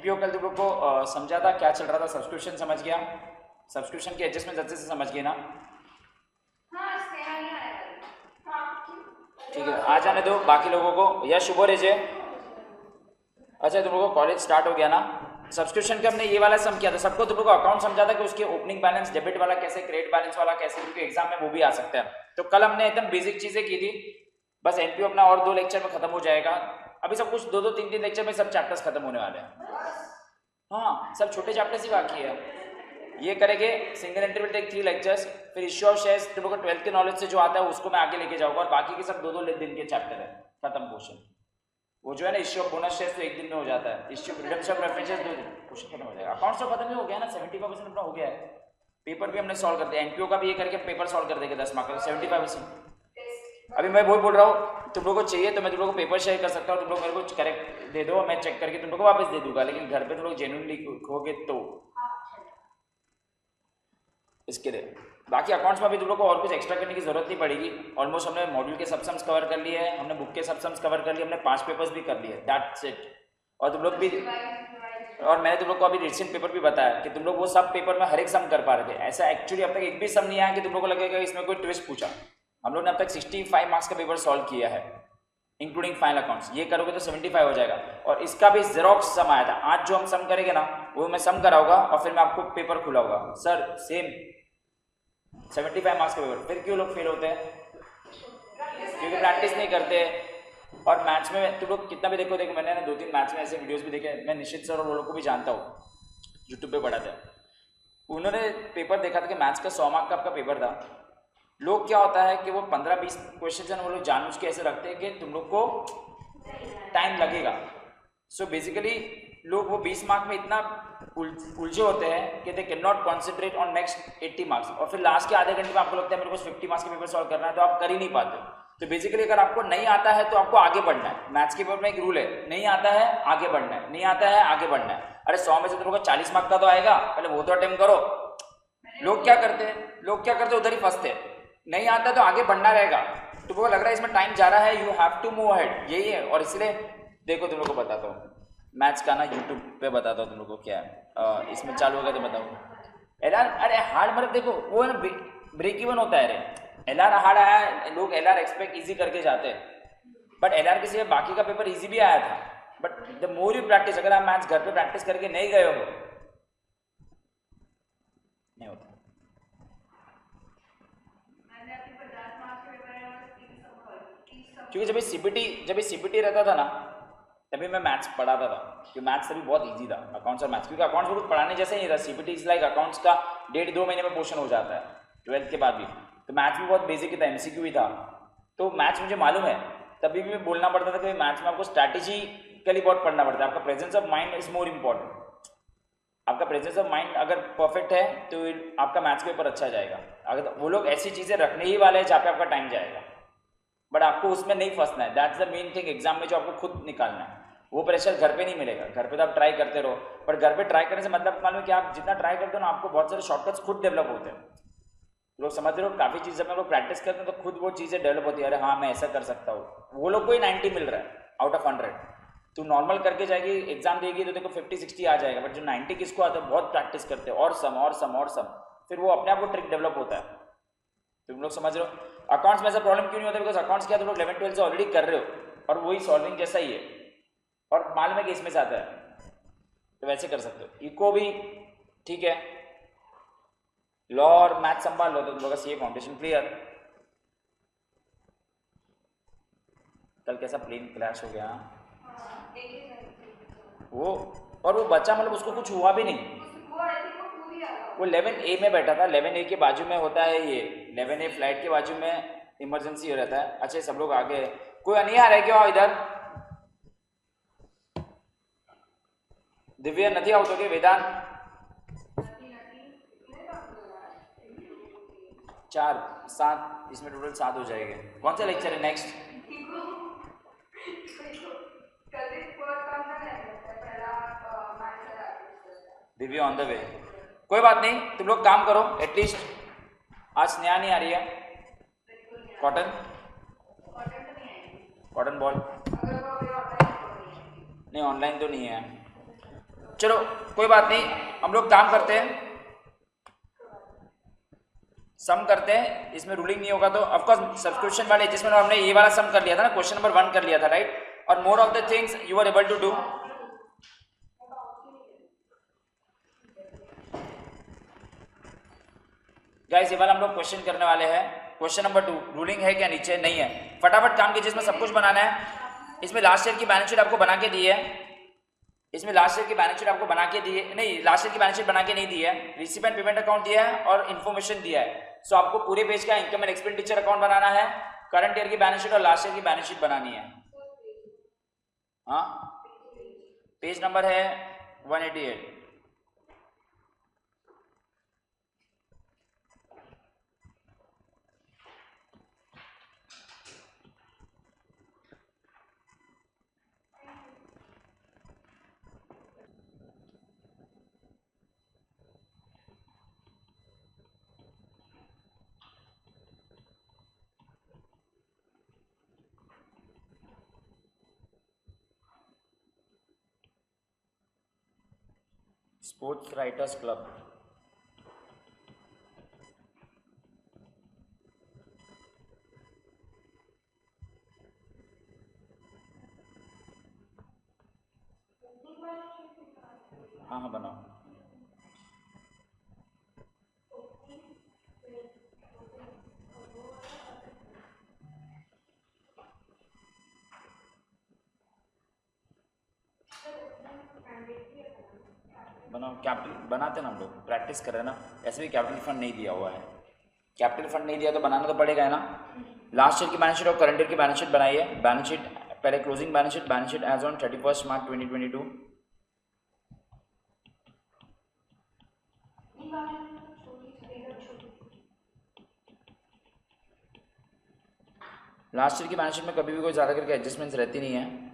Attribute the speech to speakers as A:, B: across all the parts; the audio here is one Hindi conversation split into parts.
A: एनपीओ कल तुम लोग को समझा था क्या चल रहा था, सब्सक्रिप्शन समझ गया, सब्सक्रिप्शन के एडजस्टमेंट अच्छे से समझ गए ना? ठीक है, आ जाने दो बाकी लोगों को। या शुभ रेजे, अच्छा तुम लोगों को कॉलेज स्टार्ट हो गया ना? सब्सक्रिप्शन का हमने ये वाला सम किया था, सबको तुम लोग को अकाउंट समझा था कि उसके ओपनिंग बैलेंस डेबिट वाला कैसे, क्रेडिट बैलेंस वाला कैसे, क्योंकि एग्जाम में वो भी आ सकता है। तो कल हमने एकदम बेसिक चीजें की थी, बस एनपीओ अपना और 2 लेक्चर में खत्म हो जाएगा। अभी सब कुछ 2-2, 3-3 लेक्चर में सब चैप्टर्स खत्म होने वाले हैं। हाँ, सब छोटे चैप्टर्स ही बाकी है। ये करेंगे, single entry will take 3 lectures, फिर इश्यू ऑफ शेयर्स तुम लोग को 12th के नॉलेज से जो आता है उसको मैं आगे लेके जाऊंगा, और बाकी के सब 2-2 दिन के चैप्टर है, खत्म क्वेश्चन। वो जो है ना इश्यू ऑफ बोनस शेयर्स तो एक दिन में हो जाता है, इश्यू रिडम्पशन ऑफ प्रेफरेंसेस 2 दिन, क्वेश्चन खत्म हो जाएगा। अकाउंट्स तो खत्म ही हो गया ना, 75% अपना हो गया है। पेपर भी हमने सॉल्व कर दिया, एनपीओ का भी ये करके पेपर सॉल्व कर देंगे 10 मार्क्स का, 75%। अभी मैं वही बोल रहा हूँ, तुम लोगों को चाहिए तो मैं तुम लोगों को पेपर शेयर कर सकता हूँ, तुम लोग मेरे को करेक्ट दे दो, मैं चेक करके तुम लोग को वापस दे दूंगा, लेकिन घर पे तुम लोग जेन्युइनली लिखोगे तो इसके लिए। बाकी अकाउंट्स में भी तुम लोग को और कुछ एक्स्ट्रा करने की जरूरत नहीं पड़ेगी। ऑलमोस्ट हमने मॉड्यूल के सब सम्स कवर कर लिए हैं, हमने बुक के सब सम्स कवर कर लिए, हमने 5 पेपर्स भी कर लिए, दैट्स इट। और तुम लोग भी, और मैंने तुम लोग को अभी रिसेंट पेपर भी बताया कि तुम लोग वो सब पेपर में हर एक सम कर पा रहे थे। ऐसा एक्चुअली अब तक एक भी सम नहीं आया कि तुम लोग को लगेगा इसमें कोई ट्विस्ट पूछा। हम लोग ने अब तक 65 मार्क्स का पेपर सॉल्व किया है, इंक्लूडिंग फाइनल अकाउंट्स। ये करोगे तो 75 हो जाएगा। और इसका भी जेरोक्स सम आया था, आज जो हम सम करेंगे ना वो मैं सम कराऊंगा और फिर मैं आपको पेपर खुलाऊंगा, सर सेम 75 मार्क्स का पेपर। फिर क्यों लोग फेल होते हैं? क्योंकि प्रैक्टिस नहीं करते। और मैथ्स में तुम लोग कितना भी देखो, मैंने ना 2-3 मैथ्स में ऐसे वीडियोस भी देखे, मैं निश्चित सर और वो लोग को भी जानता हूँ, यूट्यूब पे पढ़ाते हैं। उन्होंने पेपर देखा था कि मैथ्स का 100 मार्क का आपका पेपर था। लोग क्या होता है कि वो 15-20 क्वेश्चन है वो लोग जानबूझ के ऐसे रखते हैं कि तुम लोग को टाइम लगेगा। सो बेसिकली लोग वो 20 मार्क में इतना उलझे होते हैं कि they can not concentrate on next 80 marks, और फिर लास्ट के आधे घंटे में आपको लगता है मेरे को 50 मार्क्स के पेपर सॉल्व करना है, तो आप कर ही नहीं पाते। तो बेसिकली अगर आपको नहीं आता है तो आपको आगे बढ़ना है। मैथ्स के पेपर में एक रूल है, नहीं आता है आगे बढ़ना है, नहीं आता है आगे बढ़ना है। अरे 100 में से तुम लोग को 40 मार्क का तो आएगा, पहले वो तो अटेम्प्ट करो। लोग क्या करते हैं उधर ही फंसते हैं। नहीं आता तो आगे बढ़ना रहेगा, तुमको लग रहा है इसमें टाइम जा रहा है, you have to move ahead, यही है। और इसलिए देखो तुम लोग को बताता हूँ मैथ्स का ना, यूट्यूब पे बताता हूँ तुम लोग को क्या है। इसमें चालू होगा तो बताऊँ। एलआर, अरे हार्ड मतलब देखो वो है ना ब्रेक इवन होता है। अरे एलआर हार्ड आया, लोग एलआर एक्सपेक्ट इजी करके जाते हैं, बट एलआर के सिवा बाकी का पेपर इजी भी आया था। But the more you practice, अगर आप मैथ्स घर पे प्रैक्टिस करके नहीं गए हो नहीं होता। क्योंकि जब सीबीटी रहता था ना तभी मैं मैथ्स पढ़ाता था, क्योंकि मैथ्स तभी बहुत इजी था, अकाउंट्स और मैथ्स। क्योंकि अकाउंट्स में कुछ पढ़ाने जैसे नहीं था, सीबीटी इज लाइक अकाउंट्स का 1.5-2 महीने में पोर्शन हो जाता है 12th के बाद भी। तो मैथ्स भी बहुत बेसिक ही था, एमसीक्यू ही था। तो मैथ्स मुझे मालूम है, तभी भी बोलना पड़ता था कि मैथ्स में आपको स्ट्रैटेजिकली बहुत पढ़ना पड़ता है। आपका presence of mind is more important. आपका प्रेजेंस ऑफ माइंड अगर परफेक्ट है तो आपका मैथ्स के ऊपर अच्छा जाएगा। अगर वो लोग ऐसी चीज़ें रखने ही वाले हैं जहाँ पे आपका टाइम जाएगा, बट आपको उसमें नहीं फंसना है। That's the main thing exam में जो आपको खुद निकालना है। वो प्रेशर घर पे नहीं मिलेगा, घर पे तो आप ट्राई करते रहो, पर घर पे ट्राई करने से मतलब मालूम कि आप जितना ट्राई करते हो ना आपको बहुत सारे शॉर्टकट्स खुद डेवलप होते हैं। लोग समझ रहे हो, काफ़ी चीज़ें में लोग प्रैक्टिस करते हैं तो खुद वो चीज़ें डेवलप होती है। अरे हाँ मैं ऐसा कर सकता हूँ। वो लोग को ही 90 मिल रहा है आउट ऑफ 100। तू नॉर्मल करके जाएगी, एग्जाम देगी तो देखो 50-60 आ जाएगा, बट जो 90 किसको आता है, बहुत प्रैक्टिस करते हैं और सम, फिर वो अपने आप को ट्रिक डेवलप होता है। तुम लोग समझ रहे हो। अकाउंट्स में ऐसा प्रॉब्लम क्यों नहीं होता? बिकॉज अकाउंट्स क्या तुम लोग 11-12 से ऑलरेडी कर रहे हो और वही सॉल्विंग जैसा ही है, और मालूम है कि इसमें से आता है तो वैसे कर सकते हो। इको भी ठीक है, लॉ और मैथ संभाल लो तो तुम लोग का सीए फाउंडेशन क्लियर। कल कैसा प्लेन क्रैश हो गया वो, और वो बच्चा मतलब उसको कुछ हुआ भी नहीं। वो 11A में बैठा था, 11A के बाजू में होता है ये, 11A फ्लाइट के बाजू में इमरजेंसी हो रहता है। अच्छा सब लोग आगे, कोई नहीं आ रहा है क्या इधर? दिव्या नहीं आओ तो के वेदांत 4-7 इसमें टोटल 7 हो जाएंगे। कौन सा लेक्चर है next? Divya on the way, कोई बात नहीं, तुम लोग काम करो। एटलीस्ट आज स्नेहा नहीं आ रही है, कॉटन बॉल नहीं, ऑनलाइन तो नहीं है। चलो कोई बात नहीं, हम लोग काम करते हैं, सम करते हैं, इसमें रूलिंग नहीं होगा तो ऑफकोर्स सब्सक्रिप्शन वाले जिसमें हमने ये वाला सम कर लिया था ना, क्वेश्चन नंबर 1 कर लिया था, राइट, और more of the things you are able to do. Guys ये वाला हम लोग क्वेश्चन करने वाले हैं, क्वेश्चन नंबर 2, रूलिंग है क्या नीचे, नहीं है, फटाफट काम कीजिए, इसमें सब कुछ बनाना है। इसमें लास्ट ईयर की बैलेंस शीट आपको बना के दी है, इसमें लास्ट ईयर की बैलेंस शीट आपको बना के दी है, नहीं लास्ट ईयर की बैलेंस शीट बना के नहीं दी है, रिसीव एंड पेमेंट अकाउंट दिया है और इन्फॉर्मेशन दिया है। सो आपको पूरे पेज का इनकम एंड एक्सपेंडिचर अकाउंट बनाना है, करंट ईयर की बैलेंस शीट और लास्ट ईयर की बैलेंस शीट बनानी है। हाँ, पेज नंबर है 188। स्पोर्ट्स राइटर्स क्लब, हाँ हाँ बनाओ। बनाओ, कैपिटल बनाते ना हम लोग, प्रैक्टिस कर रहे हैं ना, ऐसे भी कैपिटल फंड नहीं दिया हुआ है, कैपिटल फंड नहीं दिया तो बनाना तो पड़ेगा है ना। लास्ट ईयर की बैलेंस शीट और करंट ईयर की बैलेंस शीट बनाइए, बैलेंस शीट पहले closing balance sheet as on 31 March 2022, last year की बैलेंस शीट में कभी भी कोई ज़्यादा करके एडजस्टमेंट्स रहती नहीं है।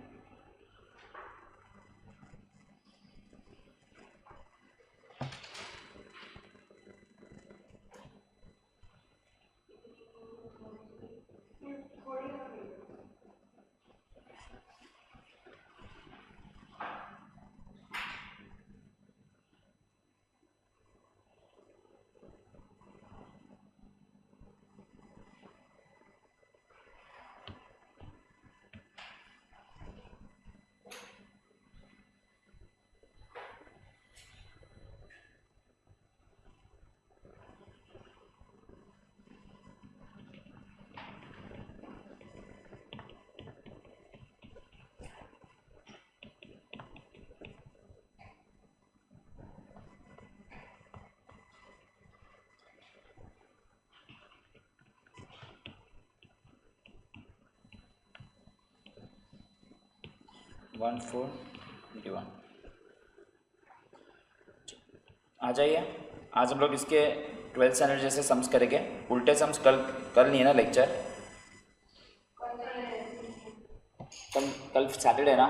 A: वन 421 आ जाइए। आज हम लोग इसके 12th स्टैंडर्ड जैसे सम्स करेंगे, उल्टे सम्स कल नहीं है ना लेक्चर, कल सैटरडे ना,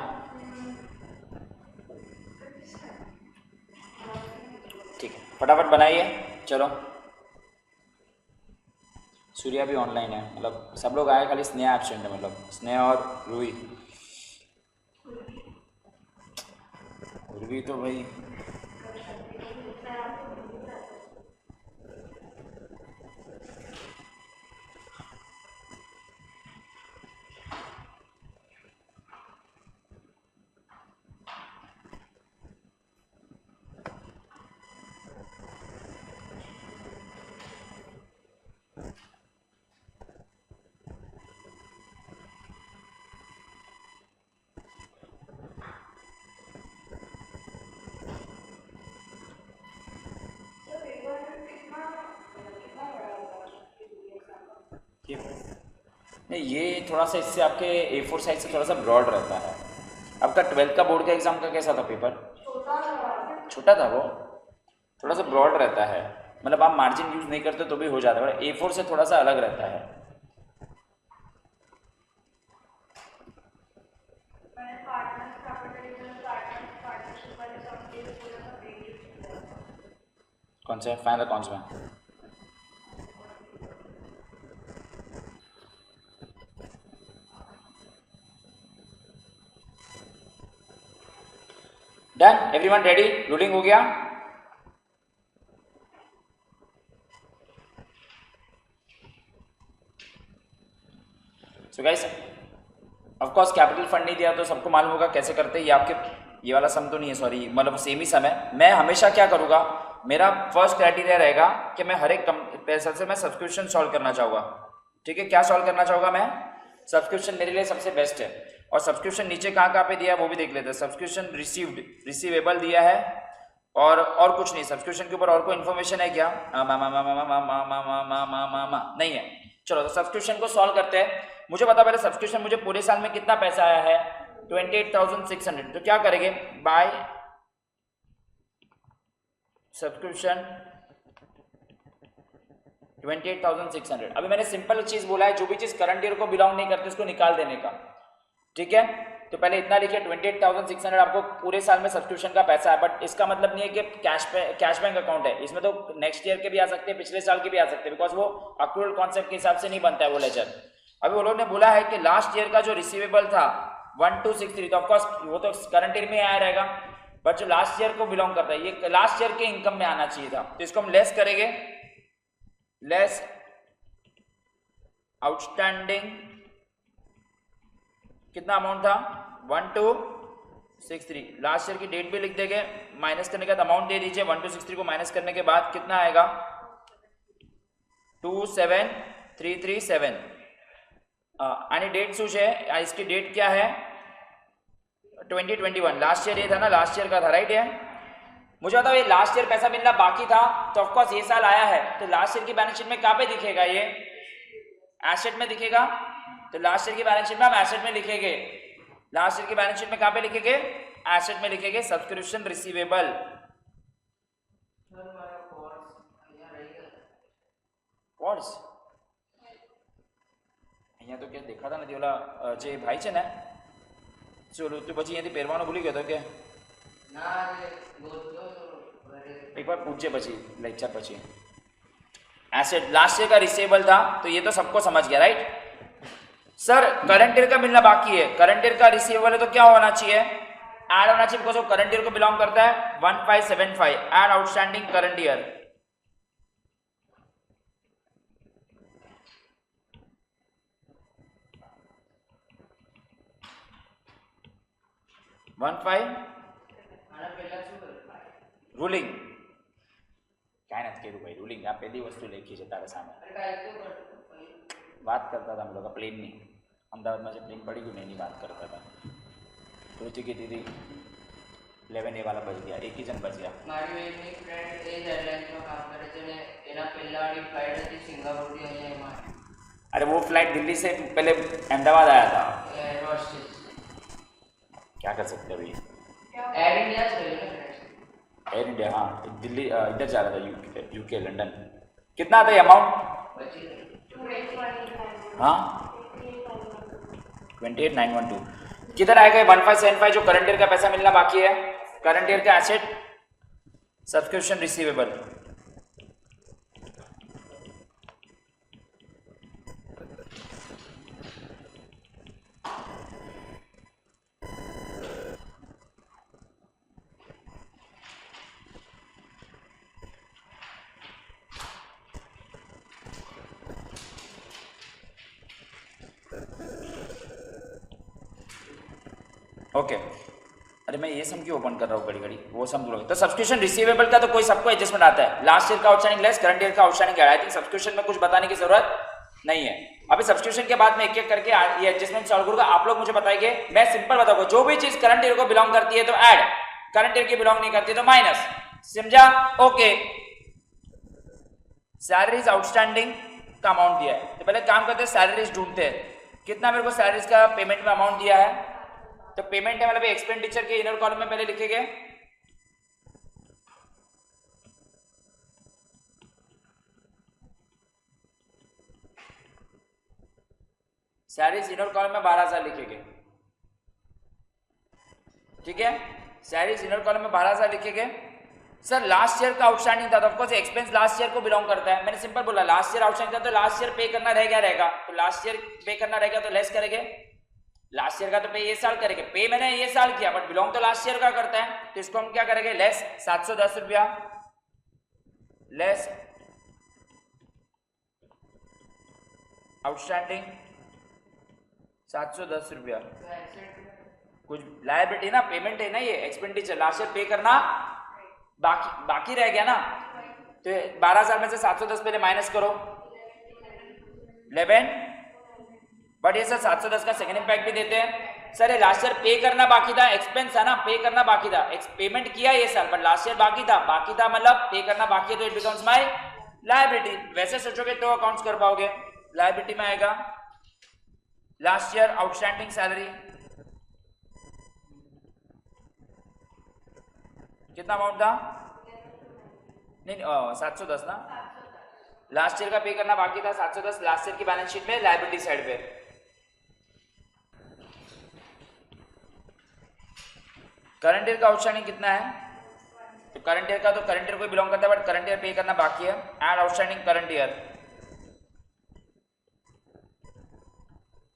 A: ठीक है फटाफट बनाइए। चलो सूर्या भी ऑनलाइन है, मतलब सब लोग आए, खाली स्नेहा एब्सेंट है, मतलब स्नेहा और रूही, रूही तो भाई नहीं, ये थोड़ा सा इससे आपके A4 साइज से थोड़ा सा ब्रॉड रहता है। आपका 12th का बोर्ड का एग्जाम का कैसा था पेपर? छोटा था वो, थोड़ा सा ब्रॉड रहता है, मतलब आप मार्जिन यूज नहीं करते तो भी हो जाता है, A4 से थोड़ा सा अलग रहता है। कौन सा फाइनल कौन सा? Done, everyone ready? लोडिंग हो गया? So guys, of course capital fund नहीं दिया तो सबको मालूम होगा कैसे करते हैं। ये आपके ये वाला सम तो नहीं है, सॉरी, मतलब सेम ही सम है। मैं हमेशा क्या करूँगा, मेरा फर्स्ट क्राइटेरिया रहेगा कि मैं हर एक पैसा से मैं सब्सक्रिप्शन सॉल्व करना चाहूँगा। ठीक है, क्या सॉल्व करना चाहूँगा मैं? सब्सक्रिप्शन मेरे लिए सबसे बेस्ट है। और सब्सक्रिप्शन नीचे कहाँ पे दिया है वो भी देख लेते हैं। सब्सक्रिप्शन रिसीव्ड, रिसीवेबल दिया है और कुछ नहीं। सब्सक्रिप्शन के ऊपर और कोई इन्फॉर्मेशन है क्या? नहीं है। चलो तो सब्सक्रिप्शन को सॉल्व करते हैं। मुझे बता पहले सब्सक्रिप्शन मुझे पूरे साल में कितना पैसा आया है? 28,600। तो क्या करेंगे, बाय सब्सक्रिप्शन 28,600। अभी मैंने सिंपल चीज बोला है, जो भी चीज करंट ईयर को बिलोंग नहीं करती उसको निकाल देने का। ठीक है, तो पहले इतना लिखिए 28,600 आपको पूरे साल में सब्सक्रिप्शन का पैसा है। बट इसका मतलब नहीं है कि कैश बैंक अकाउंट है, इसमें तो नेक्स्ट ईयर के भी आ सकते हैं, पिछले साल के भी आ सकते हैं, बिकॉज वो अक्रूवल कॉन्सेप्ट के हिसाब से नहीं बनता है वो लेजर। अभी वो लोग ने बोला है कि लास्ट ईयर का जो रिसीवेबल था 1263, तो ऑफकोर्स वो तो करंट ईयर में आया रहेगा, बट जो लास्ट ईयर को बिलोंग करता है ये लास्ट ईयर के इनकम में आना चाहिए था। तो इसको हम लेस करेंगे, लेस आउटस्टैंडिंग कितना अमाउंट था? 1263। लास्ट ईयर की डेट भी लिख देंगे, माइनस करने का अमाउंट दे दीजिए। 1263 को माइनस करने के बाद कितना आएगा? 27337। आणि डेट શું છે? इसकी डेट क्या है? 2021। लास्ट ईयर ये था ना, लास्ट ईयर का था, राइट? है मुझे बताओ, ये लास्ट ईयर पैसा मिलना बाकी था तो ऑफकोर्स ये साल आया है, तो लास्ट ईयर की बैलेंस शीट में कहाँ पे दिखेगा? ये एसेट में दिखेगा। तो लास्ट ईयर की बैलेंस शीट में हम एसेट में लिखेंगे। लास्ट ईयर की बैलेंस शीट में कहाँ पे लिखेंगे? एसेट में लिखेंगे सब्सक्रिप्शन रिसीवेबल। કોર્સ અહીંયા તો કે દેખાતા નથી, ઓલા જે ભાઈ છે ને ચલો તો પછી અહીંયાથી પહેરવાનું ભૂલી ગયો તો કે ના, एक बार पूछे પછી लेक्चर પછી। एसेट लास्ट ईयर का रिसीवेबल था तो ये तो सबको समझ गया, राइट? सर करंट ईयर का मिलना बाकी है, करंट ईयर का रिसीवेबल है तो क्या होना चाहिए? ऐड होना चाहिए, बिकॉज वो करंट ईयर को बिलोंग करता है। 1575 add outstanding current year. Ruling क्या નથી કર્યું ભાઈ, રૂલિંગ આ પહેલી વસ્તુ લખી છે તારા સામે। વાત કરતા હતા हम लोग प्लेन नहीं, अहमदाबाद में जो प्लेन पड़ी गई नहीं बात करता था। रुचि की दीदी 11A वाला बच गया, एक ही जन बच गया।
B: મારી એક ફ્રેન્ડ એ એરલાઇન્સ માં કામ કરે છે ને, એના પહેલાની ફ્લાઇટ હતી સિંગાપુર થી અહીંયા એમાં।
A: अरे वो फ्लाइट दिल्ली से पहले अहमदाबाद आया था। क्या कर सकते हैं अभी?
B: एयर इंडिया चले ना,
A: एयर इंडिया, हाँ दिल्ली इधर जा रहा था, यूके लंदन। कितना आता है अमाउंट? हाँ 28,912। किधर आएगा 1575 जो करंट ईयर का पैसा मिलना बाकी है? करंट ईयर का एसेट सब्सक्रिप्शन रिसीवेबल। ओके अरे मैं ये सम क्यों ओपन कर रहा हूँ घड़ी घड़ी, वो सम लोगे। तो सब्सक्रिप्शन रिसीवेबल का तो कोई सबको एडजस्टमेंट आता है। लास्ट ईयर का आउटस्टैंडिंग लेस करंट ईयर का outstanding add. I think subscription में कुछ बताने की जरूरत नहीं है। अभी सब्सक्रिप्शन के बाद में एक एक करके ये एडजस्टमेंट सॉल्व करूंगा, आप लोग मुझे बताएंगे। मैं सिंपल बताऊंगा, जो भी चीज करंट ईयर को बिलोंग करती है तो ऐड, करंट ईयर की बिलोंग नहीं करती तो माइनस। समझा? ओके। सैलरीज आउटस्टैंडिंग का अमाउंट दिया है तो पहले काम करते हैं, सैलरीज ढूंढते हैं। कितना मेरे को सैलरीज का पेमेंट में अमाउंट दिया है? तो पेमेंट है मतलब एक्सपेंडिचर के इनर कॉलम में पहले लिखेंगे सैलरीज, इनर कॉलम में 12,000 लिखेंगे। ठीक है, सैलरीज इनर कॉलम में 12,000 लिखेंगे। सर लास्ट ईयर का आउटस्टैंडिंग था तो of course expense last year को बिलोंग करता है। मैंने सिंपल बोला लास्ट ईयर आउटस्टैंडिंग था तो लास्ट ईयर पे करना रह गया रहेगा, तो लास्ट ईयर पे करना रहेगा तो लेस करेंगे। लास्ट ईयर का तो पे ये साल करेंगे, पे मैंने ये साल किया बट बिलोंग तो लास्ट ईयर का करता है, तो इसको हम क्या करेंगे, लेस 710 रुपया, लेस आउटस्टैंडिंग 710 रुपया, कुछ लायबिलिटी ना, पेमेंट है ना, ये एक्सपेंडिचर लास्ट ईयर पे करना बाकी रह गया ना, तो 12,000 में से 710 पहले माइनस करो 11, बट ये सर 710 का सेकंड इम्पैक्ट भी देते हैं सर। ये लास्ट ईयर पे करना बाकी था, एक्सपेंस है ना, पे करना बाकी था, पेमेंट किया ये साल बट लास्ट ईयर बाकी था मतलब पे करना बाकी है, तो इट बिकम्स माय लायबिलिटी। वैसे सोचोगे तो अकाउंट्स कर पाओगे, लायबिलिटी में आएगा लास्ट ईयर आउटस्टैंडिंग सैलरी कितना अमाउंट था, नहीं 710 ना, लास्ट ईयर का पे करना बाकी था 710 लास्ट ईयर की बैलेंस शीट में लायबिलिटी साइड पे। करंट ईयर का आउटस्टैंडिंग कितना है, तो करंट ईयर का तो करंट ईयर को बिलोंग करता है बट करंट ईयर पे करना बाकी है, एंड आउटस्टैंडिंग करंट ईयर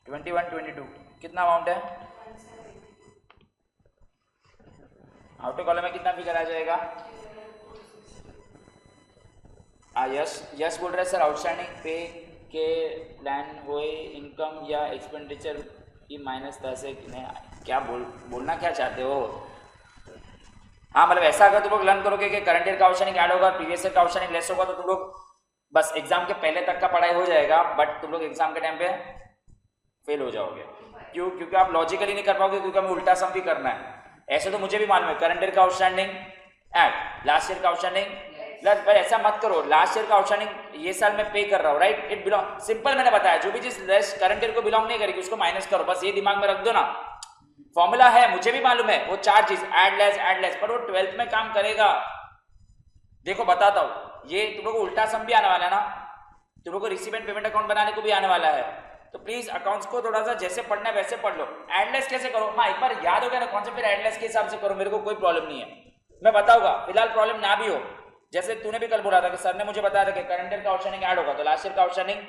A: 21-22 कितना अमाउंट है, आउटर कॉलम में कितना फिगर आ जाएगा, यस बोल रहे सर आउटस्टैंडिंग पे के प्लान हुए इनकम या एक्सपेंडिचर की माइनस 10 है, क्या बोलना क्या चाहते हो। हाँ मतलब ऐसा अगर तुम लोग लर्न करोगे कि करंट ईयर का आउटस्टैंडिंग ऐड होगा, प्रीवियस ईयर का आउटस्टैंडिंग लेस होगा, तो तुम लोग बस एग्जाम के पहले तक का पढ़ाई हो जाएगा, बट तुम लोग एग्जाम के टाइम पे फेल हो जाओगे। क्यों, क्योंकि आप लॉजिकली नहीं कर पाओगे, क्योंकि हमें उल्टा सम भी करना है। ऐसे तो मुझे भी मालूम है करंट ईयर का आउटस्टैंडिंग ऐड लास्ट ईयर का आउटस्टैंडिंग प्लस, पर ऐसा मत करो लास्ट ईयर का आउटस्टैंडिंग ये साल में पे कर रहा हूँ, राइट, इट बिलोंग, सिंपल मैंने बताया, जो भी चीज लेस करंट ईयर को बिलोंग नहीं करेगी उसको माइनस करो, बस ये दिमाग में रख दो ना, फॉर्मूला है मुझे भी मालूम है, वो 4 चीज ऐड लेस, पर वो 12th में काम करेगा। देखो बताता हूँ, ये तुम लोग को उल्टा सम भी आने वाला है ना, तुम लोग को रिसीव एंड पेमेंट अकाउंट बनाने को भी आने वाला है, तो प्लीज अकाउंट्स को थोड़ा सा जैसे पढ़ना है वैसे पढ़ लो। एडलेस कैसे करो, हाँ एक बार याद हो गया ना कॉन्सेप्ट, फिर एडलेस के हिसाब से करो, मेरे को कोई प्रॉब्लम नहीं है, मैं बताऊंगा, फिलहाल प्रॉब्लम ना भी हो। जैसे तूने भी कल बोला था कि सर ने मुझे बताया था कि करंट ईयर का आउटस्टैंडिंग ऐड होगा तो लास्ट ईयर का आउटस्टैंडिंग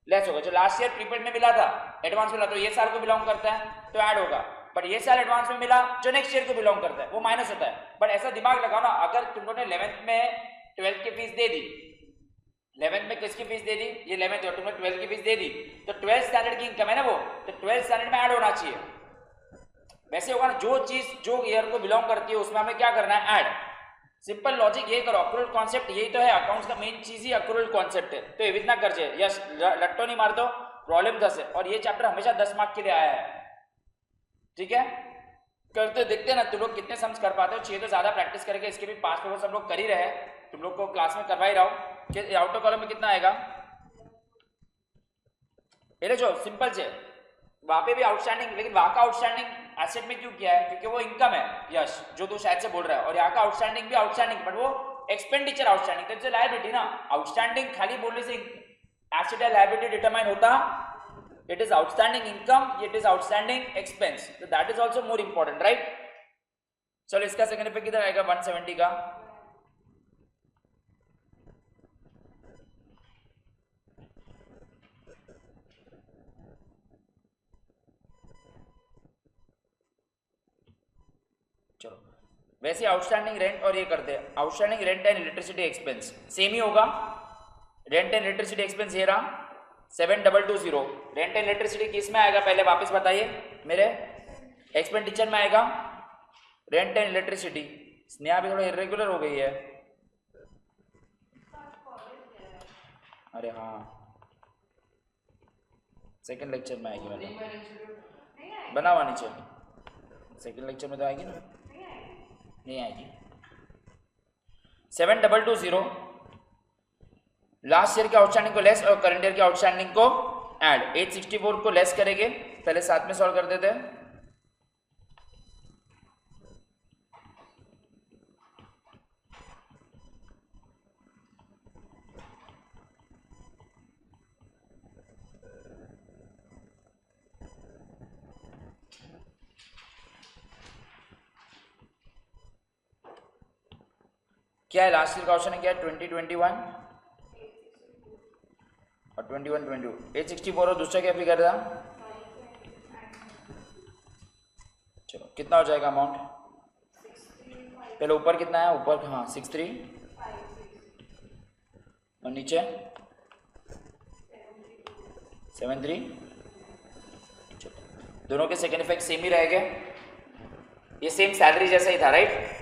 A: लेस होगा, जो लास्ट ईयर प्रीपेड में मिला था, एडवांस मिला, तो ये साल को बिलोंग करता है तो ऐड होगा, बट ये साल एडवांस में मिला जो नेक्स्ट ईयर को बिलोंग करता है वो माइनस होता है। बट ऐसा दिमाग लगाओ ना, अगर तुम लोगों ने 11th में 12th की फीस दे दी, 11th में किसकी फीस दे दी, ये 11th और तुमने 12th की फीस दे दी, तो 12th स्टैंडर्ड की इनकम है ना वो, तो 12th स्टैंडर्ड में ऐड होना चाहिए। वैसे होगा ना, जो चीज जो ईयर को बिलोंग करती है उसमें हमें क्या करना है, ऐड। सिंपल लॉजिक ये करो, अक्रूवल कॉन्सेप्ट यही तो है, अकाउंट्स का मेन चीज ही अक्रूवल कॉन्सेप्ट है, तो ये इतना कर जाए, यस लट्टो नहीं मार दो, प्रॉब्लम 10 है, और ये चैप्टर हमेशा 10 मार्क के लिए आया है, ठीक है। करते देखते ना तुम लोग कितने सम्स कर पाते हो, चाहिए तो ज्यादा प्रैक्टिस करेंगे, इसके भी 5 पेपर सब लोग कर ही रहे हैं, तुम लोग को क्लास में करवा ही रहा हूं कि आउटर कॉलम में कितना आएगा, पहले जो सिंपल से वहां पे भी आउटस्टैंडिंग, लेकिन वहां का आउटस्टैंडिंग एसेट में क्यों किया है, क्योंकि वो इनकम है, यश जो तू शायद से बोल रहा है, और यहाँ का आउटस्टैंडिंग भी आउटस्टैंडिंग, बट वो एक्सपेंडिचर आउटस्टैंडिंग, तो इट्स लायबिलिटी ना, आउटस्टैंडिंग खाली बोलने से एसेट या लायबिलिटी डिटरमाइन होता, it is outstanding income, it is outstanding expense, so that is also more important, right? चलो इसका सेकंड इफेक्ट किधर आएगा 170 का, चलो वैसे आउटस्टैंडिंग रेंट और ये करते हैं, outstanding rent and electricity expense same ही होगा, रेंट एंड इलेक्ट्रिसिटी एक्सपेंस ये रहा 7220, रेंट एंड इलेक्ट्रिसिटी किस में आएगा पहले वापस बताइए मेरे, एक्सपेंडिचर में आएगा, रेंट एंड इलेक्ट्रिसिटी। स्नेहा भी थोड़ा इरेगुलर हो गई है, अरे हाँ सेकंड लेक्चर में आएगी, मतलब बना हुआ नीचे, सेकंड लेक्चर में तो आएगी ना, नहीं आएगी। 7220 लास्ट ईयर के आउटस्टैंडिंग को लेस और करंट ईयर के आउटस्टैंडिंग को ऐड, 864 को लेस करेंगे, पहले साथ में सॉल्व कर देते हैं, क्या है लास्ट ईयर का आउटस्टैंडिंग, क्या है 2021 और 21-22, 864 और दूसरा क्या फिगर था चलो कितना हो जाएगा अमाउंट? पहले ऊपर कितना है? ऊपर हाँ 63 और नीचे 73। चलो दोनों के सेकेंड इफेक्ट सेम ही रहेंगे, ये सेम सैलरी जैसा ही था राइट?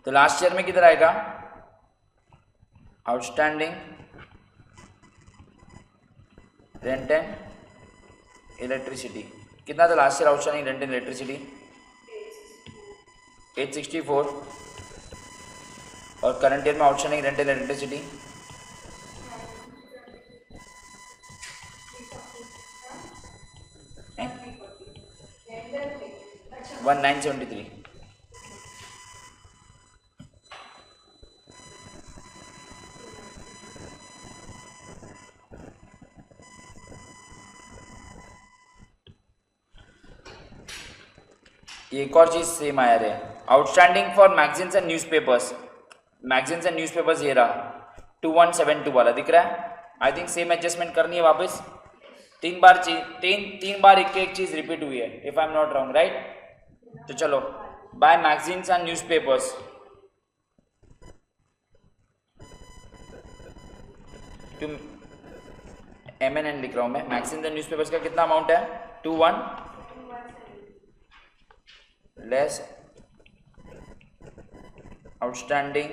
A: तो लास्ट ईयर में किधर आएगा? आउटस्टैंडिंग रेंट एंड इलेक्ट्रिसिटी कितना था last year? Outstanding rent and electricity 864 और करंट ईयर में आउटस्टैंडिंग रेंट एंड इलेक्ट्रिसिटी 1973। एक और चीज सेम आया रहे, outstanding for magazines and newspapers, magazines and newspapers ये रहा 2172 वाला दिख रहा है। आई थिंक सेम एडजस्टमेंट करनी है वापस, तीन बार एक चीज रिपीट हुई है if I am not wrong right. तो चलो buy magazines and newspapers to MNN लिख रहा हूं मैं, मैगजीन्स एंड न्यूज़पेपर्स का कितना अमाउंट है? 21 लेस आउटस्टैंडिंग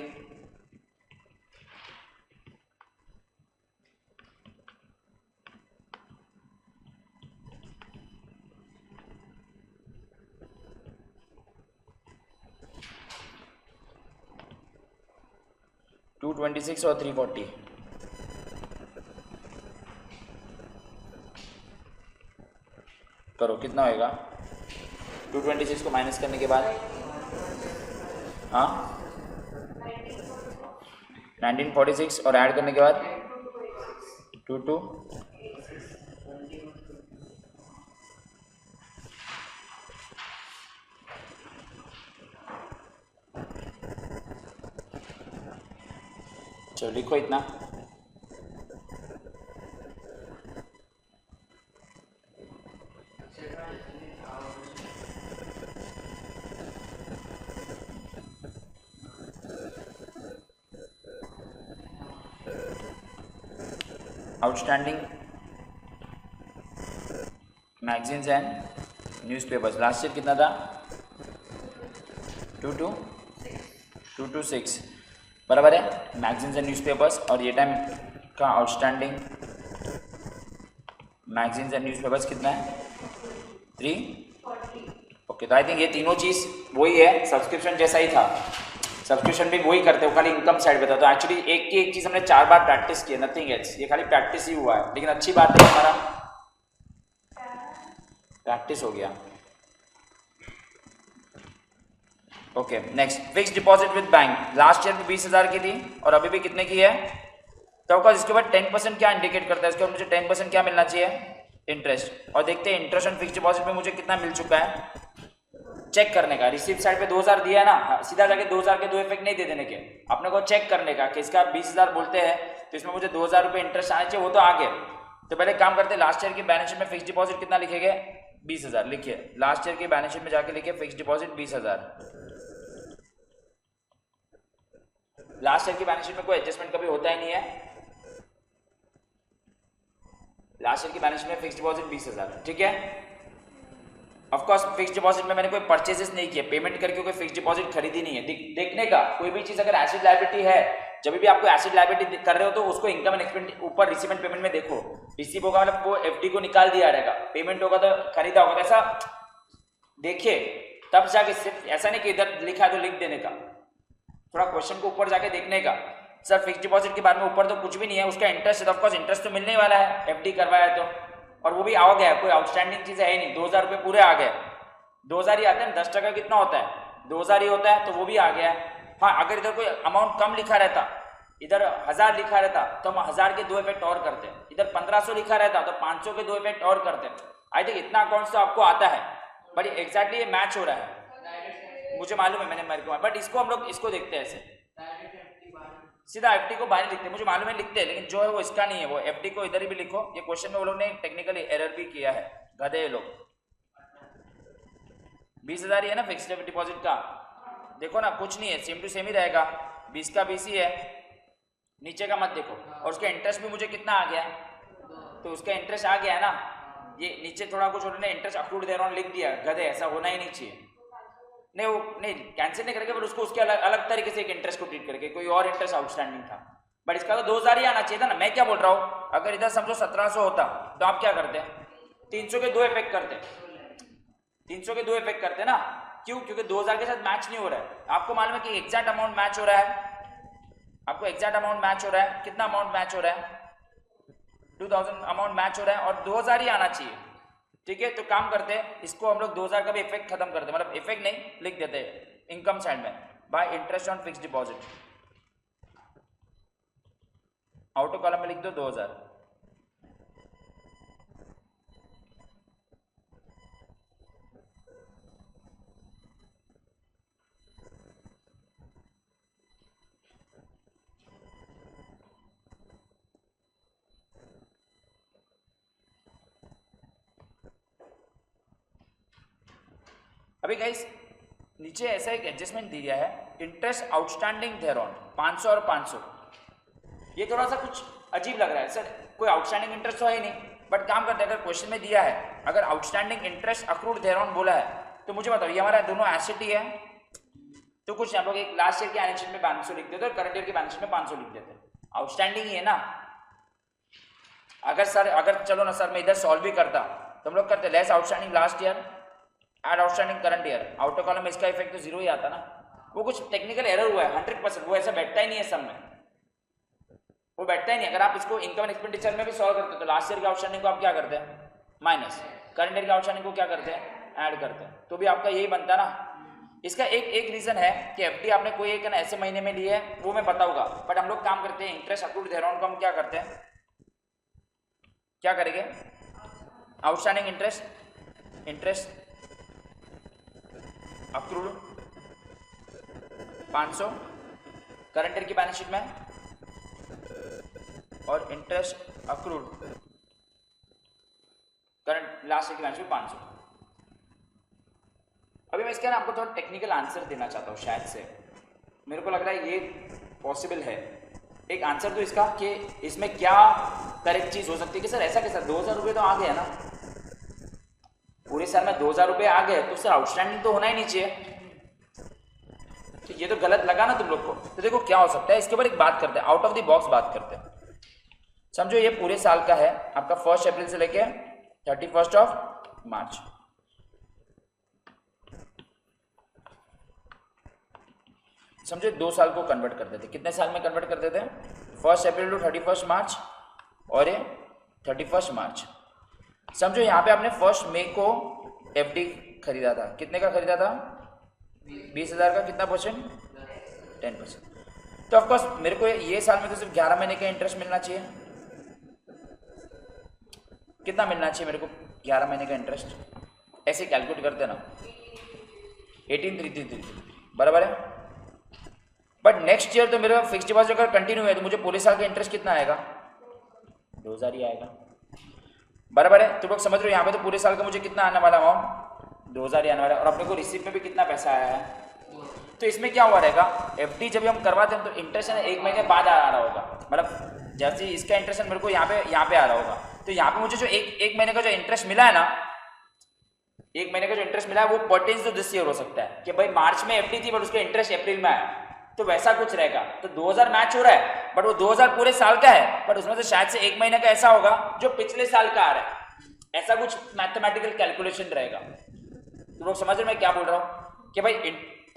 A: $226 और 340। करो कितना होएगा? 226 को माइनस करने के बाद हाँ 1946 और ऐड करने के बाद 22 चलो लिखो इतना। Outstanding magazines and newspapers last year कितना था? 226 बराबर है मैगजीन्स एंड न्यूज़पेपर्स, और ये टाइम का आउटस्टैंडिंग मैगजीन्स एंड न्यूज़पेपर्स कितना है? 340। ओके तो आई थिंक ये तीनों चीज़ वही है, सब्सक्रिप्शन जैसा ही था, सब्सक्रिप्शन भी वही करते हो, खाली इनकम साइड पे था। तो एक्चुअली एक की एक चीज़ हमने 4 बार प्रैक्टिस की है, नथिंग एल्स, ये खाली प्रैक्टिस ही हुआ है, लेकिन अच्छी बात है हमारा प्रैक्टिस हो गया। Okay next, fix deposit with bank last year में 20,000 की थी और अभी भी कितने की है? तो इसके बाद 10% क्या इंडिकेट करता है? इसके बाद मुझे 10% क्या मिलना चाहिए? इंटरेस्ट। और देखते हैं इंटरेस्ट ऑन फिक्स डिपॉजिट में मुझे कितना मिल चुका है, चेक करने का। रिसीप्ट साइड पे 2000 दिया है ना, सीधा जाके 2000 के दो इफेक्ट नहीं दे देने के, अपने को चेक करने का कि इसका 20,000 बोलते हैं तो इसमें मुझे 2000 रुपये इंटरेस्ट आने चाहिए, वो तो आ गए। तो पहले काम करते हैं, लास्ट ईयर की बैलेंस शीट में फिक्स डिपॉजिट कितना लिखेंगे? 20,000 लिखिए, लास्ट ईयर की बैलेंस शीट में जाके लिखिए फिक्स डिपॉजिट 20,000। लास्ट ईयर की बैलेंस शीट में कोई एडजस्टमेंट कभी होता ही नहीं है, लास्ट ईयर की बैलेंस शीट में फिक्स डिपॉजिट 20,000, ठीक है। ऑफ कोर्स फिक्स डिपॉजिट में मैंने कोई परचेजेस नहीं किए, पेमेंट करके कोई फिक्स डिपॉजिट खरीदी नहीं है। देखने का कोई भी चीज अगर एसिड लायबिलिटी है, जब भी आपको एसिड लायबिलिटी कर रहे हो तो उसको इनकम एंड एक्सपेंस ऊपर रिसीव एंड पेमेंट में देखो, रिसीव होगा मतलब वो एफडी को निकाल दिया रहेगा, पेमेंट होगा तो खरीदा होगा, तो ऐसा देखिए तब जाके, सिर्फ ऐसा नहीं कि इधर लिखा है तो लिख देने का, थोड़ा क्वेश्चन को ऊपर जाके देखने का। सर फिक्स डिपॉजिट के बारे में ऊपर तो कुछ भी नहीं है, उसका इंटरेस्ट ऑफ कोर्स इंटरेस्ट तो मिलने वाला है, एफडी करवाया है तो, और वो भी आ गया, कोई आउटस्टैंडिंग चीज है ही नहीं, 2000 रुपये पूरे आ गए, 2000 ही आते हैं, 10% कितना होता है? 2000 ही होता है, तो वो भी आ गया है। हाँ अगर इधर कोई अमाउंट कम लिखा रहता इधर 1000 लिखा रहता तो हम 1000 के 2 इफेक्ट और करते हैं, इधर 1500 लिखा रहता तो 500 के 2 इफेक्ट और करते हैं। आई थिंक इतना अकाउंट्स तो आपको आता है, बट एग्जैक्टली ये मैच हो रहा है, मुझे मालूम है, मैंने मेरे को, बट इसको हम लोग इसको देखते हैं ऐसे सीधा एफडी को बाहर लिखते हैं, मुझे मालूम है लिखते हैं, लेकिन जो है वो इसका नहीं है, वो एफडी को इधर ही भी लिखो। ये क्वेश्चन में वो लोग ने टेक्निकली एरर भी किया है, गधे लोग। 20,000 ही है ना फिक्स्ड डिपॉजिट का, देखो ना कुछ नहीं है, सेम टू सेम ही रहेगा, 20 का 20 ही है, नीचे का मत देखो। और उसका इंटरेस्ट भी मुझे कितना आ गया, तो उसका इंटरेस्ट आ गया है ना, ये नीचे थोड़ा कुछ उन्होंने इंटरेस्ट अक्रूड देयर ऑन लिख दिया, गधे, ऐसा होना ही नहीं चाहिए। नहीं वो नहीं कैंसिल नहीं करके, पर उसको उसके अलग अलग तरीके से एक इंटरेस्ट को ट्रीट करके, कोई और इंटरेस्ट आउटस्टैंडिंग था, बट इसका तो 2000 ही आना चाहिए था ना। मैं क्या बोल रहा हूँ, अगर इधर समझो 1700 होता तो आप क्या करते, 300 के 2 इफेक्ट करते, 300 के 2 इफेक्ट करते ना, क्यों, क्योंकि 2000 के साथ मैच नहीं हो रहा है। आपको मालूम है कि एग्जैक्ट अमाउंट मैच हो रहा है, आपको एग्जैक्ट अमाउंट मैच हो रहा है, कितना अमाउंट मैच हो रहा है, 2000 अमाउंट मैच हो रहा है, और 2000 ही आना चाहिए, ठीक है। तो काम करते हैं, इसको हम लोग 2000 का भी इफेक्ट खत्म करते हैं, मतलब इफेक्ट नहीं लिख देते हैं इनकम साइड में, bye interest on fixed deposit, outer column में लिख दो 2000। अभी गाइस नीचे ऐसा एक एडजस्टमेंट दिया है, इंटरेस्ट आउटस्टैंडिंग देयरऑन 500 और 500। ये थोड़ा सा कुछ अजीब लग रहा है सर, कोई आउटस्टैंडिंग इंटरेस्ट तो है ही नहीं, बट काम करते हैं, अगर क्वेश्चन में दिया है अगर आउटस्टैंडिंग इंटरेस्ट अक्रूड देयरऑन बोला है, तो मुझे बताओ ये हमारा दोनों एसेट ही है, तो कुछ हम लोग एक लास्ट ईयर के बैलेंस शीट में 500 लिख देते और करंट ईयर के बैलेंस शीट में 500 लिख देते, आउटस्टैंडिंग ही है ना। अगर चलो ना सर मैं इधर सॉल्व भी करता तो हम लोग करते less outstanding last year add outstanding current year, outer column में इसका इफेक्ट तो 0 ही आता ना। वो कुछ टेक्निकल एरर हुआ है 100%, वो ऐसा बैठता ही नहीं है सब में, वो बैठता ही नहीं। अगर आप इसको इनकम एंड एक्सपेंडिचर में भी सॉल्व करते तो लास्ट ईयर के आउटस्टैंडिंग को आप क्या करते हैं माइनस, करंट ईयर के आउटस्टैंडिंग को क्या करते हैं ऐड करते हैं, तो भी आपका यही बनता ना। इसका एक रीजन है कि एफडी आपने कोई एक ऐसे महीने में लिए है, वो मैं बताऊंगा, बट हम लोग काम करते हैं इंटरेस्ट अक्रूड देयरऑन को हम क्या करते हैं, क्या करेंगे, outstanding interest accrued 500 current year की बैलेंस शीट में, और interest accrued current last year की बैलेंस शीट 500। अभी मैं इसके ना आपको थोड़ा टेक्निकल आंसर देना चाहता हूँ, शायद से मेरे को लग रहा है ये पॉसिबल है एक आंसर तो इसका, कि इसमें क्या करेक्ट चीज हो सकती है कि सर ऐसा कैसा 2000 रुपये तो आ गया ना, पूरे साल में 2000 रुपये आ गए तो सर आउटस्टैंडिंग तो होना ही नहीं चाहिए, तो ये तो गलत लगा ना तुम लोग को। तो देखो क्या हो सकता है, इसके ऊपर एक बात करते हैं, आउट ऑफ द बॉक्स बात करते हैं। समझो ये पूरे साल का है आपका 1 अप्रैल से लेके 31 मार्च, समझो 2 साल को कन्वर्ट कर देते, कितने साल में कन्वर्ट कर देते हैं, 1 अप्रैल टू 31 मार्च और ये 31 मार्च। समझो यहाँ पे आपने 1 मई को एफडी खरीदा था, कितने का खरीदा था 20,000 का, कितना परसेंट 10%। तो ऑफकोर्स मेरे को ये साल में तो सिर्फ 11 महीने का इंटरेस्ट मिलना चाहिए, कितना मिलना चाहिए मेरे को 11 महीने का इंटरेस्ट, ऐसे कैलकुलेट करते ना 18,333 बराबर है। बट नेक्स्ट ईयर तो मेरा फिक्स डिपॉजिट अगर कंटिन्यू है तो मुझे पूरे साल का इंटरेस्ट कितना आएगा 2000 ही आएगा, बराबर है। तो लोग समझ रहे हो यहाँ पे तो पूरे साल का मुझे कितना आने वाला अमाउंट 2000 ही आने वाला है, और अपने को रिसीव में भी कितना पैसा आया है। तो इसमें क्या हुआ रहेगा, एफडी जब हम करवाते हैं तो इंटरेस्ट है ना 1 महीने बाद आ रहा होगा, मतलब जैसे इसका इंटरेस्ट मेरे को यहाँ पे आ रहा होगा, तो यहाँ पे मुझे जो एक महीने का जो इंटरेस्ट मिला है ना, 1 महीने का जो इंटरेस्ट मिला है वो पर्टेन्स टू दिस ईयर हो सकता है कि भाई मार्च में एफडी थी बट उसका इंटरेस्ट अप्रैल में आया, तो वैसा कुछ रहेगा। तो 2000 मैच हो रहा है बट वो 2000 पूरे साल का है, बट उसमें से शायद से 1 महीने का ऐसा होगा जो पिछले साल का आ रहा है, ऐसा कुछ मैथमेटिकल कैलकुलेशन रहेगा। तो लोग समझ रहे मैं क्या बोल रहा हूँ कि भाई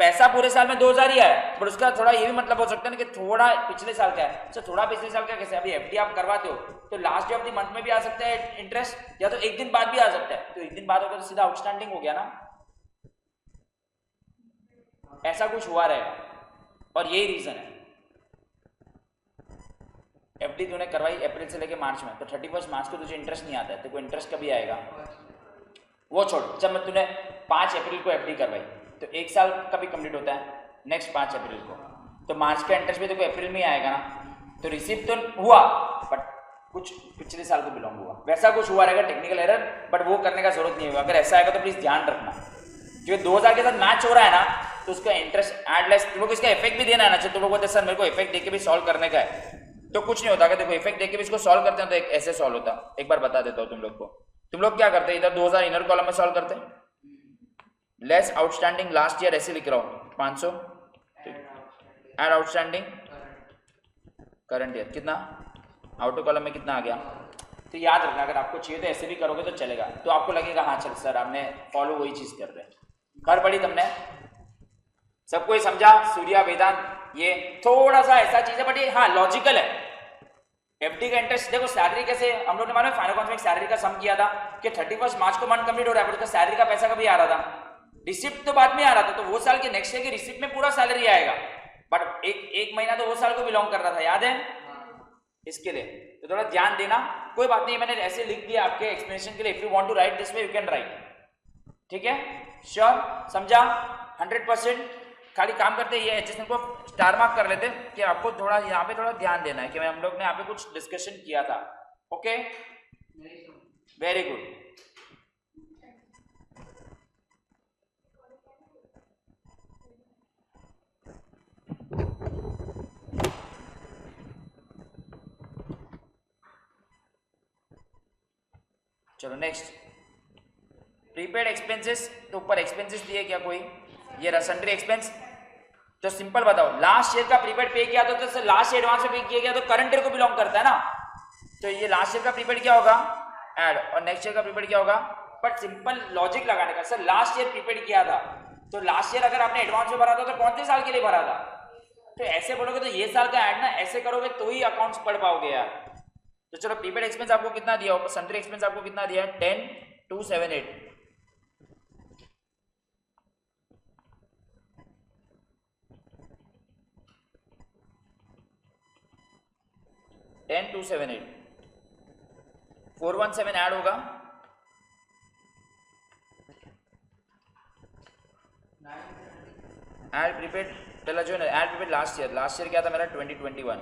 A: पैसा पूरे साल में 2000 ही है, बट उसका थोड़ा ये भी मतलब हो सकता है ना कि थोड़ा पिछले साल का है। तो थोड़ा पिछले साल का कैसे, अभी एफडी आप करवाते हो तो last day of the month में भी आ सकता है इंटरेस्ट, या तो एक दिन बाद भी आ सकता है, तो एक दिन बाद होगा तो सीधा आउटस्टैंडिंग हो गया ना, ऐसा कुछ हुआ रहेगा और यही रीजन है। एफडी तूने करवाई अप्रैल से लेके मार्च में, तो 31 मार्च को तुझे इंटरेस्ट नहीं आता है, तेरे को इंटरेस्ट कभी आएगा वो छोड़। जब मैं तूने 5 अप्रैल को एफडी करवाई तो 1 साल कभी कंप्लीट होता है, नेक्स्ट 5 अप्रैल को, तो मार्च का इंटरेस्ट भी तेरे को अप्रैल में ही आएगा ना। तो रिसीव तो हुआ बट कुछ पिछले साल को बिलोंग हुआ, वैसा कुछ हुआ रहेगा टेक्निकल एरर, बट वो करने का जरूरत नहीं होगा। अगर ऐसा आएगा तो प्लीज ध्यान रखना, क्योंकि 2000 के साथ मैच हो रहा है ना, तो उसका इंटरेस्ट एड लेस, तुम लोग इसका इफेक्ट भी देना है ना। तुम लोग बोलते सर मेरे को इफेक्ट देके भी सॉल्व करने का है, तो कुछ नहीं होता। अगर देखो इफेक्ट देके भी इसको सॉल्व करते हैं तो एक ऐसे सॉल्व होता। एक बार बता देता हूँ तुम लोग को। तुम लोग क्या करते हैं, इधर 2000 इनर कॉलम में सॉल्व करते हैं, लेस आउटस्टैंडिंग लास्ट ईयर ऐसे लिख रहा हूँ 500, एड आउटस्टैंडिंग करंट ईयर कितना, आउटर कॉलम में कितना आ गया। तो याद रखना, अगर आपको चाहिए तो ऐसे भी करोगे तो चलेगा, तो आपको लगेगा हाँ चल सर आपने फॉलो वही चीज कर रहे हैं। कर पड़ी तुमने, सबको ही समझा। सूर्या वेदांत ये थोड़ा सा ऐसा चीज है बट ये हाँ लॉजिकल है। एफडी का इंटरेस्ट देखो, सैलरी कैसे हम लोग ने मालूम फाइनल अकाउंट्स में सैलरी का सम किया था कि 31 मार्च को मंथ कंप्लीट हो रहा है, उसका सैलरी का पैसा कभी आ रहा था, रिसिप्ट तो बाद में आ रहा था, तो वो साल के नेक्स्ट ईयर की रिसिप्ट में पूरा सैलरी आएगा, बट एक महीना तो वो साल को बिलोंग कर रहा था, याद है। इसके लिए तो थोड़ा ध्यान देना। कोई बात नहीं, मैंने ऐसे लिख दिया आपके एक्सप्लेनेशन के लिए। If you want to write this way you can write, ठीक है। श्योर, समझा 100%। खाली काम करते ये एडजस्टमेंट को स्टार मार्क कर लेते कि आपको थोड़ा यहाँ पे थोड़ा ध्यान देना है कि हम लोग ने यहाँ पे कुछ डिस्कशन किया था। Okay, very good. चलो नेक्स्ट, प्रीपेड एक्सपेंसेस। तो ऊपर एक्सपेंसेस दिए क्या कोई, ये सन्ड्री एक्सपेंस। तो सिंपल बताओ, लास्ट ईयर का प्रीपेड पे किया तो लास्ट ईयर एडवांस में पे किया गया तो करंट ईयर को बिलोंग करता है ना। तो ये लास्ट ईयर का प्रीपेड क्या होगा, ऐड, और नेक्स्ट ईयर का प्रीपेड क्या होगा। बट सिंपल लॉजिक लगाने का, सर लास्ट ईयर प्रीपेड किया था तो लास्ट ईयर अगर आपने एडवांस में भरा था तो कौन से साल के लिए भरा था। तो ऐसे बोलोगे तो ये साल का ऐड ना, ऐसे करोगे तो ही अकाउंट्स पढ़ पाओगे यार। तो चलो प्रीपेड एक्सपेंस आपको कितना दिया, सन्ड्री एक्सपेंस आपको कितना दिया है, 10,278। 10,278, 417 ऐड होगा, ऐड प्रीपेड चला जो है, ऐड प्रीपेड लास्ट ईयर क्या था मेरा 2021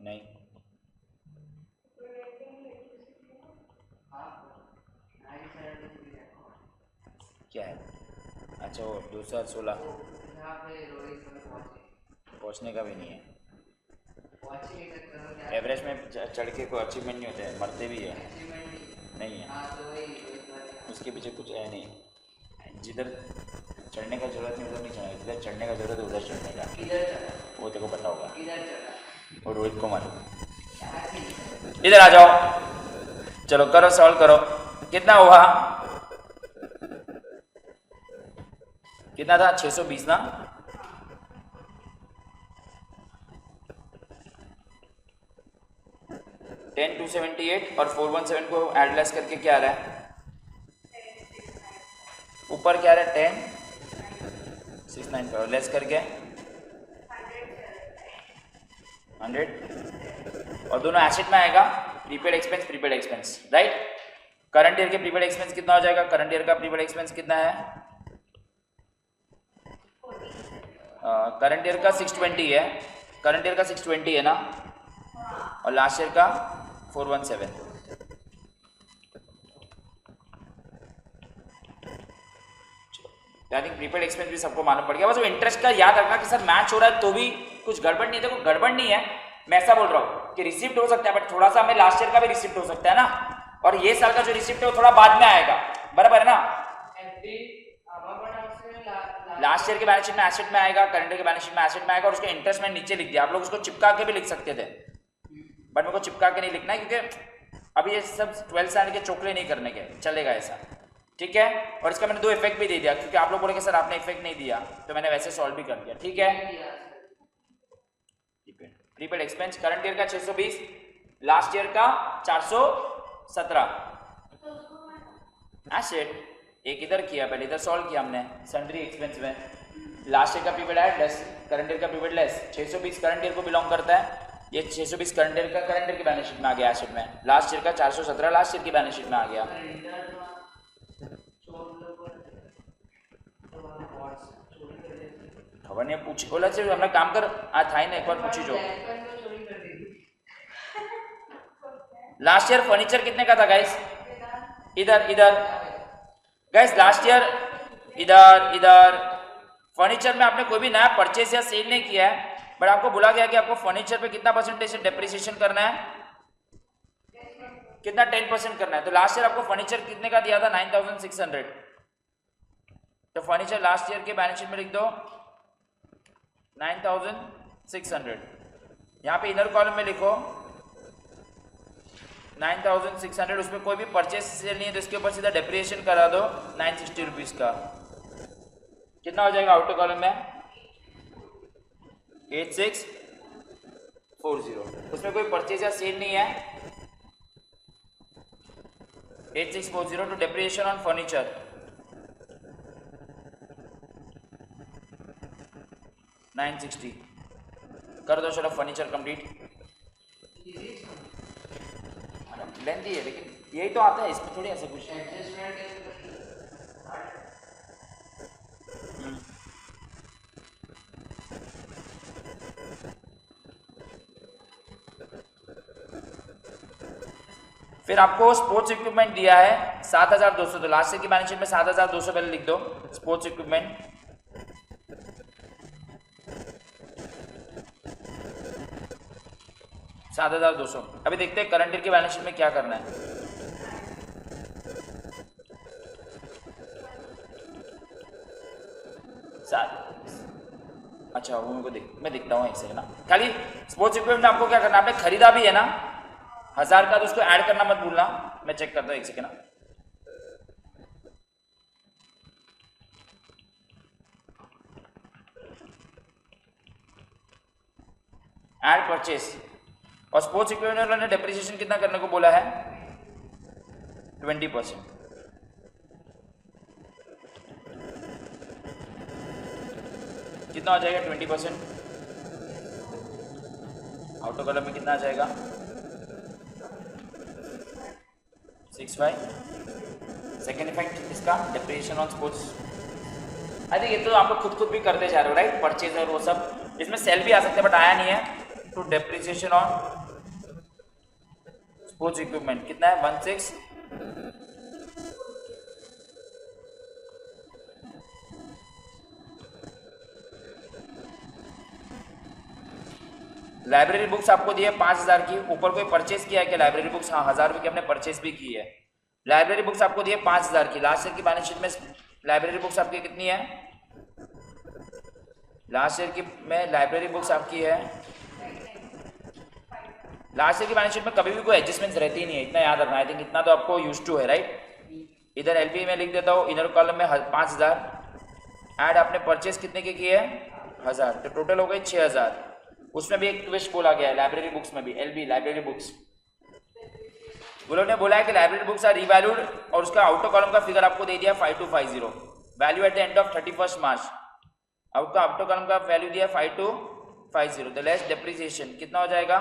A: नहीं क्या है, अच्छा वो 2016 पहुंचने का भी नहीं है। एवरेज में चढ़ के कोई अचीवमेंट नहीं होते हैं, मरते भी है नहीं है, उसके पीछे कुछ है नहीं। जिधर चढ़ने का जरूरत नहीं उधर नहीं चढ़ना, जिधर चढ़ने का जरूरत है उधर चढ़ने का, वो तेरे को पता होगा, और रोहित को मालूम। इधर आ जाओ, चलो करो सॉल्व करो। कितना हुआ, कितना था 620 ना, टेन 278 और 417 को एडलेस करके क्या आ रहा है, ऊपर क्या आ रहा है 10,695 लेस करके 100, और दोनों एसेट में आएगा prepaid expense right. Current year के प्रीपेड एक्सपेंस कितना हो जाएगा, करंट ईयर का प्रीपेड एक्सपेंस कितना है, करंट ईयर का 620 है, करंट ईयर का 620 है ना, और लास्ट ईयर का 417। आई थिंक प्रीपेड एक्सपेंस भी सबको मालूम पड़ गया। बस वो इंटरेस्ट का याद रखना कि सर मैच हो रहा है तो भी कुछ गड़बड़ नहीं है। देखो गड़बड़ नहीं है, मैं ऐसा बोल रहा हूँ कि रिसिप्ट हो सकता है बट थोड़ा सा हमें लास्ट ईयर का भी रिसिप्ट हो सकता है ना, और ये साल का जो रिसिप्ट है वो थोड़ा बाद में आएगा, बराबर है ना। लास्ट ईयर के बैलेंस शीट में एसेट में आएगा, करंट ईयर के बैलेंस शीट में एसेट में आएगा, और उसके इंटरेस्ट में नीचे लिख दिया। आप लोग उसको चिपका के भी लिख सकते थे बट मेरे को चिपका के नहीं लिखना है क्योंकि अभी ये सब 12 साल के चोकले नहीं करने के, चलेगा ऐसा, ठीक है। और इसका मैंने 2 इफेक्ट भी दे दिया क्योंकि आप लोग बोले कि सर आपने इफेक्ट नहीं दिया, तो मैंने वैसे सॉल्व भी कर दिया, ठीक है। प्रीपेड एक्सपेंस करंट ईयर का 620, लास्ट ईयर का 417। एसेट एक इधर किया, पहले इधर सॉल्व किया हमने सन्ड्री एक्सपेंस में, लास्ट ईयर का period add less current year का पीरियड लेस। 620 करंट ईयर को बिलोंग करता है, ये 620 करंट ईयर का करंट ईयर की बैलेंस शीट में आ गया एसेट में। लास्ट ईयर का 417 लास्ट ईयर की बैलेंस शीट में आ गया। खबर नहीं पूछी बोला से हमने काम कर आ था ही ना, एक बार पूछी जो लास्ट ईयर फर्नीचर कितने का था गाइस? इधर इधर गाइस लास्ट ईयर इधर इधर फर्नीचर में आपने कोई भी नया परचेज या सेल नहीं किया है, बट आपको बोला गया कि आपको फर्नीचर पे कितना परसेंटेज से डेप्रिसिएशन करना है, कितना 10% करना है। तो लास्ट ईयर आपको फर्नीचर कितने का दिया था? 9600। तो फर्नीचर लास्ट ईयर के बैलेंस शीट में लिख दो 9600। यहाँ पे इनर कॉलम में लिखो 9600, उसमें कोई भी परचेस सेल नहीं है तो इसके ऊपर सीधा डेप्रिसिएशन करा दो 960 रुपीज का। कितना हो जाएगा आउटर कॉलम में? 8640। उसमें कोई परचेज या सेल नहीं है। 8640 टू डेप्रिसिएशन ऑन फर्नीचर। $960 कर दो। चलो फर्नीचर कंप्लीट। लेंथी है लेकिन यही तो आता है, इसमें थोड़ी ऐसा कुछ। फिर आपको स्पोर्ट्स इक्विपमेंट दिया है 7200। तो लास्ट ईयर की बैलेंस शीट में 7200 पहले लिख दो स्पोर्ट्स इक्विपमेंट। $7200। अभी देखते हैं करंट ईयर की बैलेंस शीट में क्या करना है। अच्छा वो मैं दिखता हूँ एक सेकंड ना। खाली स्पोर्ट्स इक्विपमेंट आपको क्या करना है, आपने खरीदा भी है ना 1000 का, तो उसको ऐड करना मत भूलना। मैं चेक करता हूँ एक सेकंड ना। ऐड परचेस और स्पोर्ट्स इक्विपमेंट वाले ने डेप्रिसिएशन कितना करने को बोला है? 20%। कितना हो जाएगा 20%? आउटर कॉलम में कितना आ जाएगा? 65। सेकेंड इफेक्ट इसका depreciation on sports. I think ये तो आप लोग खुद भी करते जा रहे हो राइट, परचेज और वो सब। इसमें सेल भी आ सकते हैं बट आया नहीं है। To depreciation on sports equipment कितना है? 16। लाइब्रेरी बुक्स आपको दी है 5000 की। ऊपर कोई परचेज किया है क्या लाइब्रेरी बुक्स? हाँ 1000 रुपये की हमने परचेज भी की है। लाइब्रेरी बुक्स आपको दी है 5000 की। लास्ट ईयर की बैलेंस शीट में लाइब्रेरी बुक्स आपकी कितनी है? लास्ट ईयर की में लाइब्रेरी बुक्स आपकी है, लास्ट ईयर की बैलेंस शीट में कभी भी कोई एडजस्टमेंट्स रहती ही नहीं है, इतना याद रखना। आई थिंक इतना तो आपको यूज टू है राइट। इधर एलपी में लिख देता हूँ, इनर कॉलम में 5000। ऐड आपने परचेज कितने के किए हैं? 1000। तो टोटल हो गई 6000। उसमें भी एक ट्विस्ट बोला गया है लाइब्रेरी बुक्स में भी। एलबी लाइब्रेरी बुक्स वो लोग ने बोला है कि लाइब्रेरी बुक्स आर रीवैल्यूड और उसका आउटर कॉलम का फिगर आपको दे दिया 5250 value at the end of 31 मार्च। आपका आउटर कॉलम का वैल्यू दिया 5250। द लेस डेप्रिसिएशन कितना हो जाएगा?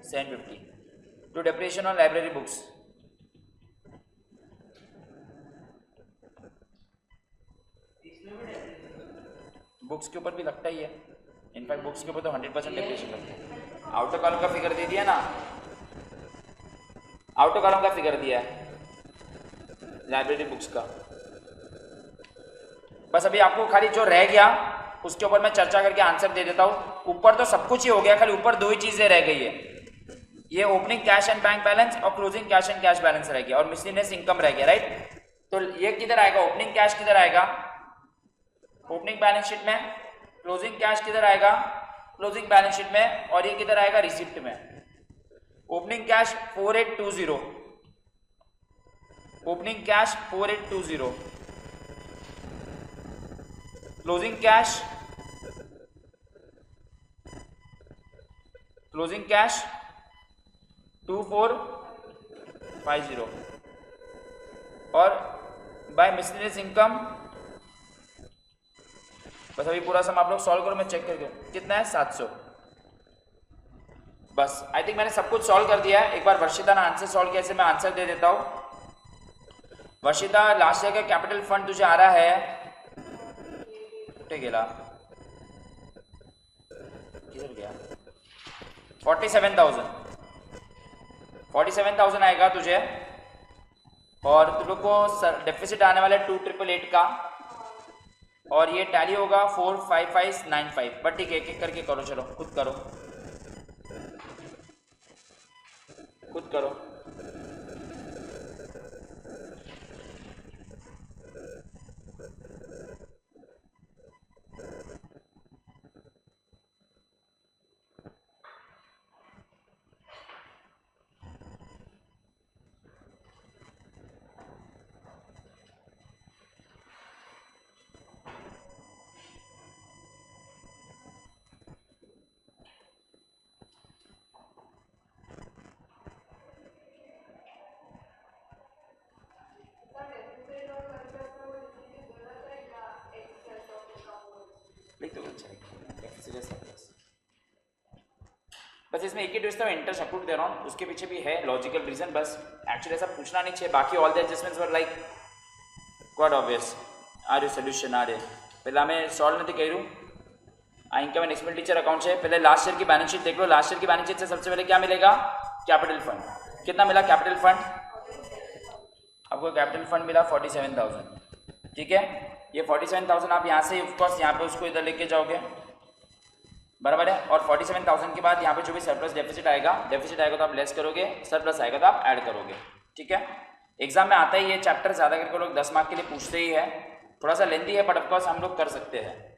A: 750 to depreciation on library books. Books के ऊपर भी लगता ही है, इनफैक्ट बुक्स के ऊपर तो 100% डेप्रिसिएशन लगता है। आउटर कॉलम का फिगर दे दिया ना, आउटर कॉलम का फिगर दिया है लाइब्रेरी बुक्स का। बस अभी आपको खाली जो रह गया उसके ऊपर मैं चर्चा करके आंसर दे देता हूँ। ऊपर तो सब कुछ ही हो गया, खाली ऊपर दो ही चीजें रह गई है। ये opening cash and bank balance और closing cash and cash balance रह गया और मिसलेनियस इनकम रह गया राइट। तो ये किधर आएगा? ओपनिंग कैश किधर आएगा? ओपनिंग बैलेंस शीट में। क्लोजिंग कैश किधर आएगा? क्लोजिंग बैलेंस शीट में। और ये किधर आएगा? रिसिप्ट में। Opening cash 4820, opening cash 4820, closing cash 2450 और बाय मिसलेनियस इनकम बस अभी पूरा सम आप लोग सॉल्व करो, मैं चेक करके कितना है 700। बस आई थिंक मैंने सब कुछ सॉल्व कर दिया है। एक बार वर्षिता ने आंसर सॉल्व किया, ऐसे मैं आंसर दे देता हूँ। वर्षिता लास्ट ईयर का कैपिटल फंड तुझे आ रहा है, कुठे गेला, किधर गया, 47,000 आएगा तुझे। और तुम लोग को डेफिसिट आने वाला है 2,888 का, और ये टैली होगा 45595। बट ठीक है, एक एक करके करो, चलो खुद करो, खुद करो। लिख दो, बस इसमें एक ही ट्विस्ट है, इंटर शक्रूट दे रहा हूँ, उसके पीछे भी है लॉजिकल रीजन। बस एक्चुअली ऐसा पूछना नहीं चाहिए, बाकी all the adjustments were like quite obvious. आ रही सोल्यूशन आ रहे, पहले हमें सॉल्व नहीं करूँ। इनकम एंड एक्सपेंडिचर अकाउंट है, पहले लास्ट ईयर की बैलेंस शीट देख लो। लास्ट ईयर की बैलेंस शीट से सबसे पहले क्या मिलेगा, कैपिटल फंड। कितना मिला कैपिटल फंड आपको? कैपिटल फंड मिला 47,000। ठीक है, ये 47,000 आप यहाँ से ऑफकोर्स यहाँ पे उसको इधर लेके जाओगे, बराबर है। और 47,000 के बाद यहाँ पे जो भी सरप्लस डेफिसिट आएगा तो आप लेस करोगे, सरप्लस आएगा तो आप ऐड करोगे। ठीक है, एग्जाम में आता ही ये चैप्टर ज़्यादा करके लोग 10 मार्क के लिए पूछते ही है, थोड़ा सा लेंदी है, बट ऑफकोर्स हम लोग कर सकते हैं।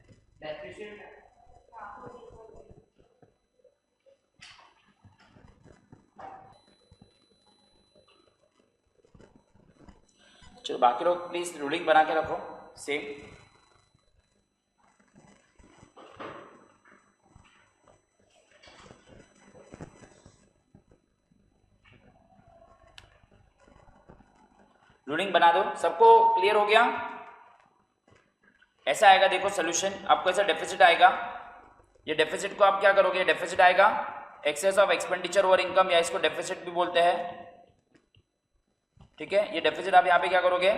A: चलो बाकी लोग प्लीज रूलिंग बना के रखो सेम। रूलिंग बना दो, सबको क्लियर हो गया? ऐसा आएगा, देखो सोल्यूशन आपको ऐसा डेफिसिट आएगा। ये डेफिसिट को आप क्या करोगे, डेफिसिट आएगा excess of expenditure over income, या इसको डेफिसिट भी बोलते हैं। ठीक है, ये डेफिसिट आप यहाँ पे क्या करोगे,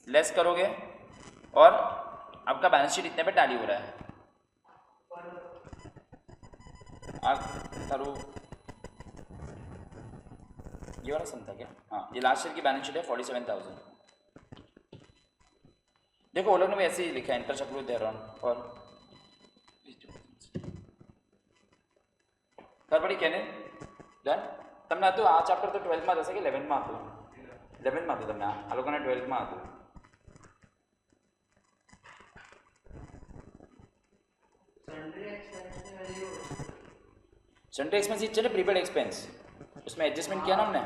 A: लेस करोगे, और आपका बैलेंस शीट इतने पे टैली हो रहा है। ये वाला सम था क्या? हाँ, ये लास्ट ईयर की बैलेंस शीट है 47,000। देखो वो लोग ने भी ऐसे ही लिखा है, इंटर शक्रूट दे रहा हूँ। और सर बड़ी कहने डन तमने હતું આ ચેપ્ટર તો 12th માં હશે કે 11th માં હતું? 11th માં હતું તમને, આ લોકોને 12th માં હતું। सन्ड्री एक्सपेंस ही चले, प्रीपेड एक्सपेंस उसमें एडजस्टमेंट किया ना हमने।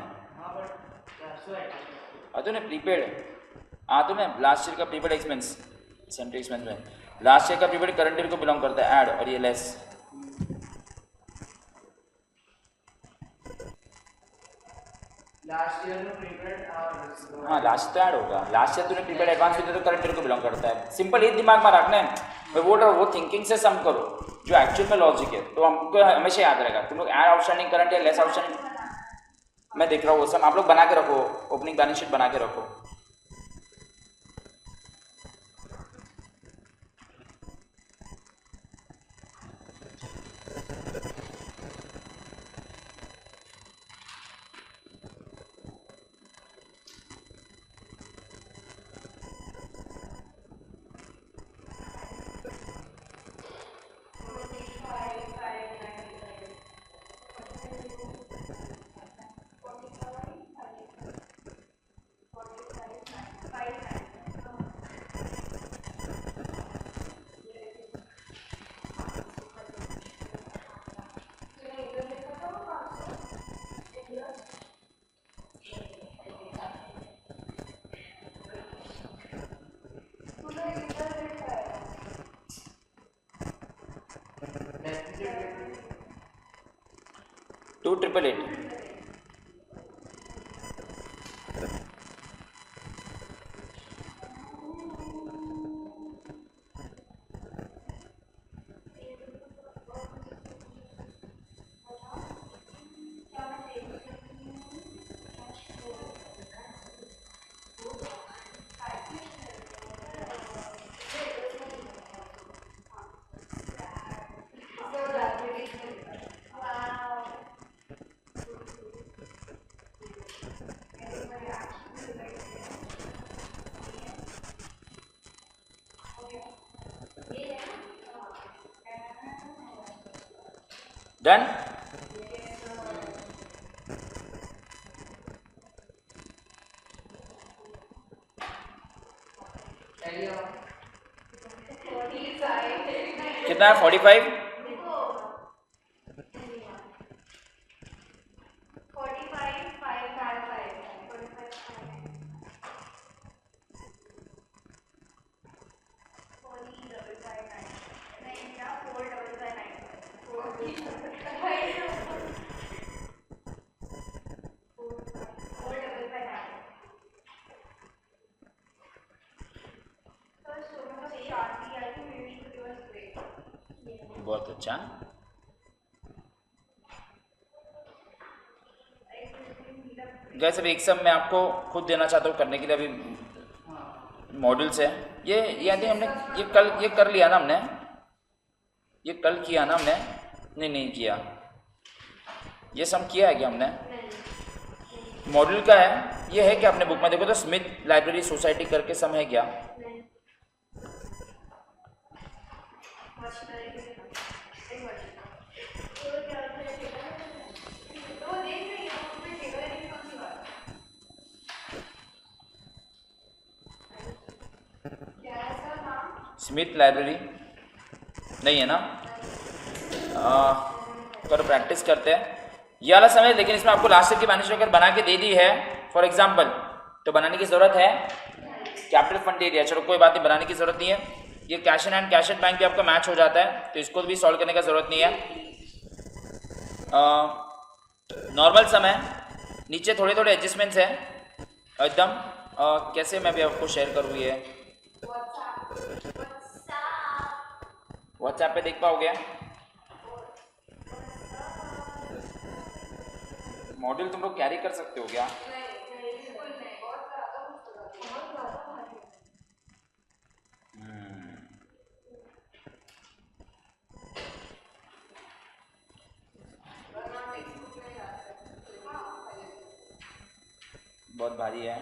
A: तो ना प्रीपेड तो ना लास्ट ईयर का प्रीपेड एक्सपेंस सन्ड्री एक्सपेंस में लास्ट ईयर का प्रीपेड करंट ईयर को बिलोंग करता है, ऐड, और ये लेस।
B: लास्ट ईयर में प्रीपेड और
A: हाँ लास्ट तो ऐड होगा, लास्ट ईयर तूने प्रीपेड एडवांस भी दिया तो करंट ईयर को बिलोंग करता है। सिंपल ये दिमाग में रखना है, मैं बोल रहा हूँ वो थिंकिंग से सम करो जो एक्चुअल में लॉजिक है, तो हमको हमेशा याद रहेगा। तुम लोग ऐड आउटस्टैंडिंग करंट या लेस आउटस्टैंडिंग मैं देख रहा हूँ, वो सब आप लोग बना के रखो, ओपनिंग बैलेंस शीट बना के रखो। टू 888। डन। कितना है 45? बहुत अच्छा। गैस अब एक सब मैं आपको खुद देना चाहता हूँ करने के लिए, अभी मॉड्यूल्स है ये यानी हमने ये कल ये कर लिया ना हमने, ये कल किया ना हमने? नहीं किया। ये सम किया है क्या हमने? मॉड्यूल का है ये है क्या अपने बुक में? देखो तो स्मिथ लाइब्रेरी सोसाइटी करके सम है क्या? स्मिथ लाइब्रेरी नहीं है ना? करो प्रैक्टिस करते हैं ये वाला समय, लेकिन इसमें आपको लास्ट ईयर की बैलेंस शीट अगर बना के दे दी है फॉर एग्जांपल तो बनाने की जरूरत है। कैपिटल फंड दे दिया, चलो कोई बात नहीं, बनाने की जरूरत नहीं है। ये cash in and cash at bank भी आपका मैच हो जाता है तो इसको भी सॉल्व करने का जरूरत नहीं है। नॉर्मल समय नीचे थोड़े थोड़े एडजस्टमेंट्स हैं एकदम। कैसे मैं भी आपको शेयर करूँ? ये व्हाट्सएप पे देख पाओगे? मॉड्यूल तुम लोग कैरी कर सकते हो क्या? बहुत भारी है।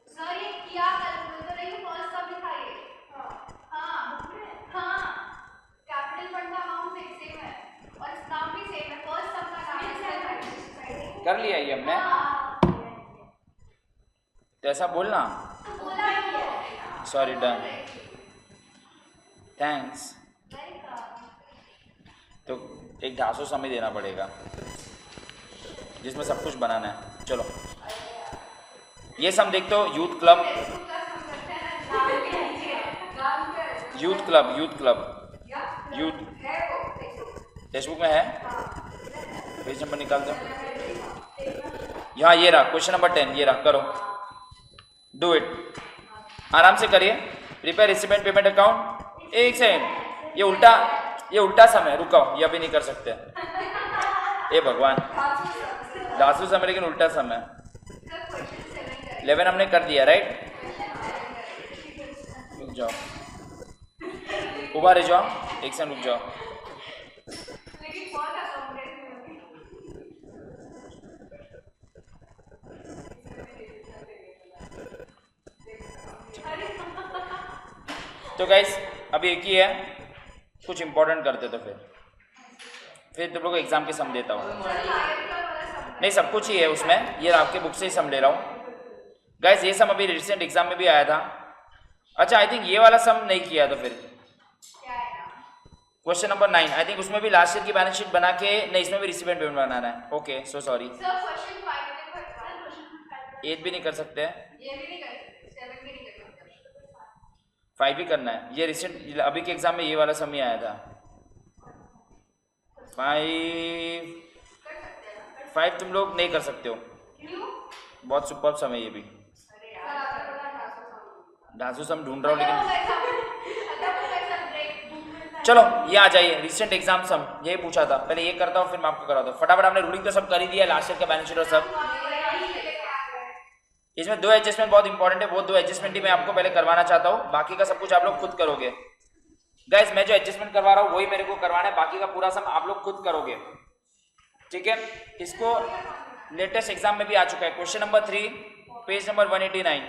C: सर ये क्या कैलकुलेटर है? ये फर्स्ट सब दिखाइए। हाँ कैपिटल फंड का अमाउंट सेम है और नाम भी सेम है, फर्स्ट सब का नाम है।
A: कर लिया ये हमने, तो ऐसा बोलना।
C: बोला है।
A: Sorry, done, thanks. तो एक 250 समय देना पड़ेगा जिसमें सब कुछ बनाना है। चलो ये सब देखते हो, youth club youth club youth club youth text book में है, पेज नंबर निकाल दो। यहाँ ये रहा क्वेश्चन नंबर 10, ये रहा, करो, डू इट, आराम से करिए। Prepare recipient payment account. एक सेकंड, ये उल्टा समय, रुको, ये अभी नहीं कर सकते। ए भगवान, दासू समय लेकिन उल्टा समय। 11 हमने कर दिया, राइट? रुक जाओ, उभा रह जाओ, एक सेकंड रुक जाओ। तो गाइस अभी एक ही है, कुछ इंपॉर्टेंट करते तो फिर तुम लोग को एग्जाम के सम देता हूँ। नहीं, सब कुछ ही है उसमें, ये आपके बुक से ही सम ले रहा हूँ। गाइस ये सम अभी रिसेंट एग्जाम में भी आया था। अच्छा, आई थिंक ये वाला सम नहीं किया तो फिर क्वेश्चन नंबर 9, आई थिंक उसमें भी लास्ट ईयर की बैलेंस शीट बना के, नहीं इसमें भी रिसिपेंट पेमेंट बनाना है। Okay, so sorry. 8 भी नहीं कर सकते, 5 भी करना है। ये रिसेंट अभी के एग्जाम में ये वाला सम ही आया था। 5 तुम लोग नहीं कर सकते हो, बहुत सुपर सम है ये भी। ढांसू सम ढूंढ रहा हूँ लेकिन चलो ये आ जाइए, रिसेंट एग्जाम सम यही पूछा था। पहले ये करता हूँ फिर मैं आपको कराता हूँ। फटाफट आपने रूलिंग तो सब कर ही दिया, लास्ट ईयर का बैलेंस शीट और सब। इसमें 2 एडजस्टमेंट बहुत इंपॉर्टेंट है, वो 2 एडजस्टमेंट ही मैं आपको पहले करवाना चाहता हूँ, बाकी का सब कुछ आप लोग खुद करोगे। गाइस मैं जो एडजस्टमेंट करवा रहा हूँ वही मेरे को करवाना है, बाकी का पूरा सम आप लोग खुद करोगे, ठीक है? इसको लेटेस्ट एग्जाम में भी आ चुका है, question number 3 page number 189।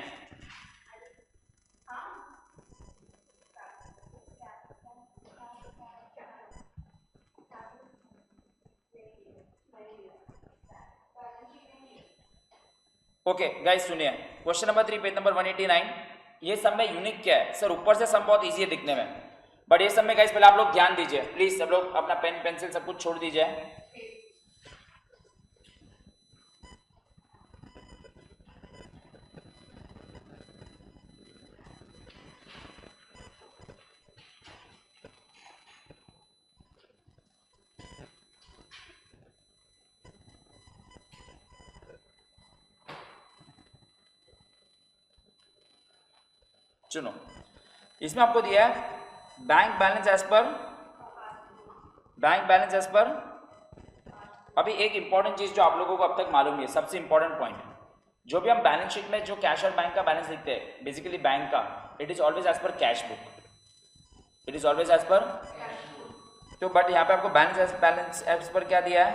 A: Okay guys सुनिए, क्वेश्चन नंबर 3 पेज नंबर 189। ये सब में यूनिक क्या है सर? ऊपर से सब बहुत इजी है दिखने में, बट ये सब में गाइस पहले आप लोग ध्यान दीजिए प्लीज, सब लोग अपना पेन पेंसिल सब कुछ छोड़ दीजिए। चुनो, इसमें आपको दिया है बैंक बैलेंस एज पर। अभी एक इंपॉर्टेंट चीज जो आप लोगों को अब तक मालूम नहीं है, सबसे इंपॉर्टेंट पॉइंट, जो भी हम बैलेंस शीट में जो कैश और बैंक का बैलेंस लिखते हैं, बेसिकली बैंक का, it is always as per cash book, it is always as per. तो बट यहाँ पे आपको बैलेंस एज पर क्या दिया है,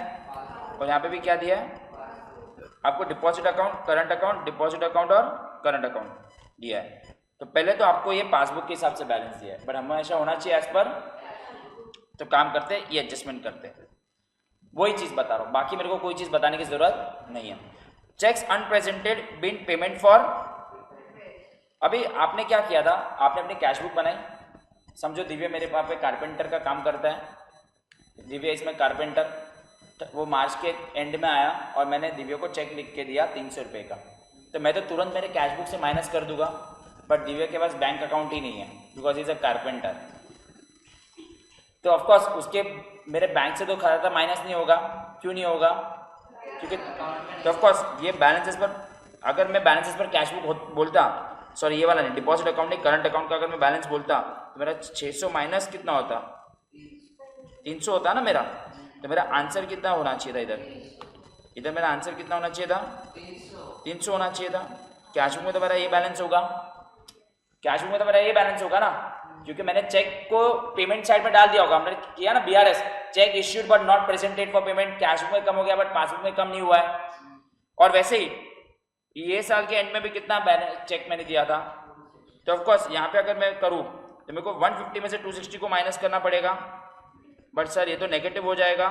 A: और यहाँ पे भी क्या दिया है आपको, deposit account, current account, deposit account और करंट अकाउंट दिया है। तो पहले तो आपको ये पासबुक के हिसाब से बैलेंस दिया है, बट हमेशा होना चाहिए एज पर। तो काम करते हैं, ये एडजस्टमेंट करते हैं, वही चीज बता रहा हूँ, बाकी मेरे को कोई चीज बताने की जरूरत नहीं है। Cheques unpresented been payment for. अभी आपने क्या किया था, आपने अपनी कैश बुक बनाई, समझो दिव्य मेरे पास पे कारपेंटर का काम करता है, दिव्य इसमें कारपेंटर, वो मार्च के एंड में आया और मैंने दिव्य को चेक लिख के दिया 300 रुपये का, तो मैं तो तुरंत मेरे कैश बुक से माइनस कर दूंगा, बट दिव्य के पास बैंक अकाउंट ही नहीं है बिकॉज इज अ कारपेंटर। तो ऑफकोर्स उसके मेरे बैंक से तो खाता माइनस नहीं होगा, क्यों नहीं होगा, क्योंकि तो ऑफकोर्स ये बैलेंसेस पर, अगर मैं बैलेंसेस पर कैश बुक बोलता, सॉरी ये वाला नहीं, डिपॉजिट अकाउंट नहीं, करंट अकाउंट का अगर मैं बैलेंस बोलता तो मेरा 600 माइनस कितना होता, 300 होता ना मेरा। तो मेरा आंसर कितना होना चाहिए था, इधर मेरा आंसर कितना होना चाहिए था, 300 होना चाहिए था। कैश बुक में तो मेरा ये बैलेंस होगा, कैश बुक में तो मेरा ये बैलेंस होगा ना, क्योंकि मैंने चेक को पेमेंट साइड में डाल दिया होगा, हमने किया ना BRS, check issued but not presented for payment, cash book में कम हो गया बट पासबुक में कम नहीं हुआ है। और वैसे ही ये साल के एंड में भी कितना चेक मैंने दिया था, तो ऑफकोर्स यहाँ पे अगर मैं करूँ तो मेरे को 150 में से 260 को माइनस करना पड़ेगा, बट सर ये तो नेगेटिव हो जाएगा,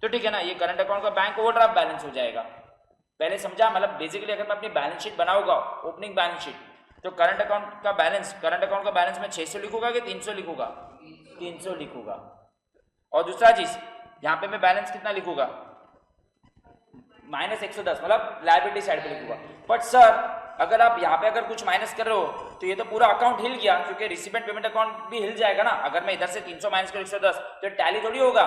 A: तो ठीक है ना, ये करंट अकाउंट का बैंक ओवरड्राफ्ट बैलेंस हो जाएगा। पहले समझा, मतलब बेसिकली अगर मैं अपनी बैलेंस शीट बनाऊंगा, ओपनिंग बैलेंस शीट, तो करंट अकाउंट का बैलेंस में 600 लिखूंगा कि 300 लिखूंगा, 300 लिखूंगा। और दूसरा चीज यहाँ पे मैं बैलेंस कितना लिखूंगा, -110, मतलब लायबिलिटी साइड पे लिखूंगा। बट सर अगर आप यहाँ पे अगर कुछ माइनस कर रहे हो तो ये तो पूरा अकाउंट हिल गया, क्योंकि रिसिपेंट पेमेंट अकाउंट भी हिल जाएगा ना। अगर मैं इधर से 300 माइनस करूँ 110 तो टैली थोड़ी होगा,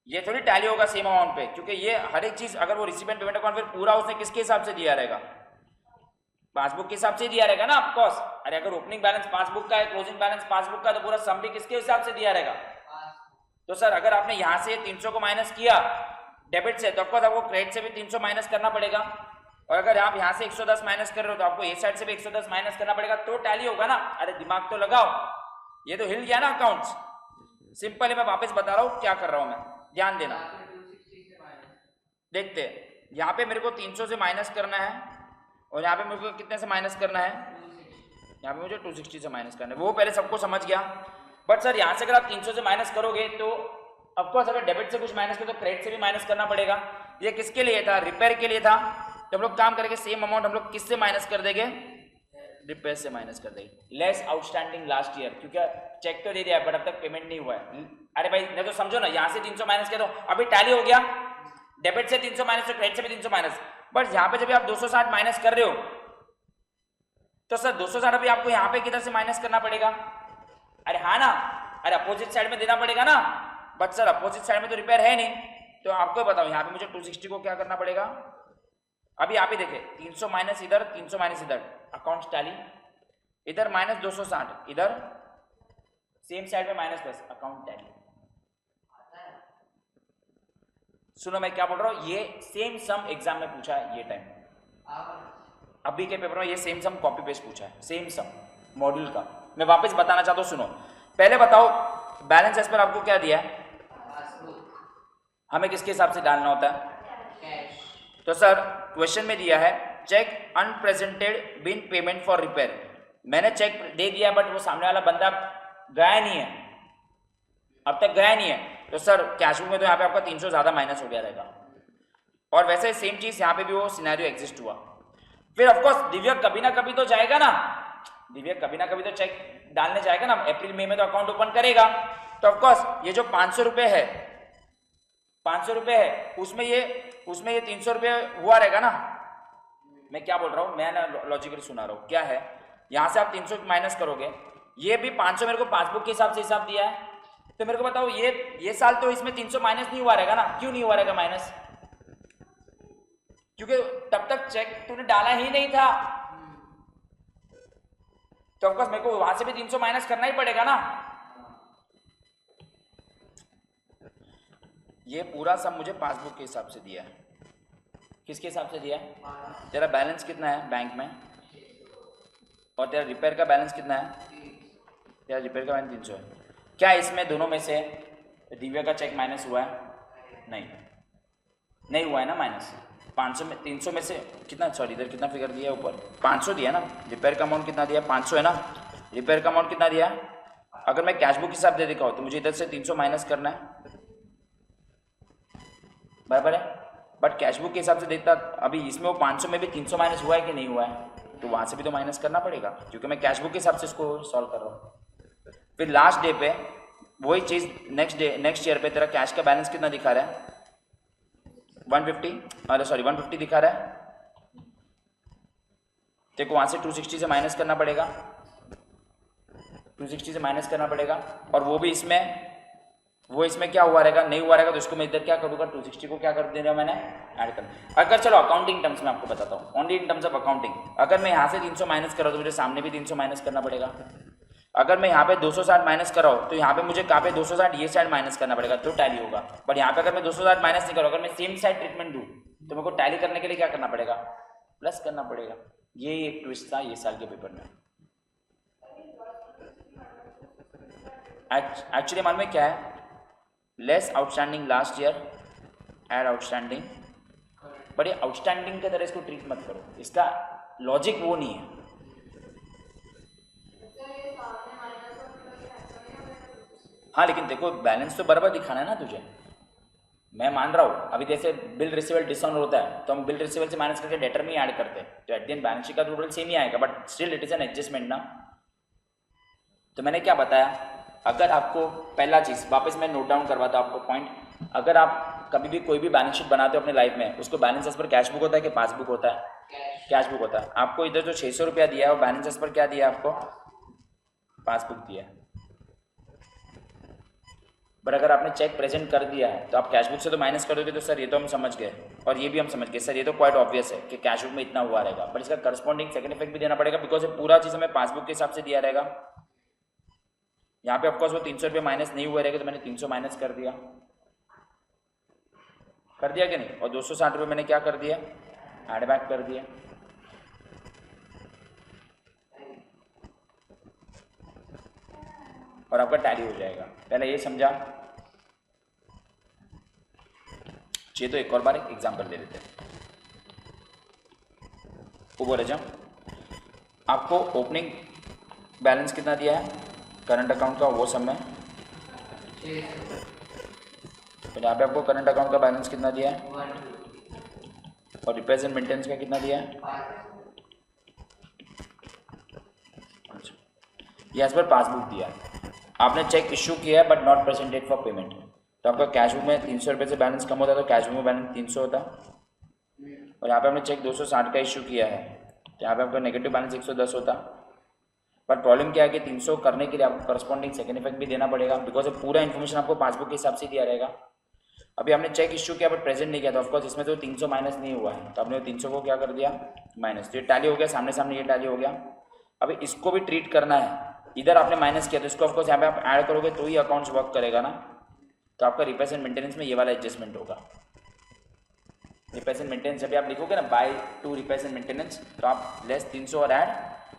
A: ये थोड़ी टैली होगा सेम अमाउंट पे, क्योंकि ये हर एक चीज अगर वो रिसिपेंट पेमेंट अकाउंट फिर पूरा उसने किसके हिसाब से दिया रहेगा, पासबुक के हिसाब से दिया रहेगा ना ऑफकोर्स। अरे अगर ओपनिंग बैलेंस पासबुक का है, क्लोजिंग बैलेंस पासबुक का, तो पूरा सम भी किसके हिसाब से दिया रहेगा। तो सर अगर आपने यहाँ से 300 को माइनस किया डेबिट से, तो ऑफकोर्स आपको क्रेडिट से भी 300 माइनस करना पड़ेगा, और अगर आप यहाँ से 110 माइनस कर रहे हो तो आपको ये साइड से भी 110 माइनस करना पड़ेगा, तो टैली होगा ना। अरे दिमाग तो लगाओ, ये तो हिल गया ना अकाउंट्स। सिंपल है, मैं वापस बता रहा हूँ क्या कर रहा हूँ मैं, ध्यान देना। देखते यहाँ पे मेरे को 300 से माइनस करना है, और यहाँ पे मेरे को कितने से माइनस करना है, यहाँ पे मुझे 260 से माइनस करना है, वो पहले सबको समझ गया। बट सर यहाँ से अगर आप 300 से माइनस करोगे तो ऑफकोर्स अगर डेबिट से कुछ माइनस करो तो क्रेडिट से भी माइनस करना पड़ेगा। ये किसके लिए था, रिपेयर के लिए था। तो हम लोग काम करेंगे, सेम अमाउंट हम लोग किससे माइनस कर देंगे, रिपेयर से माइनस कर देंगे। लेस आउटस्टैंडिंग लास्ट ईयर, क्योंकि चेक तो दे दिया बट अब तक पेमेंट नहीं हुआ है। अरे भाई नहीं तो समझो ना, यहाँ से 300 माइनस कर दो, अभी टैली हो गया, डेबिट से 300 माइनस तो क्रेडिट से भी 300 माइनस। बट यहाँ पे जब आप 260 माइनस कर रहे हो तो सर 260 अभी आपको यहाँ पे किधर से माइनस करना पड़ेगा, अरे हाँ ना, अरे अपोजिट साइड में देना पड़ेगा ना। बट सर अपोजिट साइड में तो रिपेयर है नहीं, तो आपको बताओ यहाँ पे मुझे 260 को क्या करना पड़ेगा। अभी आप ही देखें, 300 माइनस इधर, 300 माइनस इधर, अकाउंट टैली, इधर माइनस 260, इधर सेम साइड में माइनस प्लस, अकाउंट टैली। सुनो मैं क्या बोल रहा हूँ, ये सेम सम एग्जाम में पूछा है ये टाइम, अभी के पेपर में ये सेम सम कॉपी पेस्ट पूछा है, सेम सम मॉड्यूल का। मैं वापस बताना चाहता हूँ, सुनो पहले बताओ बैलेंस एज पर आपको क्या दिया है, हमें किसके हिसाब से डालना होता है। तो सर क्वेश्चन में दिया है cheque unpresented been payment for repair. मैंने चेक दे दिया बट वो सामने वाला बंदा गया नहीं है, अब तक गया नहीं है, तो सर कैश बुक में तो यहाँ पे आपका 300 ज्यादा माइनस हो गया रहेगा। और वैसे सेम चीज यहाँ पे भी वो सिनेरियो एग्जिस्ट हुआ। फिर ऑफकोर्स दिव्या कभी ना कभी तो जाएगा ना, दिव्या कभी ना कभी तो चेक डालने जाएगा ना, अप्रैल मई में तो अकाउंट ओपन करेगा। तो ऑफकोर्स ये जो 500 रुपये है, 500 रुपये है, उसमें ये 300 रुपये हुआ रहेगा ना। मैं क्या बोल रहा हूँ, मैं ना लॉजिकली सुना रहा हूँ। क्या है, यहाँ से आप 300 माइनस करोगे, ये भी 500 मेरे को पासबुक के हिसाब से हिसाब दिया है, तो मेरे को बताओ ये साल तो इसमें 300 माइनस नहीं हुआ रहेगा ना। क्यों नहीं हुआ रहेगा माइनस? क्योंकि तब तक चेक तूने डाला ही नहीं था, तो ऑफकोर्स मेरे को वहां से भी 300 माइनस करना ही पड़ेगा ना। ये पूरा सब मुझे पासबुक के हिसाब से दिया है। किसके हिसाब से दिया है? तेरा बैलेंस कितना है बैंक में, और तेरा रिपेयर का बैलेंस कितना है? तेरा रिपेयर का बैलेंस 300 है। क्या इसमें दोनों में से दिव्या का चेक माइनस हुआ है? नहीं हुआ है ना माइनस। 500 में 300 में से कितना, सॉरी इधर कितना फिगर दिया है ऊपर, 500 दिया ना। रिपेयर का अमाउंट कितना दिया? 500 है ना। रिपेयर का अमाउंट कितना दिया? अगर मैं कैश बुक हिसाब से दिखाऊँ तो मुझे इधर से 300 माइनस करना है, बराबर है। बट कैश बुक के हिसाब से देखता, अभी इसमें वो 500 में भी 300 माइनस हुआ है कि नहीं हुआ है, तो वहाँ से भी तो माइनस करना पड़ेगा, क्योंकि मैं कैश बुक के हिसाब से इसको सॉल्व कर रहा हूँ। फिर लास्ट डे पे वही चीज़, नेक्स्ट ईयर पे तेरा कैश का बैलेंस कितना दिखा रहा है? 150 दिखा रहा है। देखो वहाँ से 260 से माइनस करना पड़ेगा, 260 से माइनस करना पड़ेगा। और वो इसमें क्या हुआ रहेगा? नहीं हुआ रहेगा, तो इसको मैं इधर क्या करूँगा, 260 को क्या कर दे रहा हूँ मैंने, ऐड कर। अगर चलो अकाउंटिंग टर्म्स में आपको बताता हूँ, only in terms of accounting, अगर मैं यहाँ से 300 माइनस कर रहा हूँ तो मुझे सामने भी 300 माइनस करना पड़ेगा। अगर मैं यहाँ पे 260 माइनस कर रहा हूँ तो यहाँ पे मुझे कहाँ पे 260 ये साइड माइनस करना पड़ेगा, तो टैली होगा। बट यहाँ पे अगर मैं 260 माइनस नहीं करूँ, अगर मैं सेम साइड ट्रीटमेंट दूँ, तो मेरे को टैली करने के लिए क्या करना पड़ेगा? प्लस करना पड़ेगा। ये एक ट्विस्ट था ये साल के पेपर में। एक्चुअली मालूम है क्या है, less outstanding last year add outstanding, but ये आउटस्टैंडिंग की तरह इसको ट्रीट मत करो, इसका लॉजिक वो नहीं है। हाँ लेकिन देखो बैलेंस तो बराबर दिखाना है ना तुझे, मैं मान रहा हूँ। अभी जैसे बिल रिसीवेबल डिसऑनर होता है तो हम बिल रिसीवेबल से माइनस करके डेटर में ही ऐड करते हैं, तो at the end balance sheet का टोटल सेम ही आएगा, but still it is an adjustment ना। तो मैंने क्या बताया, अगर आपको पहला चीज़ वापस मैं नोट डाउन करवाता हूँ आपको पॉइंट, अगर आप कभी भी कोई भी बैलेंस शीट बनाते हो अपने लाइफ में, उसको balance as per cash book होता है कि पासबुक होता है? कैश बुक होता है। आपको इधर जो 600 रुपया दिया है वो बैलेंस एज पर क्या दिया है आपको? पासबुक दिया है। पर अगर आपने चेक प्रेजेंट कर दिया है तो आप कैश बुक से तो माइनस कर दोगे, तो सर ये तो हम समझ गए, और ये भी हम समझ गए सर, ये तो क्वाइट ऑब्वियस है कि कैश बुक में इतना हुआ रहेगा, पर इसका करस्पॉन्डिंग सेकंड इफेक्ट भी देना पड़ेगा, बिकॉज ये पूरा चीज़ हमें पासबुक के हिसाब से दिया रहेगा। यहाँ पे ऑफकोर्स वो 300 रुपये माइनस नहीं हुआ रहेगा, तो मैंने 300 माइनस कर दिया कि नहीं, और 260 रुपये मैंने क्या कर दिया, एड बैक कर दिया। और आपका टैली हो जाएगा। पहले ये समझा। चलिए तो एक और बार एक एग्जाम्पल ले लेते हैं। वो बोले जब आपको ओपनिंग बैलेंस कितना दिया है करंट अकाउंट का, वो सब में तो यहाँ पे आपको करंट अकाउंट का बैलेंस कितना दिया है, और रिपेयर्स एंड मेंटेनेंस का कितना दिया है? अच्छा, ये एज पर पासबुक दिया है। आपने चेक इशू किया है but not presented for payment, तो आपका कैश बुक में 300 रुपये से बैलेंस कम होता है, तो कैश बुक में बैलेंस 300 होता। और यहाँ पे हमने चेक 260 का इशू किया है, तो यहाँ पे आपका नेगेटिव बैलेंस 110 होता। पर प्रॉब्लम क्या है कि 300 करने के लिए आपको करस्पॉन्डिंग सेकंड इफेक्ट भी देना पड़ेगा, बिकॉज पूरा इन्फॉर्मेशन आपको पासबुक के हिसाब से दिया रहेगा। अभी हमने चेक इशू किया बट प्रेजेंट नहीं किया, तो ऑफकोर्स इसमें तो 300 माइनस नहीं हुआ है, तो आपने 300 को क्या कर दिया, माइनस। तो ये टैली हो गया, सामने सामने ये टैली हो गया। अभी इसको भी ट्रीट करना है, इधर आपने माइनस किया तो इसको ऑफकोर्स यहाँ पे आप ऐड करोगे तो ही अकाउंट्स वर्क करेगा ना। तो आपका रिपेयर्स एंड मेंटेनेंस में ये वाला एडजस्टमेंट होगा। रिपेयर्स एंड मेंटेनेंस जब आप लिखोगे ना by two repairs and maintenance, तो आप लेस 300 और ऐड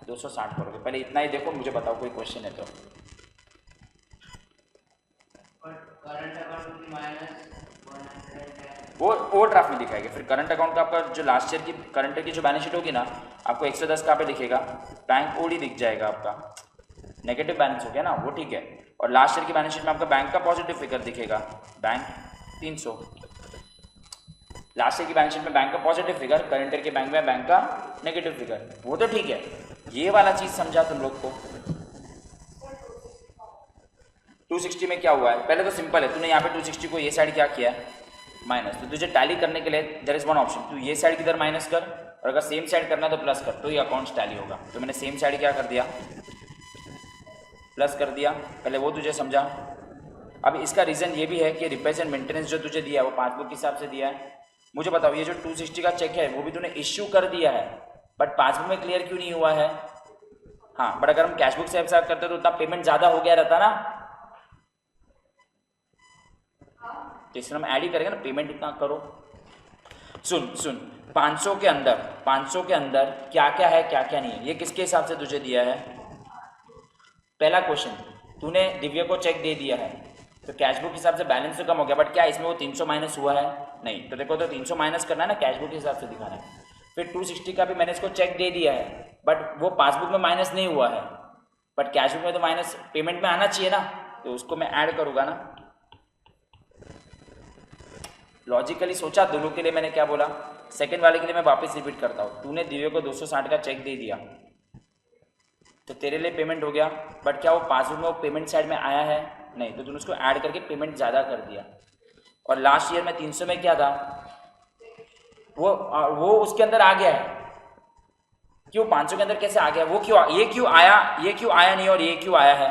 A: 260 करोगे। पहले इतना ही देखो, मुझे बताओ कोई क्वेश्चन है तो। वो ड्राफ्ट में दिखाएगा। फिर करंट अकाउंट का आपका जो लास्ट ईयर की करंट ईयर की जो बैलेंस शीट होगी ना, आपको 110 कहाँ पे दिखेगा, बैंक ओडी दिख जाएगा आपका, नेगेटिव बैलेंस हो गया ना, वो ठीक है। और लास्ट ईयर की बैलेंस शीट में आपका बैंक का पॉजिटिव फिगर दिखेगा, बैंक 300। लास्ट ईयर की बैलेंस शीट में बैंक का पॉजिटिव फिगर, करंट ईयर के बैंक में बैंक का नेगेटिव फिगर, वो तो ठीक है। ये वाला चीज समझा तुम लोग को। 260 में क्या हुआ है, पहले तो सिंपल है, तूने यहाँ पे 260 को ये साइड क्या किया है माइनस, तो तुझे टैली करने के लिए देयर इज वन ऑप्शन, तू ये साइड किधर माइनस कर, और अगर सेम साइड करना है तो प्लस कर, तो ये अकाउंट्स टैली होगा। तो मैंने सेम साइड क्या कर दिया, प्लस कर दिया, पहले वो तुझे समझा। अब इसका रीज़न ये भी है कि रिपेयर्स एंड मेंटेनेंस जो तुझे दिया है वो पासबुक के हिसाब से दिया है। मुझे बताओ ये जो 260 का चेक है वो भी तूने इश्यू कर दिया है, बट पासबुक में क्लियर क्यों नहीं हुआ है? हाँ, बट अगर हम कैश बुक से हिसाब करते तो उतना पेमेंट ज़्यादा हो गया रहता ना, तो इसमें हम ऐड ही करेंगे ना, पेमेंट इतना करो। सुन 500 के अंदर क्या क्या है क्या क्या नहीं है, ये किसके हिसाब से तुझे दिया है? पहला क्वेश्चन, तूने दिव्या को चेक दे दिया है तो कैश बुक के हिसाब से बैलेंस तो कम हो गया, बट क्या इसमें वो 300 माइनस हुआ है? नहीं। तो देखो, तो 300 माइनस करना है ना, कैश बुक के हिसाब से दिखाना है। फिर 260 का भी मैंने इसको चेक दे दिया है, बट वो पासबुक में माइनस नहीं हुआ है, बट कैश बुक में तो माइनस पेमेंट में आना चाहिए ना, तो उसको मैं ऐड करूँगा ना। लॉजिकली सोचा दोनों के लिए मैंने क्या बोला। सेकंड वाले के लिए मैं वापस रिपीट करता हूँ, तूने दिव्या को 260 का चेक दे दिया तो तेरे लिए पेमेंट हो गया, बट क्या वो पासबुक में वो पेमेंट साइड में आया है? नहीं। तो तूने उसको ऐड करके पेमेंट ज़्यादा कर दिया। और लास्ट ईयर में 300 में क्या था, वो उसके अंदर आ गया है। क्यों 500 के अंदर कैसे आ गया? वो क्यों, ये क्यों आया नहीं और ये क्यों आया है?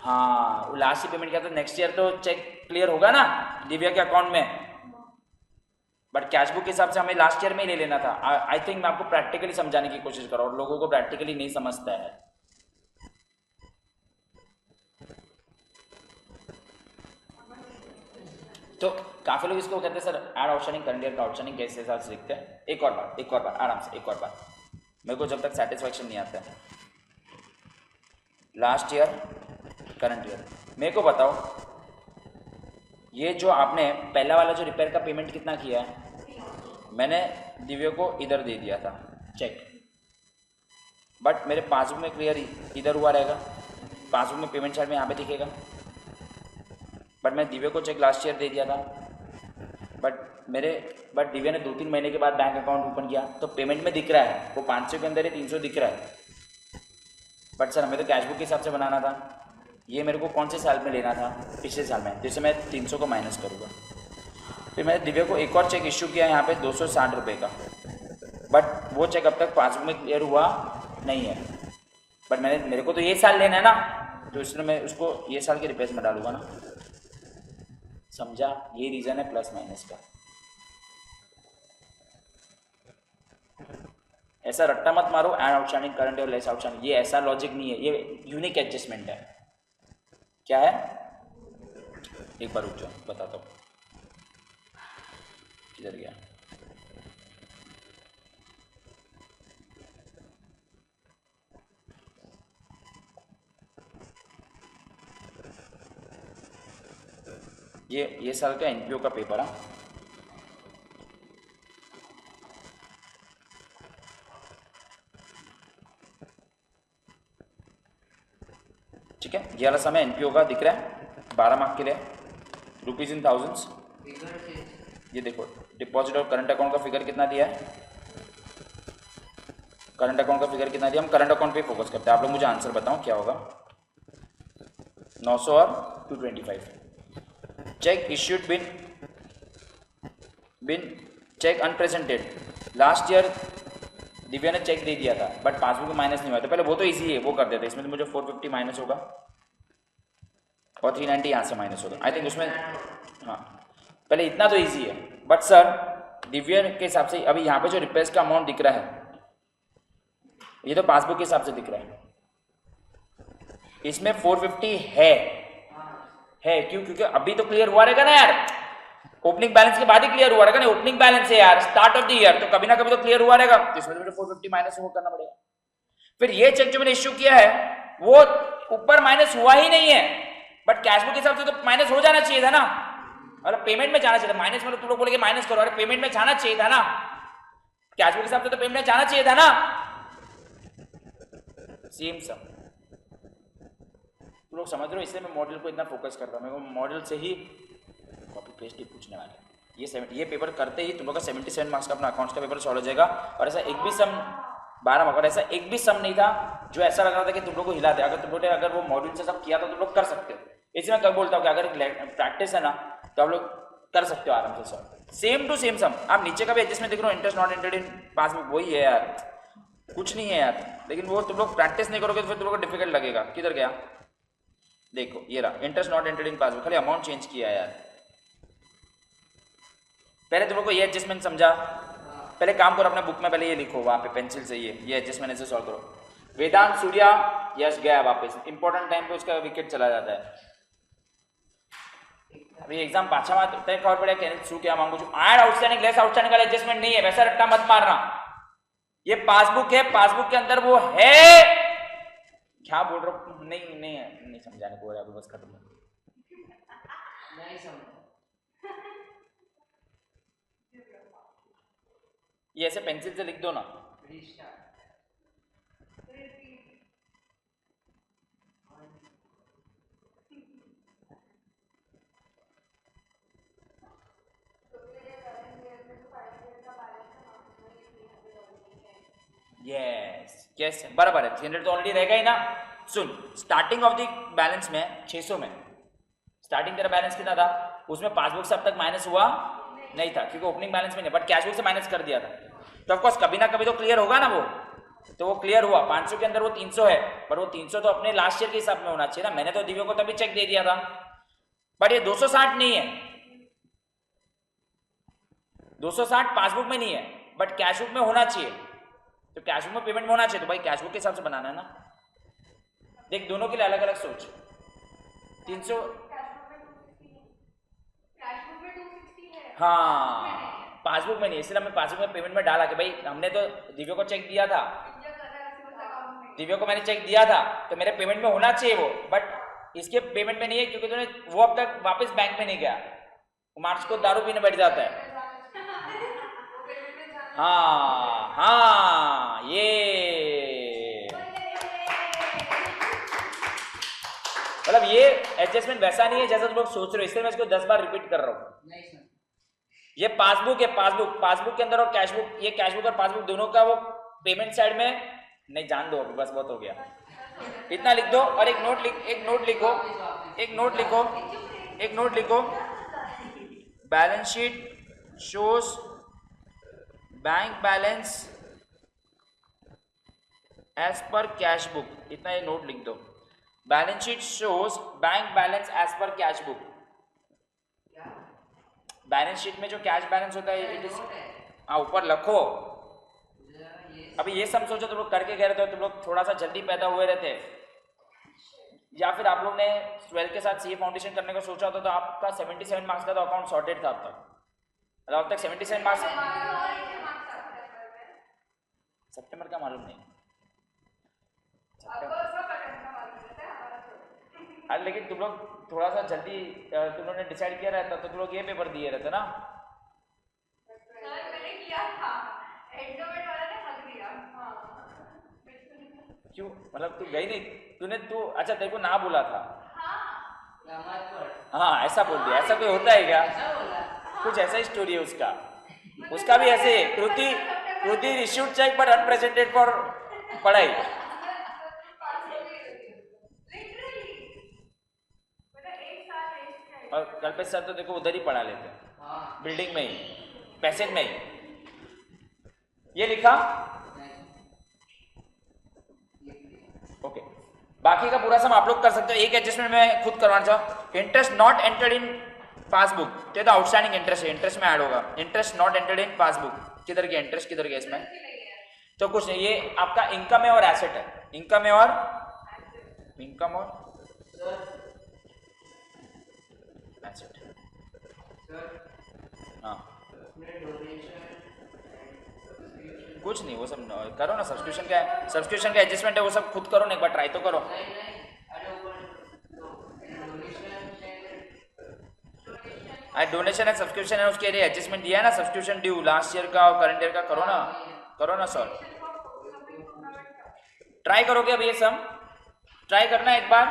A: हाँ, वो लास्ट ईयर पेमेंट किया तो नेक्स्ट ईयर तो चेक क्लियर होगा ना दिव्या के अकाउंट में, बट कैश बुक के हिसाब से हमें लास्ट ईयर में ही ले लेना था। आई थिंक मैं आपको प्रैक्टिकली समझाने की कोशिश कर रहा हूँ और लोगों को प्रैक्टिकली नहीं समझता है। तो काफी लोग इसको कहते हैं sir add outstanding current year का आउटस्टैंडिंग कैसे हिसाब से लिखते हैं। एक और बार आराम से, एक और बार, मेरे को जब तक सेटिस्फैक्शन नहीं आता है। लास्ट ईयर करंट ईयर, मेरे को बताओ ये जो आपने पहला वाला जो रिपेयर का पेमेंट कितना किया है? मैंने दिव्या को इधर दे दिया था चेक, बट मेरे पासबुक में क्लियर इधर हुआ रहेगा, पासबुक में पेमेंट साइड में यहाँ पे दिखेगा, बट मैं दिव्या को चेक लास्ट ईयर दे दिया था, बट दिव्या ने 2-3 महीने के बाद बैंक अकाउंट ओपन किया तो पेमेंट में दिख रहा है वो 500 के अंदर ही 300 दिख रहा है, बट सर हमें तो कैश बुक के हिसाब से बनाना था। ये मेरे को कौन से साल में लेना था? पिछले साल में, जिससे मैं 300 को माइनस करूँगा। फिर मैंने दिव्या को एक और चेक इशू किया यहाँ पे 260 रुपये का, बट वो चेक अब तक पासबुक में क्लियर हुआ नहीं है, बट मेरे को तो ये साल लेना है ना, तो इसलिए मैं उसको ये साल के रिपेयर्स में डालूंगा ना। समझा? ये रीज़न है प्लस माइनस का। ऐसा रट्टा मत मारो एड आउटस्टैंडिंग करंट और लेस आउटस्टैंडिंग, ये ऐसा लॉजिक नहीं है, ये यूनिक एडजस्टमेंट है। क्या है? एक बार रुक जाओ, बताता हूँ किधर गया। ये साल का एनपीओ का पेपर है। ठीक है, ये वाला समय एनपीओ का दिख रहा है 12 मार्क के लिए, रुपीज इन थाउजेंड्स। ये देखो डिपॉजिट और करंट अकाउंट का फिगर कितना दिया है, करंट अकाउंट का फिगर कितना दिया। हम करंट अकाउंट पे फोकस करते हैं, आप लोग मुझे आंसर बताओ क्या होगा। 900 और 225। Cheque issued been cheque unpresented. Last year Divya ने चेक दे दिया था बट पासबुक में माइनस नहीं हुआ, तो पहले वो तो इजी है, वो कर देते। इसमें तो मुझे 450 माइनस होगा और 390 यहाँ से माइनस होगा। आई थिंक उसमें हाँ पहले इतना तो इजी है, बट सर दिव्या के हिसाब से अभी यहाँ पे जो रिपेयर्स का अमाउंट दिख रहा है ये तो पासबुक के हिसाब से दिख रहा है, इसमें 450 है क्यों? क्योंकि अभी तो क्लियर हुआ रहेगा ना यार, ओपनिंग बैलेंस के बाद ही क्लियर हुआ रहेगा ना, ओपनिंग बैलेंस है यार, स्टार्ट ऑफ द ईयर, तो कभी ना कभी तो क्लियर हुआ रहेगा, तो इसमें मुझे 450 माइनस वो करना पड़ेगा। फिर ये चेक जो मैंने इश्यू किया है वो ऊपर माइनस हुआ ही नहीं है, बट कैश बुक के हिसाब से तो माइनस हो जाना चाहिए था ना, और पेमेंट में जाना चाहिए था। माइनस में तुम लोग बोलेंगे माइनस करो, अरे पेमेंट में जाना चाहिए था ना, कैश बुक के हिसाब से तो पेमेंट में जाना चाहिए था ना। सेम सब तुम लोग समझ रहे हो, इसलिए मैं मॉडल को इतना फोकस करता हूँ, मेरे को मॉडल से ही कॉपी पेस्ट ही पूछने वाले। ये पेपर करते ही तुम लोग का 77 मार्क्स का अपना अकाउंट्स का पेपर सॉल्व हो जाएगा। और ऐसा एक भी सम 12 मार्क्स, और ऐसा एक भी सम नहीं था जो ऐसा लग रहा था कि तुम लोग को हिला दे। अगर तुम लोग ने अगर वो मॉड्यूल से सब किया तो तुम लोग कर सकते हो। इसलिए मैं कब बोलता हूँ कि अगर प्रैक्टिस है ना तो आप लोग कर सकते हो आराम से सॉल्व। सेम टू सेम सम, आप नीचे का भी एडजस्टमेंट देख रहे हो, interest not entered in passbook, वही है यार, कुछ नहीं है यार। लेकिन वो तुम लोग प्रैक्टिस नहीं करोगे तो फिर तुम लोग को डिफिकल्ट लगेगा। किधर गया, देखो ये रहा, interest not entered in passbook, खाली अमाउंट चेंज किया है यार। पहले तुम लोग को ये एडजस्टमेंट समझा, पहले काम करो अपने बुक में, पहले ये लिखो वहाँ पे पेंसिल से, ये एडजस्टमेंट ऐसे सॉल्व करो। वेदांत सूर्या यश गया वापस, इंपॉर्टेंट टाइम पे उसका विकेट चला जाता है। अभी एग्जाम पाछा में तय खबर पड़े कि શું क्या मांगू છું, ऐड आउटस्टैंडिंग लेस आउटस्टैंडिंग का एडजस्टमेंट नहीं है, वैसा रट्टा मत मारना। ये पासबुक है, पासबुक के अंदर वो है, क्या बोल रहा हूँ, नहीं समझाने को, अभी बस खत्म,
B: नहीं समझ।
A: ये ऐसे पेंसिल से लिख दो ना। यस बराबर है, 300 तो ऑलरेडी रहेगा ही ना। सुन, स्टार्टिंग ऑफ द बैलेंस में 600 में स्टार्टिंग तेरा बैलेंस कितना था, उसमें पासबुक से अब तक माइनस हुआ नहीं था क्योंकि ओपनिंग बैलेंस में नहीं, बट कैश बुक से माइनस कर दिया था। तो ऑफकोर्स कभी ना कभी तो क्लियर होगा ना वो, तो वो क्लियर हुआ। 500 के अंदर वो 300 है, पर वो 300 तो अपने लास्ट ईयर के हिसाब में होना चाहिए ना। मैंने तो दिव्या को तभी चेक दे दिया था, बट ये 260 नहीं है, 260 पासबुक में नहीं है, बट कैश बुक में होना चाहिए। तो कैश बुक में पेमेंट में होना चाहिए, तो भाई कैश बुक के हिसाब से बनाना है ना। देख दोनों के लिए अलग अलग सोच। 300 हाँ पासबुक में नहीं, इसलिए हमने पासबुक में पेमेंट में डाला कि भाई हमने तो दिव्या को चेक दिया था, दिव्या को मैंने चेक दिया था तो मेरे पेमेंट में होना चाहिए वो, बट इसके पेमेंट में नहीं है क्योंकि तूने वो अब तक वापस बैंक में नहीं गया, मार्च को दारू पीने बैठ जाता है। हाँ ये मतलब ये एडजस्टमेंट वैसा नहीं है जैसा तुम लोग सोच रहे हो, इसलिए मैं इसको 10 बार रिपीट कर रहा हूँ। ये पासबुक है, पासबुक के अंदर और कैशबुक, ये कैशबुक और पासबुक दोनों का वो पेमेंट साइड में नहीं, जान दो अभी, बस बहुत हो गया। इतना लिख दो और एक नोट लिखो, balance sheet shows bank balance as per cash book, इतना ये नोट लिख दो। Balance sheet shows bank balance as per cash book. Balance sheet में जो कैश बैलेंस होता है इट इज, हाँ ऊपर रखो। अभी ये सब सोचो तुम लोग करके गए रहते हो, तुम लोग थोड़ा सा जल्दी पैदा हुए रहते, या फिर आप लोग ने 12 के साथ सीए फाउंडेशन करने का सोचा होता तो आपका 77 मार्क्स का तो अकाउंट सॉर्टेड था अब तक, मतलब अब तक 77 मार्क्स। सितंबर का मालूम नहीं, अरे लेकिन तुम लोग थोड़ा सा जल्दी तुम लोगों ने डिसाइड किया रहता तो तुम लोग ये पेपर दिए रहते ना।
C: मैंने किया था, एंडोमेंट वाला ने हक दिया।
A: क्यों, मतलब तू गई नहीं, तू अच्छा तेरे को ना बोला था। हाँ ऐसा बोल दिया, ऐसा कोई होता है क्या? कुछ ऐसा ही स्टोरी है उसका भी ऐसे, Kriti received cheque but unpresented for पढ़ाई। और कल्पेश सर तो देखो उधर ही पढ़ा लेते हैं, बिल्डिंग में ही, पैसेज में ही। ये लिखा ओके, बाकी का पूरा सम आप लोग कर सकते हो। एक एडजस्टमेंट में खुद करवाना चाहो, interest not entered in passbook, तो ये तो आउटस्टैंडिंग इंटरेस्ट है, इंटरेस्ट में ऐड होगा। Interest not entered in passbook, किधर गया इंटरेस्ट, किधर गया इसमें? तो कुछ नहीं, ये आपका इनकम है और एसेट है, इनकम है और एसेट। हाँ कुछ नहीं, वो सब करो ना, सब्सक्रिप्शन का एडजस्टमेंट है, वो सब खुद करो ना, एक बार ट्राई तो करो। डोनेशन है, सब्सक्रिप्शन है, उसके लिए एडजस्टमेंट दिया है ना, सब्सक्रिप्शन ड्यू लास्ट ईयर का और करंट ईयर का, करो ना सॉल्व। ट्राई करोगे अब ये सम, ट्राई करना एक बार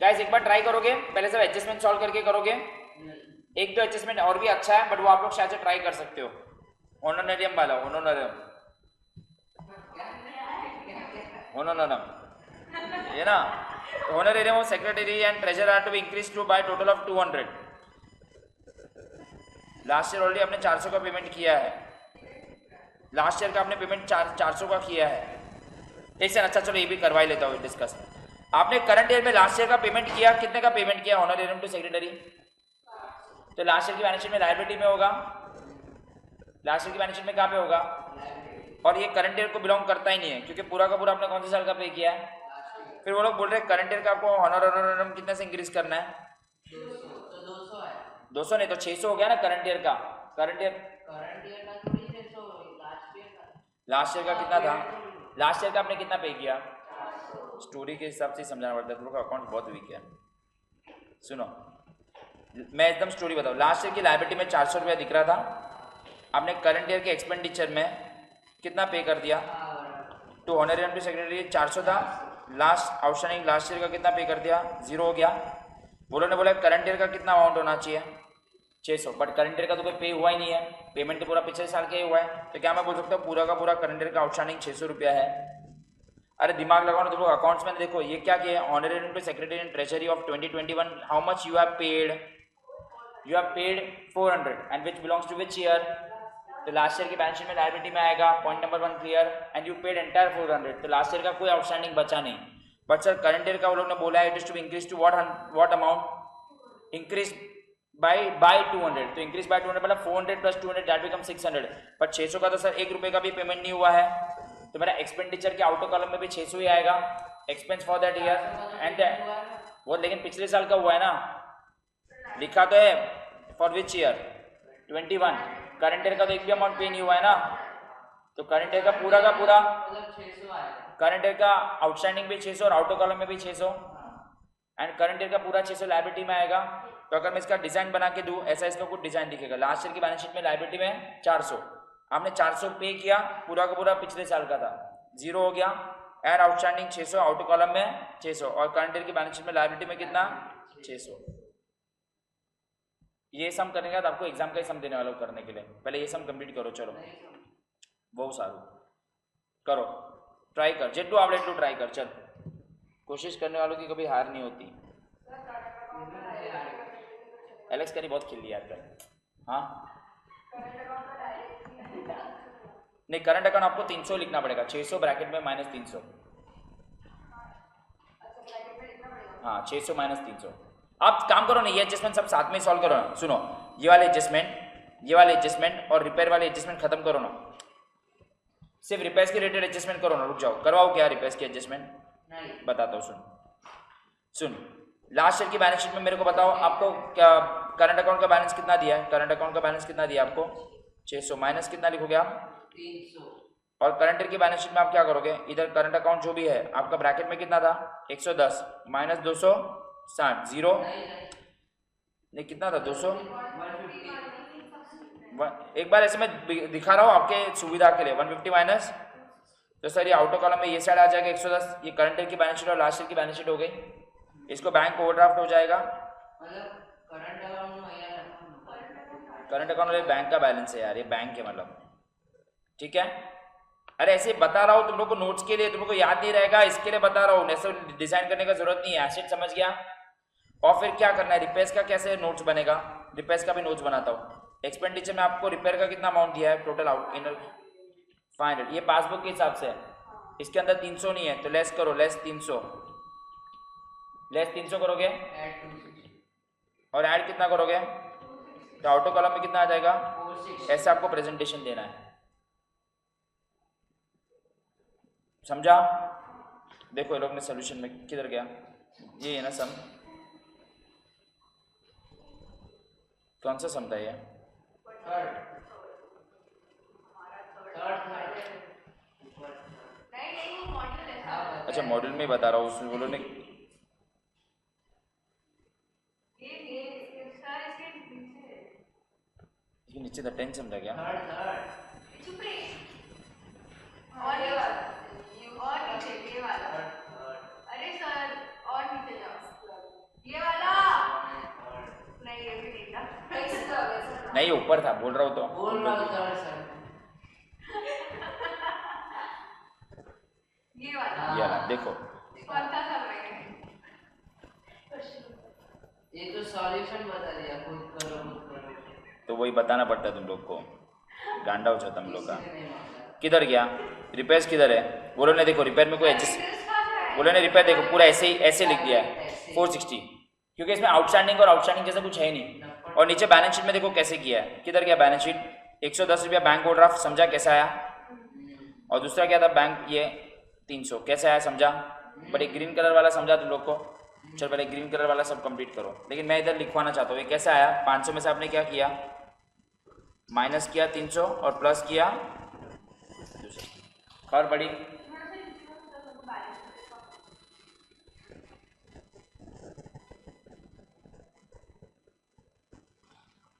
A: गाइस, एक बार ट्राई करोगे, पहले सब एडजस्टमेंट सॉल्व करके करोगे, एक दो एडजस्टमेंट और भी अच्छा है, बट वो आप लोग शायद से ट्राई कर सकते हो। ऑनोनरियम वाला, ऑनोनरियम ये ना, honorarium of secretary and treasurer are to be increase to by total of 200। Last year already आपने 400 का पेमेंट किया है, लास्ट ईयर का आपने पेमेंट 400 का किया है। एक सेकंड, अच्छा चलो ये भी करवा ही लेता हूँ डिस्कस। आपने करंट ईयर में लास्ट ईयर का पेमेंट किया, कितने का पेमेंट किया ऑनोरेरियम टू सेक्रेटरी? तो लास्ट ईयर की बैलेंस शीट में लायबिलिटी में होगा, लास्ट ईयर की बैलेंस शीट में कहाँ पे होगा? और ये करंट ईयर को बिलोंग करता ही नहीं है, क्योंकि पूरा का पूरा आपने कौन से साल का पे किया है। फिर वो लोग बोल रहे हैं करंट ईयर का आपको ऑनोरेरियम कितने से इंक्रीज करना है?
B: 200 है।
A: 200 नहीं तो 600 हो गया ना करंट ईयर का। करंट ईयर
B: का थोड़ी 600,
A: लास्ट ईयर का कितना था? लास्ट ईयर का आपने कितना पे किया? स्टोरी के हिसाब से समझाना पड़ता है, तुम लोग का अकाउंट बहुत वीक है। सुनो मैं एकदम स्टोरी बताऊँ। लास्ट ईयर की लायबिलिटी में 400 रुपया दिख रहा था, आपने करंट ईयर के एक्सपेंडिचर में कितना पे कर दिया? टू ऑनरेरियम टू सेक्रेटरी 400 था, लास्ट आउटस्टैंडिंग लास्ट ईयर का कितना पे कर दिया? 0 हो गया। बोलो ने बोला करंट ईयर का कितना अमाउंट होना चाहिए? 600, बट करंट ईयर का तो कोई पे हुआ ही नहीं है, पेमेंट तो पूरा पिछले साल का ही हुआ है। तो क्या मैं बोल सकता हूँ पूरा का पूरा करंट ईयर का आउटस्टैंडिंग 600 रुपया है? अरे दिमाग लगाओ ना तुम लोग। अकाउंट्स में देखो ये क्या किया है, honorarium to secretary and treasury of 2021 how much you have paid? You have paid 400 and which belongs to which year? तो लास्ट ईयर की बैलेंस शीट में लायबिलिटी में आएगा। Point number 1 clear. And you paid entire 400, तो लास्ट ईयर का कोई आउटस्टैंडिंग बचा नहीं। बट सर करंट ईयर का वो लोग ने बोला है it is to be increase to what amount? Increase by 200, तो इंक्रीज बाय 200 मतलब 400 प्लस 200 दैट बिकम 600। पर 600 का तो सर 1 रुपए का भी पेमेंट नहीं हुआ है, तो मेरा एक्सपेंडिचर के आउटर कॉलम में भी 600 ही आएगा, expense for that year and वो। लेकिन पिछले साल का हुआ है ना, लिखा तो है for which year? 21। Current year का तो एक भी अमाउंट पे नहीं हुआ है ना, तो करंट ईयर का पूरा
B: मतलब 600 आएगा।
A: करंट ईयर का आउटस्टैंडिंग भी 600 और आउटर कॉलम में भी 600 एंड करंट ईयर का पूरा 600 लायबिलिटी में आएगा। तो अगर मैं इसका डिजाइन बना के दूं, ऐसा इसका कुछ डिजाइन दिखेगा। लास्ट ईयर की बैलेंस शीट में लायबिलिटी में 400, आपने 400 पे किया, पूरा का पूरा पिछले साल का था, 0 हो गया। एंड आउटस्टैंडिंग 600, आउटर कॉलम में 600 और करंट ईयर की बैलेंस शीट में लायबिलिटी में कितना? 600। ये सम करने के बाद आपको एग्जाम का ही सम देने वाला हूं करने के लिए, पहले ये सम कंप्लीट करो। चलो बहुत सारू करो, ट्राई कर जेटू आवड़े टू ट्राई कर। चल कोशिश करने वालों की कभी हार नहीं होती। एलेक्स करी बहुत खेल लिया यार कल। हाँ नहीं, करंट अकाउंट आपको 300 लिखना पड़ेगा, 600 ब्रैकेट में माइनस 300। हाँ 600 माइनस 300। आप काम करो ना, ये एडजस्टमेंट सब साथ में सॉल्व करो ना। सुनो ये वाले एडजस्टमेंट और रिपेयर वाले एडजस्टमेंट खत्म करो ना, सिर्फ रिपेयर्स के रिलेटेड एडजस्टमेंट करो ना। रुक जाओ, करवाओ क्या रिपेयर्स की एडजस्टमेंट? बताता हूँ, सुन। लास्ट ईयर की बैलेंस शीट में मेरे को बताओ आपको क्या करंट अकाउंट का बैलेंस कितना दिया है? करंट अकाउंट का बैलेंस कितना दिया आपको? 600 माइनस कितना लिखोगे आप?
B: 300।
A: और करंट ईयर की बैलेंस शीट में आप क्या करोगे? इधर करंट अकाउंट जो भी है आपका ब्रैकेट में कितना था? 110 माइनस 260 0 नहीं कितना था? 200। एक बार ऐसे मैं दिखा रहा हूँ आपके सुविधा के लिए। 150 माइनस, तो सर ये आउटर कॉलम में ये साइड आ जाएगा 110। ये करंट ईयर की बैलेंस शीट और लास्ट ईयर की बैलेंस शीट हो गई। इसको बैंक ओवरड्राफ्ट हो जाएगा। करंट अकाउंट बैंक का बैलेंस है यार, ये बैंक है मतलब, ठीक है। अरे ऐसे बता रहा हूँ तुम लोग को नोट्स के लिए, तुम लोग को याद नहीं रहेगा इसके लिए बता रहा हूँ। ऐसे डिजाइन करने का जरूरत नहीं है, एसेट समझ गया। और फिर क्या करना है, रिपेयर्स का कैसे नोट्स बनेगा? रिपेयर्स का भी नोट्स बनाता हूँ। एक्सपेंडिचर में आपको रिपेयर का कितना अमाउंट दिया है टोटल आउट इन 500, ये पासबुक के हिसाब से है। इसके अंदर 300 नहीं है तो लेस करो, लेस 300 करोगे और ऐड कितना करोगे तो आउटर कॉलम में कितना आ जाएगा? ऐसे आपको प्रेजेंटेशन देना है, समझा? देखो ये लोग ने सोल्यूशन में किधर गया, ये है ना सम। कौन सा सम था ये? अच्छा मॉड्यूल में बता रहा हूँ, उसमें बोलो ने नीचे था 10 समझा क्या?
C: और ये वाला, और नीचे ये वाला। अरे सर और नीचे जाओ, ये वाला नहीं, ये भी नहीं था।
A: नहीं ऊपर था, बोल रहा हूँ तो
B: बोल रहा हूँ सर
C: ये वाला
A: ये वाला देखो।
C: कौन सा सब है
B: ये तो सॉल्यूशन बता दिया, खुद करो
A: तो वही बताना पड़ता है तुम लोग को, गांडा हो जाता तुम लोग का।
B: किसी ने नहीं मांगा।
A: किधर गया रिपेयर्स, किधर है बोलो ने? देखो रिपेयर में कोई एडजस्ट, बोलो ने रिपेयर देखो पूरा ऐसे ही ऐसे लिख दिया है 460, क्योंकि इसमें आउटस्टैंडिंग और आउटस्टैंडिंग जैसा कुछ है ही नहीं। और नीचे बैलेंस शीट में देखो कैसे किया है, किधर गया बैलेंस शीट? 110 रुपया बैंक ओवरड्राफ्ट, समझा कैसा आया? और दूसरा क्या था बैंक, ये 300 कैसे आया समझा? बट एक ग्रीन कलर वाला समझा तुम लोग को? चलो पहले ग्रीन कलर वाला सब कंप्लीट करो, लेकिन मैं इधर लिखवाना चाहता हूँ ये कैसे आया। 500 में से आपने क्या किया, माइनस किया 300 और प्लस किया, खबर पड़ी?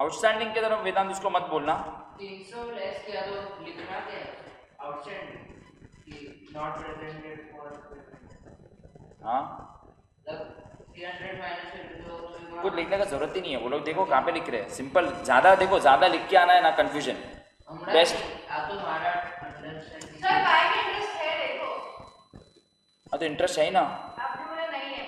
A: आउटस्टैंडिंग की तरफ वेदांत उसको मत बोलना।
B: 300 लेस किया तो लिखना क्या है? आउटस्टैंडिंग कि नॉट प्रेजेंटेड फॉर
A: हाँ
B: मतलब 300 माइनस कर दो
A: कुछ लिखने का जरूरत ही नहीं है, वो लोग देखो कहाँ पे लिख रहे हैं, सिंपल। ज़्यादा देखो, ज़्यादा लिख के आना है ना कन्फ्यूजन। बेस्ट
B: तो हमारा अंडरस्टैंडिंग
C: सर बैंक इंटरेस्ट है देखो,
A: हाँ तो इंटरेस्ट है ही ना।
C: आपने बोला नहीं है।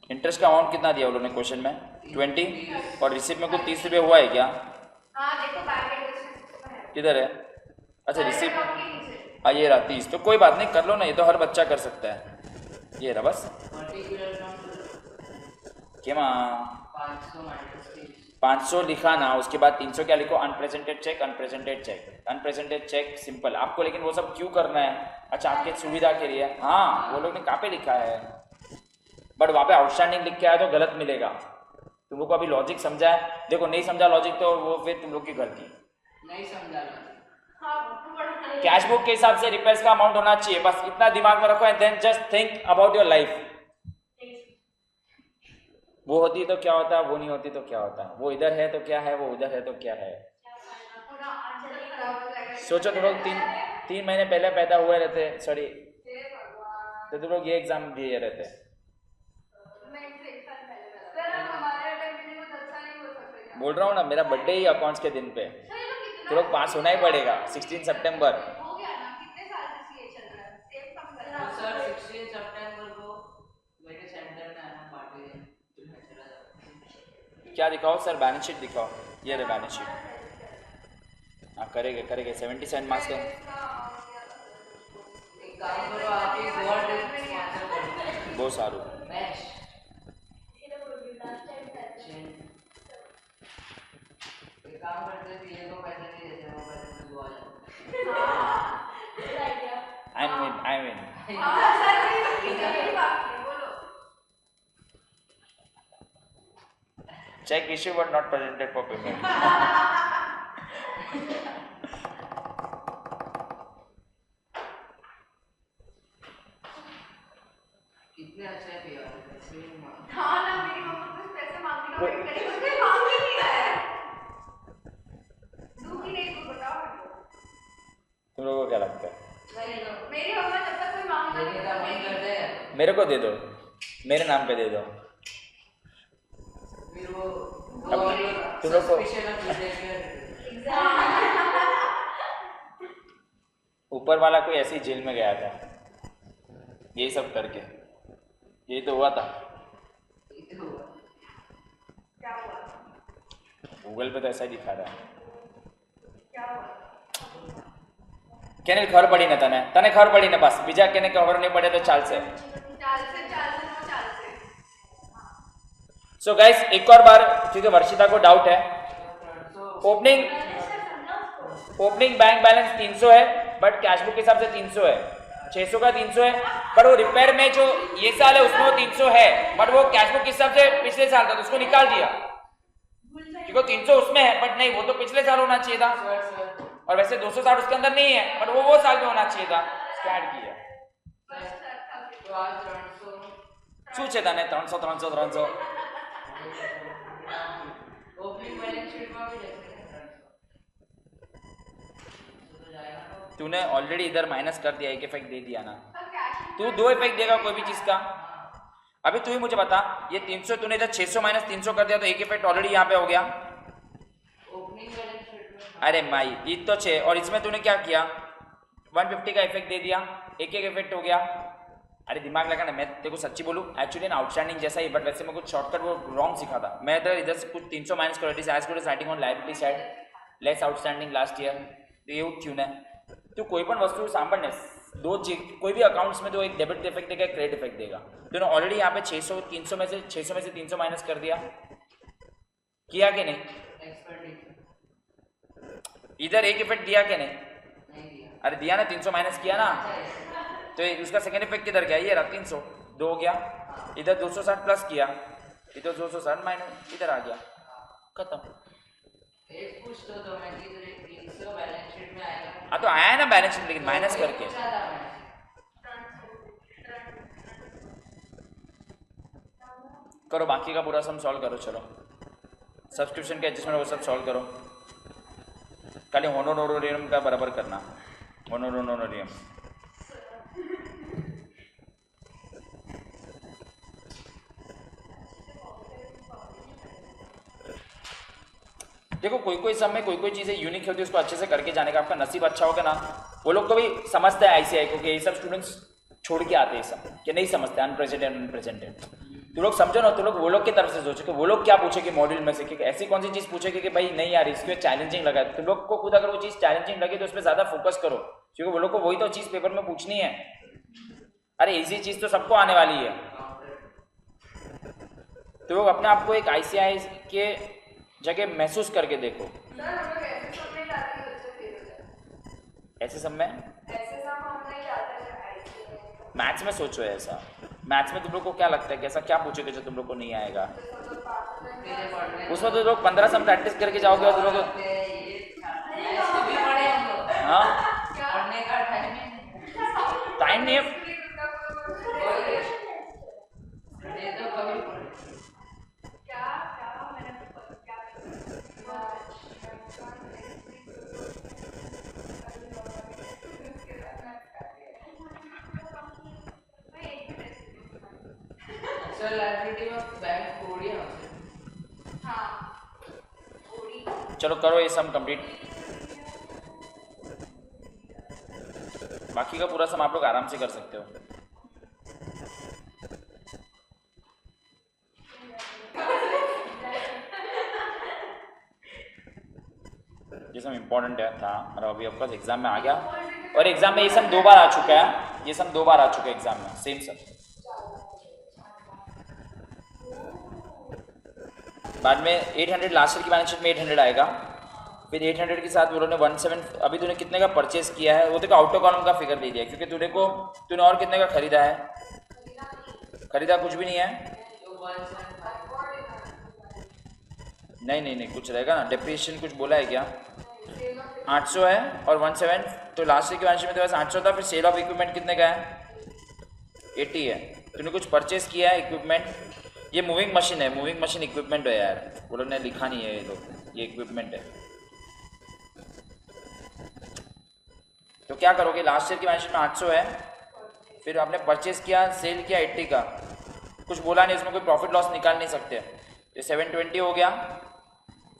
A: इंटरेस्ट का अमाउंट कितना दिया उन्होंने क्वेश्चन में? 20 और रिसिप्ट में कुछ 30 रुपये हुआ है क्या?
C: हाँ देखो बैंक इंटरेस्ट है
A: किधर है? अच्छा रिसिप्ट,
C: अकाउंट के नीचे।
A: हाँ ये रहा 30, तो कोई बात नहीं कर लो ना, ये तो हर बच्चा कर सकता है। ये रहा बस
B: पर्टिकुलर
A: क्या माँ
B: 500 माइनस 30
A: 500 लिखा ना, उसके बाद 300 क्या लिखो? Unpresented cheque, unpresented cheque, unpresented cheque, simple. आपको लेकिन वो सब क्यों करना है? अच्छा आपके सुविधा के लिए, हाँ वो लोग ने कहाँ पे लिखा है, बट वहाँ पे आउटस्टैंडिंग लिख के आया तो गलत मिलेगा। तुम लोग को अभी लॉजिक समझा है? देखो नहीं समझा लॉजिक तो वो फिर तुम लोग की गलती।
B: नहीं समझा
A: कैश बुक के हिसाब से रिपेयर्स का अमाउंट होना चाहिए, बस इतना दिमाग में रखो and then just think about your life. वो होती तो क्या होता, वो नहीं होती तो क्या होता, वो इधर है तो क्या है, वो उधर है तो क्या है।
C: पूरा आंसर ही खराब हो जाएगा।
A: सोचो तुम लोग 3 महीने पहले पैदा हुए रहते, सॉरी तो तुम लोग ये एग्जाम दिए रहते।
C: सर हम हमारे अटेम्प्ट के लिए कुछ अच्छा नहीं बोल सकते क्या?
A: बोल रहा हूँ ना, मेरा बर्थडे ही अकाउंट्स के दिन पे, तो लोग पास होना ही पड़ेगा 16 सितंबर।
C: हो गया ना, कितने साल से ये चल रहा है, सेम कम कर रहा
B: तो
C: है।
B: सर 16 सितंबर को मेरे सेंटर में आना पार्टी है, तो मैं चला जाऊंगा।
A: क्या दिखाओ सर? बैलेंस शीट दिखाओ, ये रहे बैलेंस शीट। हाँ करेंगे करेंगे, 77 मार्क्स का।
B: एक काम करो आप ही गोल्ड स्पॉन्सर कर दो
A: बहुत सारू
B: मैच एक काम करते हैं, पीए को पैसे नहीं देते, वो पैसे तो आ जाते।
A: आई मीन
C: हाँ सर मेरी बात नहीं बोलो।
A: Cheque issue but not presented for payment.
B: कितने अच्छे पीए वाले सेम मार्क्स।
C: हाँ ना, मेरी मम्मा कुछ पैसे मांगने का वेट करी, कुछ भी मांग ही नहीं रहा है। दूंगी नहीं तो बताओ मेरे को।
A: तुम लोगों को क्या लगता है?
C: मेरी मम्मा जब तक कोई मांगता
B: देने का मन करते हैं
A: मेरे को दे दो, मेरे नाम पे दे दो।
B: फिर वो
A: तुम लोग को ऊपर वाला कोई ऐसी जेल में गया था यही सब करके, यही तो हुआ था।
C: क्या हुआ?
A: गूगल पे तो ऐसा ही दिखा रहा है।
C: क्या हुआ?
A: केने खबर पड़ी ना तने, तने खबर पड़ी ना, बस बीजा केने खबर नहीं पड़े तो चाल से।
C: चाल से नो चाल से।
A: सो गाइस एक और बार, क्योंकि वर्षिता को डाउट है, ओपनिंग बैंक बैलेंस 300 है बट कैश बुक के हिसाब से 300 है, 600 का 300 है, पर वो रिपेयर में जो ये साल है उसमें वो 300 है, बट वो कैश बुक के हिसाब से पिछले साल था तो उसको निकाल दिया, क्योंकि 300 उसमें है बट नहीं वो तो पिछले साल होना चाहिए था, और वैसे 260 उसके अंदर नहीं है बट वो साल में होना चाहिए था, स्कैड किया।
B: तो आज 300
A: શું છે તને 300 300 300
B: ओपनिंग बैलेंस शीट में भी जैसे 300 तो जाएगा ना।
A: तूने ऑलरेडी इधर माइनस कर दिया, एक इफेक्ट दे दिया ना,
C: सर कैश
A: तू 2 इफेक्ट देगा कोई भी चीज का। अभी तू ही मुझे बता, ये 300 तूने इधर 600 माइनस 300 कर दिया तो एक इफेक्ट ऑलरेडी यहाँ पे हो गया, अरे माई ये तो 6 और इसमें तूने क्या किया 150 का इफेक्ट दे दिया, एक इफेक्ट हो गया। अरे दिमाग लगाना, मैं तेरे को सच्ची बोलूँ एक्चुअली ना आउटस्टैंडिंग जैसा ही, बट वैसे मैं कुछ शॉर्टकट वो रॉन्ग सीखा था। मैं इधर से कुछ 300 माइनस करो, it is as good as writing on liability side less outstanding last year. तो ये ट्यून है। तो कोई पण वस्तु सामान्य दो कोई भी अकाउंट्स में तो एक डेबिट इफेक्ट देगा, एक क्रेडिट इफेक्ट देगा। तो ऑलरेडी यहाँ पे 600 300 में से 600 में से 300 माइनस कर दिया, किया कि नहीं? इधर एक इफेक्ट दिया कि नहीं? अरे दिया ना, 300 माइनस किया ना, तो उसका सेकेंड इफेक्ट किधर गया? ये रहा 300, 2 हो गया। इधर 260 प्लस किया, इधर 260 माइनस इधर आ गया, खत्म। हाँ तो आया है ना बैलेंस शीट, लेकिन माइनस करके। करो बाकी का पूरा सम सॉल्व करो, चलो सब्सक्रिप्शन के एडजस्टमेंट वो सब सॉल्व करो। खाली होनोरोरियम का बराबर करना, होनोरोरियम। देखो कोई समय कोई चीज़ें यूनिक होती है, उसको अच्छे से करके जाने का आपका नसीब अच्छा होगा ना। वो लोग को भी समझते हैं आईसीआई को कि ये सब स्टूडेंट्स छोड़ के आते हैं सब, कि नहीं समझते अनप्रेजेंटेड। तो लोग समझो ना, तो लोग वो लोग की तरफ से सोचो कि वो लोग क्या पूछेंगे मॉड्यूल में से, कि ऐसी कौन सी चीज़ पूछेगी कि भाई नहीं यार इसको चैलेंजिंग लगा। तो लोग को खुद अगर वो चीज़ चैलेंजिंग लगे तो उस पर ज़्यादा फोकस करो, क्योंकि वो लोग को वही तो चीज़ पेपर में पूछनी है। अरे इजी चीज़ तो सबको आने वाली है। तो लोग अपने आप को एक आईसीआई के जगह महसूस करके देखो। ऐसे सब में मैथ्स में सोचो ऐसा, मैथ्स में तुम लोग को क्या लगता है कि ऐसा क्या पूछोगे जो तुम लोग को नहीं आएगा? उसमें तो लोग 15 सम प्रैक्टिस करके जाओगे और तुम लोग हाँ टाइम नहीं है। चलो करो ये सम कंप्लीट। बाकी का पूरा सम आप लोग आराम से कर सकते हो। ये सम इम्पोर्टेंट था और अभी ऑफकोर्स एग्जाम में आ गया, और एग्जाम में ये सम 2 बार आ चुका है, ये सम 2 बार आ चुका है एग्जाम में, सेम सम। बाद में 800 लास्ट ईयर की बैलेंस शीट में 800 आएगा, फिर 800 के साथ उन्होंने 17 अभी तूने कितने का परचेस किया है वो देखो आउटर कॉलम का फिगर दे दिया, क्योंकि तूने और कितने का खरीदा है? खरीदा कुछ भी नहीं है। नहीं कुछ रहेगा ना, डेप्रिसिएशन कुछ बोला है क्या? 800 है और 17, तो लास्ट ईयर की बैलेंस शीट में तो वैसे 800 था। फिर सेल ऑफ इक्विपमेंट कितने का है? 80 है। तूने कुछ परचेस किया है इक्विपमेंट, ये मूविंग मशीन है, मूविंग मशीन इक्विपमेंट है यार, वो लोग ने लिखा नहीं है ये लोग, ये इक्विपमेंट है। तो क्या करोगे, लास्ट ईयर की बैलेंस शीट में 800 है, फिर आपने परचेस किया, सेल किया 80 का, कुछ बोला नहीं, उसमें कोई प्रॉफिट लॉस निकाल नहीं सकते, तो 720 हो गया।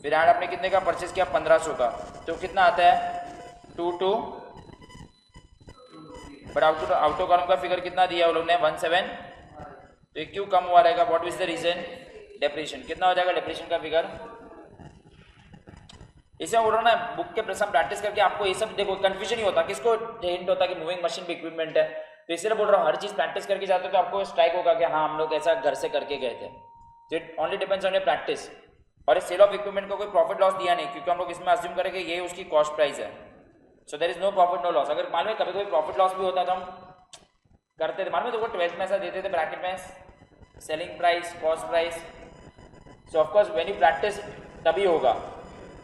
A: फिर ऐड आपने कितने का परचेस किया? 1500 का, तो कितना आता है? 22। बट आउटर कॉलम का फिगर कितना दिया वो लोग ने? 17। तो क्यों कम हुआ रहेगा? What is the reason? Depreciation. कितना हो जाएगा डेप्रिसिएशन का फिगर? इसे बोल रहा ना, बुक के प्रश्न प्रैक्टिस करके आपको ये सब देखो, कंफ्यूजन ही होता, किसको हिंट होता कि मूविंग मशीन भी इक्विपमेंट है। तो इसलिए बोल रहा हूँ हर चीज प्रैक्टिस करके जाते हो तो आपको स्ट्राइक होगा कि हाँ हम लोग ऐसा घर से करके गए थे। तो it only depends on your practice. और सेल ऑफ इक्विपमेंट को कोई प्रॉफिट लॉस दिया नहीं, क्योंकि हम लोग इसमें अज्यूम करेंगे ये उसकी कॉस्ट प्राइस है, so there is no profit no loss. अगर मालूम है कभी कोई प्रॉफिट लॉस भी होता तो हम करते थे, मालूम है तो 12th में ऐसा देते थे ब्रैकेट में, selling price, cost price. So of course when you practice तभी होगा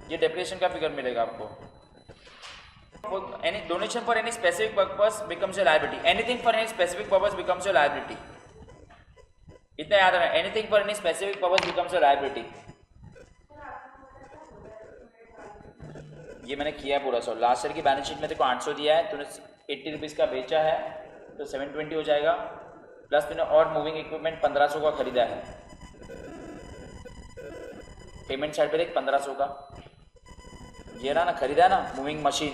A: ये डेप्रिसिएशन का फिगर मिलेगा आपको। Any donation for any specific purpose becomes your liability, anything for any specific purpose becomes your liability, इतना याद रखना, anything for any specific purpose becomes your liability. ये मैंने किया है पूरा सॉल्व। लास्ट ईयर की बैलेंस शीट में देखो 800 दिया है, तूने 80 रुपीज़ का बेचा है तो 720 हो जाएगा, प्लस तूने और मूविंग इक्विपमेंट 1500 का खरीदा है, पेमेंट साइड पे देख 1500 का, ये ना खरीदा ना मूविंग मशीन,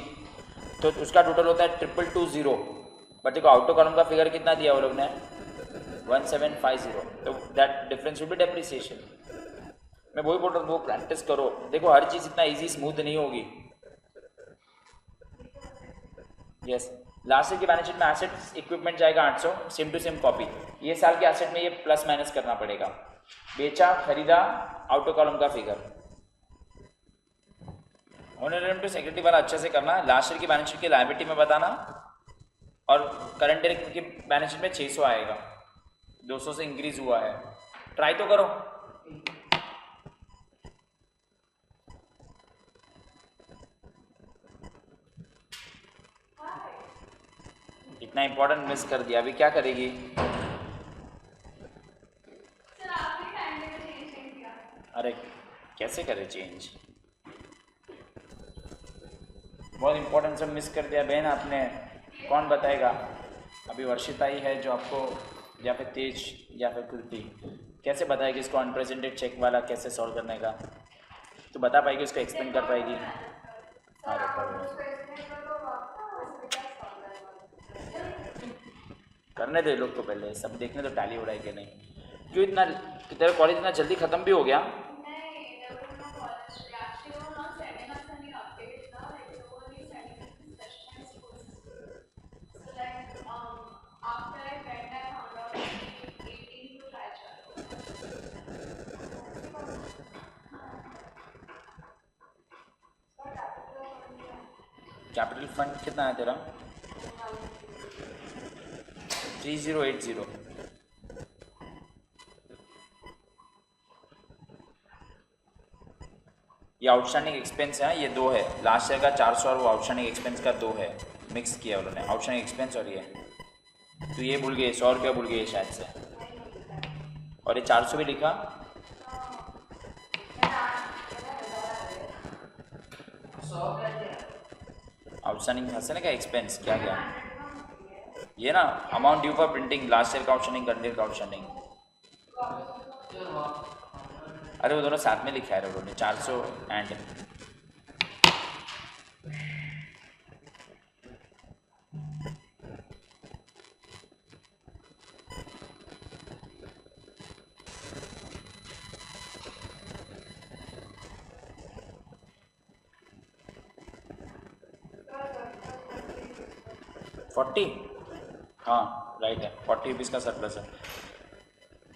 A: तो उसका टोटल होता है 2220, बट देखो आउटो कॉलम का फिगर कितना दिया वो लोग ने 1750, तो that difference will be depreciation. मैं वही बोल रहा हूँ, वो प्रैक्टिस करो। देखो हर चीज़ इतना इजी स्मूथ नहीं होगी। यस, लास्ट ईयर की बैलेंस शीट में एसेट्स इक्विपमेंट जाएगा 800, सेम टू सेम कॉपी। ये साल के एसेट में ये प्लस माइनस करना पड़ेगा, बेचा खरीदा आउटो कॉलम का फिगर। ऑनरेंट टू सेक्रेटरी वाला अच्छे से करना, लास्ट ईयर की बैलेंस शीट की लायबिलिटी में बताना, और करंट ईयर की बैलेंस शीट में 600 आएगा, 200 से इंक्रीज हुआ है। ट्राई तो करो। इतना इंपॉर्टेंट मिस कर दिया, अभी क्या करेगी?
C: सर आपने टाइम टेबल चेंज नहीं किया।
A: अरे कैसे करे चेंज, बहुत इंपॉर्टेंट सब मिस कर दिया बहन आपने। कौन बताएगा? अभी वर्षिता ही है जो आपको, या फिर तेज या फिर कृति, कैसे बताएगी इसको अनप्रेजेंटेड चेक वाला कैसे सॉल्व करने का? तो बता पाएगी, उसको एक्सप्लेन कर पाएगी?
C: सर आप उसको एक्सप्लेन कर दो, आपका उसका
A: करने दे लोग तो, पहले सब देखने तो टैली हो रहा है कि नहीं। क्यों इतना, तेरा कॉलेज इतना जल्दी खत्म भी हो गया?
C: नहीं, there was no college. Actually, they were not sending us any updates now. Like they were only sending us specialized courses. So like after I went, I found out that 18 to try
A: capital fund कितना है तेरा? 3080। ये आउटस्टैंडिंग एक्सपेंस है, ये दो है, लास्ट ईयर का 400 और वो आउटस्टैंडिंग एक्सपेंस का 2 है, मिक्स किया उन्होंने आउटस्टैंडिंग एक्सपेंस और ये। तो ये भूल गए, 100 रुपया भूल गए शायद से, और ये 400 भी लिखा। आउटस्टैंडिंग हंसने का एक्सपेंस क्या क्या? ये ना amount due for printing, last year का आउटस्टैंडिंग, करंट ईयर का आउटस्टैंडिंग। अरे वो दोनों साथ में लिखा है उन्होंने, 400 एंड $40, हाँ राइट है, 40 रुपीज़ का सरप्लस है।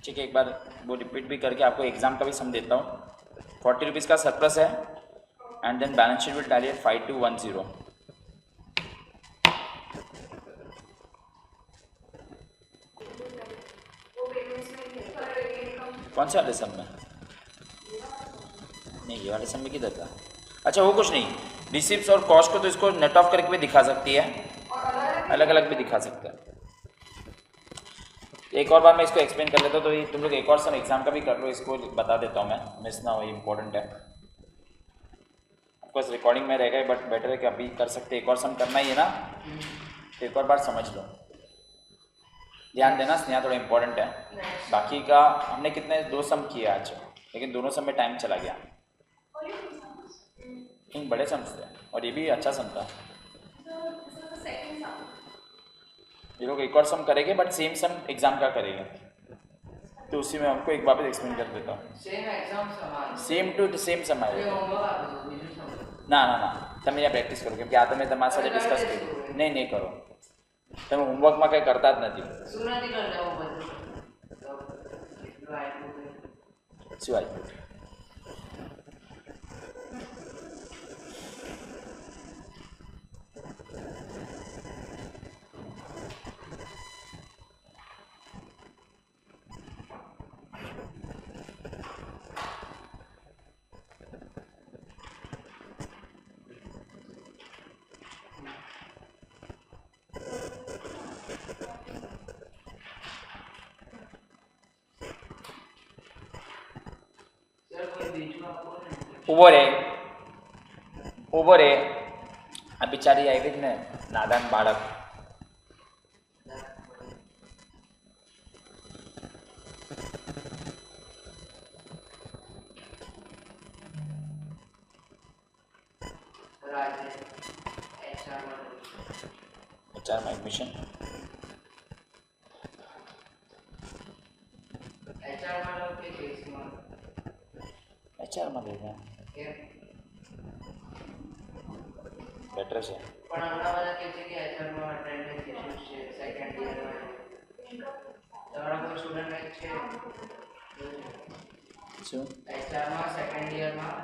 A: ठीक है, एक बार वो रिपीट भी करके आपको एग्जाम का भी सम देता हूँ। 40 रुपीज़ का सरप्लस है, and then balance sheet will tally at 5210। कौन से वाले सम में? नहीं, ये वाले सम में किधर था? अच्छा वो कुछ नहीं, रिसिप्ट्स और कॉस्ट को तो इसको नेट ऑफ करके भी दिखा सकती है, अलग अलग भी दिखा सकते हैं। एक और बार मैं इसको एक्सप्लेन कर लेता हूँ, तो ये तुम लोग एक और सम एग्जाम का भी कर लो, इसको बता देता हूँ मैं, मिस ना हो, इम्पोर्टेंट है। ऑफकोर्स रिकॉर्डिंग में रहेगा, बट बेटर है कि अभी कर सकते, एक और सम करना ही है ना, तो एक और बार समझ लो, ध्यान देना। स्नेहा थोड़ा इम्पोर्टेंट है, बाकी का हमने कितने 2 सम किए आज, लेकिन दोनों सम में टाइम चला गया। इन बड़े सम थे, और ये भी अच्छा सम था। ये लोग एक और सम करेंगे, बट सेम सम एग्जाम का करेंगे, तो उसी में हमको एक वापस एक्सप्लेन कर देता हूँ। सेम टू सेम सम आएगा ना ना ना, તમે ત્યાં પ્રેક્ટિસ કરો, કેમ કે આ તમે તમારા સાથે ડિસ્કસ કર્યું નહીં કરો, તમે હોમવર્કમાં કંઈ કરતા જ નથી। શું આવ્યું? ઊભો રે, આ બિચારી આવી જ ને નાદાન બાળક। HR में एडमिशन
B: HR वालों के केस में
A: HR में लेना
B: કે
A: બેટર છે
B: પણ હમણાં બધા કહે છે કે HR માં અટેન્ડન્સ ઇશ્યુઝ છે સેકન્ડ યરમાં તમારા કોઈ સ્ટુડન્ટ છે
A: શું
B: HR માં સેકન્ડ યરમાં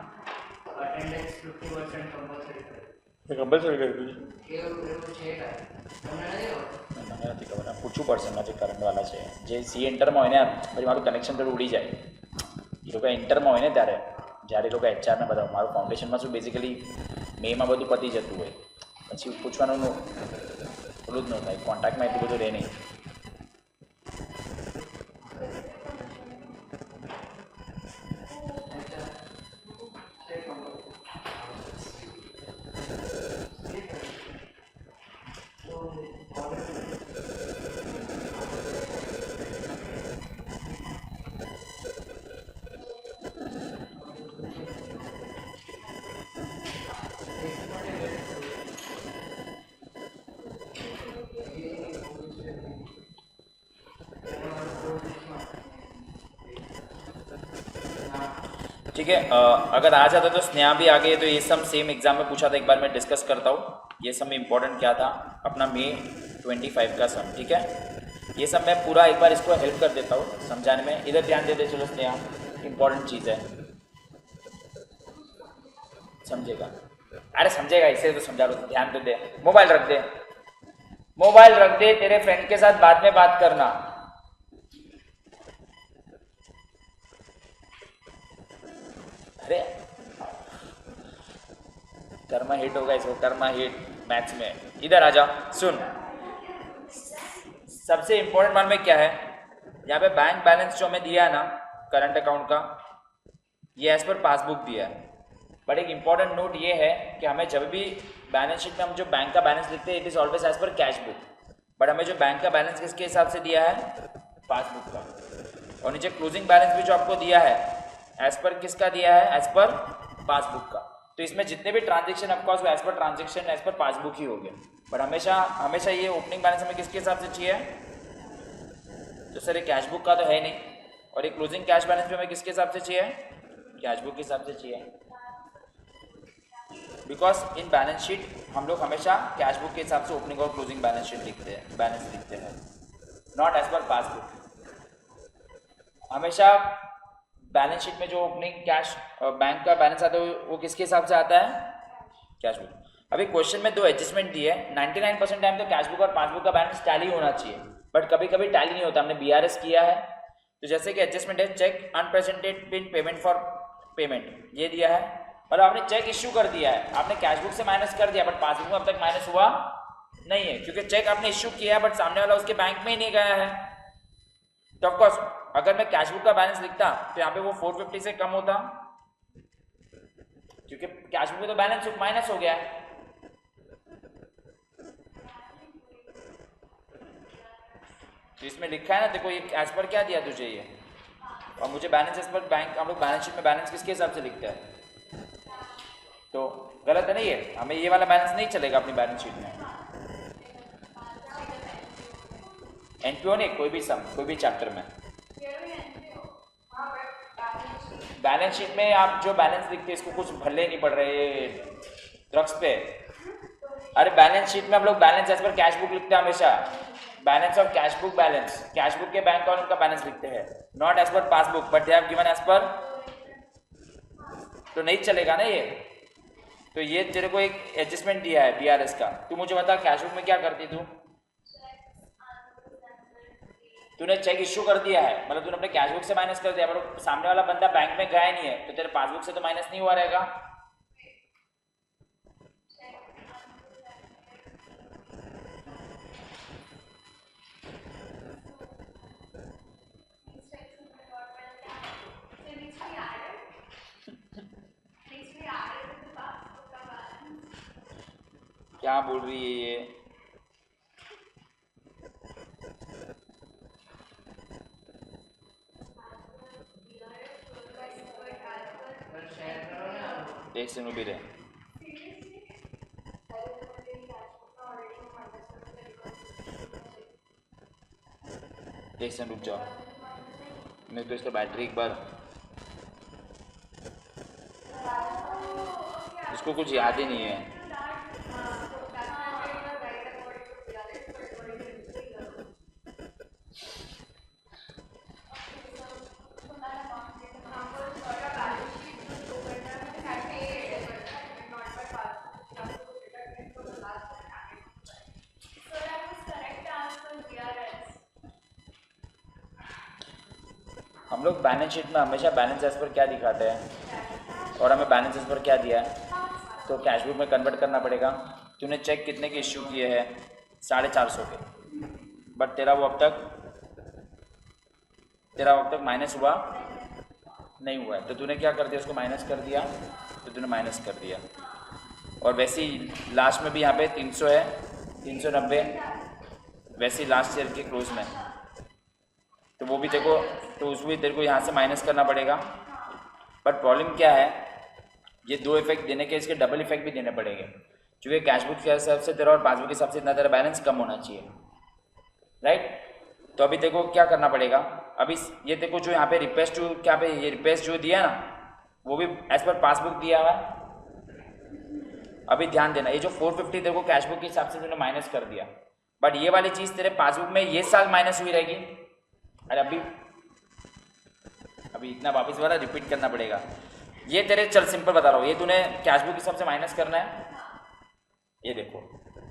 B: અટેન્ડન્સ 50% કમ્પલસરી કરે
A: કમ્પલસરી કરી દીધું
B: એવું છે કાંઈ તમને નથી ખબર
A: મને નથી ખબર પૂછવું પડશે એમના જે કરંટવાળા છે જે સી એન્ટરમાં હોય ને પછી મારું કનેક્શન થોડું ઉડી જાય એ લોકો એન્ટરમાં હોય ને ત્યારે જ્યારે એ લોકો એચઆરને બધા મારું ફાઉન્ડેશનમાં શું બેઝિકલી મેમાં બધું પતી જતું હોય પછી પૂછવાનું થોડું જ ન થાય કોન્ટેક્ટમાં એટલું બધું રહે નહીં ठीक है अगर आ जाता तो स्नेहा भी आ गए तो ये सब सेम एग्जाम में पूछा था एक बार मैं डिस्कस करता हूँ ये सब में इम्पोर्टेंट क्या था अपना मई 25 का सम ठीक है ये सब मैं पूरा एक बार इसको हेल्प कर देता हूँ समझाने में इधर ध्यान दे दे चलो स्नेहा इम्पोर्टेंट चीज़ है समझेगा अरे समझेगा इसे तो समझा लो ध्यान तो दे मोबाइल रख दे तेरे फ्रेंड के साथ बाद में बात करना अरे कर्मा हिट होगा इसको कर्मा हिट मैथ्स में इधर आ जा सुन सबसे इंपॉर्टेंट मान में क्या है यहाँ पे बैंक बैलेंस जो हमें दिया है ना करंट अकाउंट का ये एज पर पासबुक दिया है बट एक इंपॉर्टेंट नोट ये है कि हमें जब भी बैलेंस शीट में हम जो बैंक का बैलेंस लिखते हैं it is always as per cash book but हमें जो बैंक का बैलेंस किसके हिसाब से दिया है पासबुक का और नीचे क्लोजिंग बैलेंस भी जो आपको दिया है एज पर किसका दिया है एज पर पासबुक का तो इसमें जितने भी transaction of course as per transaction as per passbook ही हो गए बट हमेशा ये ओपनिंग बैलेंस हमें किसके हिसाब से चाहिए तो सर ये कैश बुक का तो है नहीं और ये क्लोजिंग कैश बैलेंस भी हमें किसके हिसाब से चाहिए कैश बुक के हिसाब से चाहिए बिकॉज इन बैलेंस शीट हम लोग हमेशा कैश बुक के हिसाब से ओपनिंग और क्लोजिंग बैलेंस शीट लिखते हैं बैलेंस लिखते हैं नॉट एज पर पासबुक हमेशा बैलेंस शीट में जो ओपनिंग कैश बैंक का बैलेंस आता है वो किसके हिसाब से आता है कैश बुक अभी क्वेश्चन में दो एडजस्टमेंट दिए 99% टाइम तो कैश बुक और पासबुक का बैलेंस टैली होना चाहिए बट कभी कभी टैली नहीं होता हमने बीआरएस किया है तो जैसे कि एडजस्टमेंट है cheque unpresented been payment for payment ये दिया है मतलब आपने चेक इश्यू कर दिया है आपने कैश बुक से माइनस कर दिया बट पासबुक में अब तक माइनस हुआ नहीं है क्योंकि चेक आपने इश्यू किया है बट सामने वाला उसके बैंक में ही नहीं गया है तो ऑफकोर्स अगर मैं कैश बुक का बैलेंस लिखता तो यहाँ पे वो 450 से कम होता क्योंकि कैश बुक में तो बैलेंस माइनस हो गया है तो इसमें लिखा है ना देखो ये एज पर क्या दिया तुझे ये और मुझे बैलेंस एज पर बैंक हम लोग बैलेंस शीट में बैलेंस किसके हिसाब से लिखते हैं तो गलत है नहीं है हमें ये वाला बैलेंस नहीं चलेगा अपनी बैलेंस शीट में एनपीओ नहीं कोई भी सम कोई भी चैप्टर में बैलेंस शीट में आप जो बैलेंस लिखते हैं इसको कुछ भले नहीं पड़ रहे ड्रग्स पे अरे बैलेंस शीट में हम लोग balance as per cash book लिखते हैं हमेशा बैलेंस ऑफ कैश बुक के बैंक अकाउंट का बैलेंस लिखते हैं not as per passbook but they have given as per तो नहीं चलेगा ना ये तो ये तेरे को एक एडजस्टमेंट दिया है बीआरएस का तू मुझे बता कैश बुक में क्या करती तूने चेक इश्यू कर दिया है मतलब तूने अपने कैश बुक से माइनस कर दिया पर सामने वाला बंदा बैंक में गया नहीं है तो तेरे पासबुक से तो माइनस नहीं हुआ रहेगा क्या बोल रही है ये एक से भी रहे एक सेकंड रुक जाओ, नहीं तो इसका बैटरी एक बार, इसको कुछ याद ही नहीं है। हम लोग बैलेंस शीट में हमेशा बैलेंस एज पर क्या दिखाते हैं और हमें बैलेंस एज पर क्या दिया है, तो कैश बुक में कन्वर्ट करना पड़ेगा। तूने चेक कितने के इश्यू किए हैं? 450 के, बट तेरा वो अब तक माइनस हुआ नहीं हुआ है, तो तूने क्या कर दिया, उसको माइनस कर दिया, तो तूने माइनस कर दिया। और वैसे ही लास्ट में भी यहाँ पे 300 है, 390, वैसे ही लास्ट ईयर के क्लोज में, तो वो भी देखो, तो उसको भी तेरे को यहाँ से माइनस करना पड़ेगा। बट प्रॉब्लम क्या है, ये दो इफेक्ट देने के इसके डबल इफेक्ट भी देने पड़ेंगे, क्योंकि कैश बुक के हिसाब से तेरा और पासबुक के हिसाब से इतना तेरा बैलेंस कम होना चाहिए, राइट। तो अभी देखो क्या करना पड़ेगा, अभी ये देखो जो यहाँ पे रिक्वेस्ट टू, क्या पे ये रिक्वेस्ट जो दिया ना, वो भी एज पर पासबुक दिया हुआ है। अभी ध्यान देना, ये जो 450 तेरे को कैश बुक के हिसाब से तूने माइनस कर दिया, बट ये वाली चीज़ तेरे पासबुक में ये साल माइनस हुई रहेगी। अरे अभी इतना वापस वाला रिपीट करना पड़ेगा। ये तेरे, चल सिंपल बता रहा हूँ, ये तूने कैश बुक के हिसाब से माइनस करना है, ये देखो,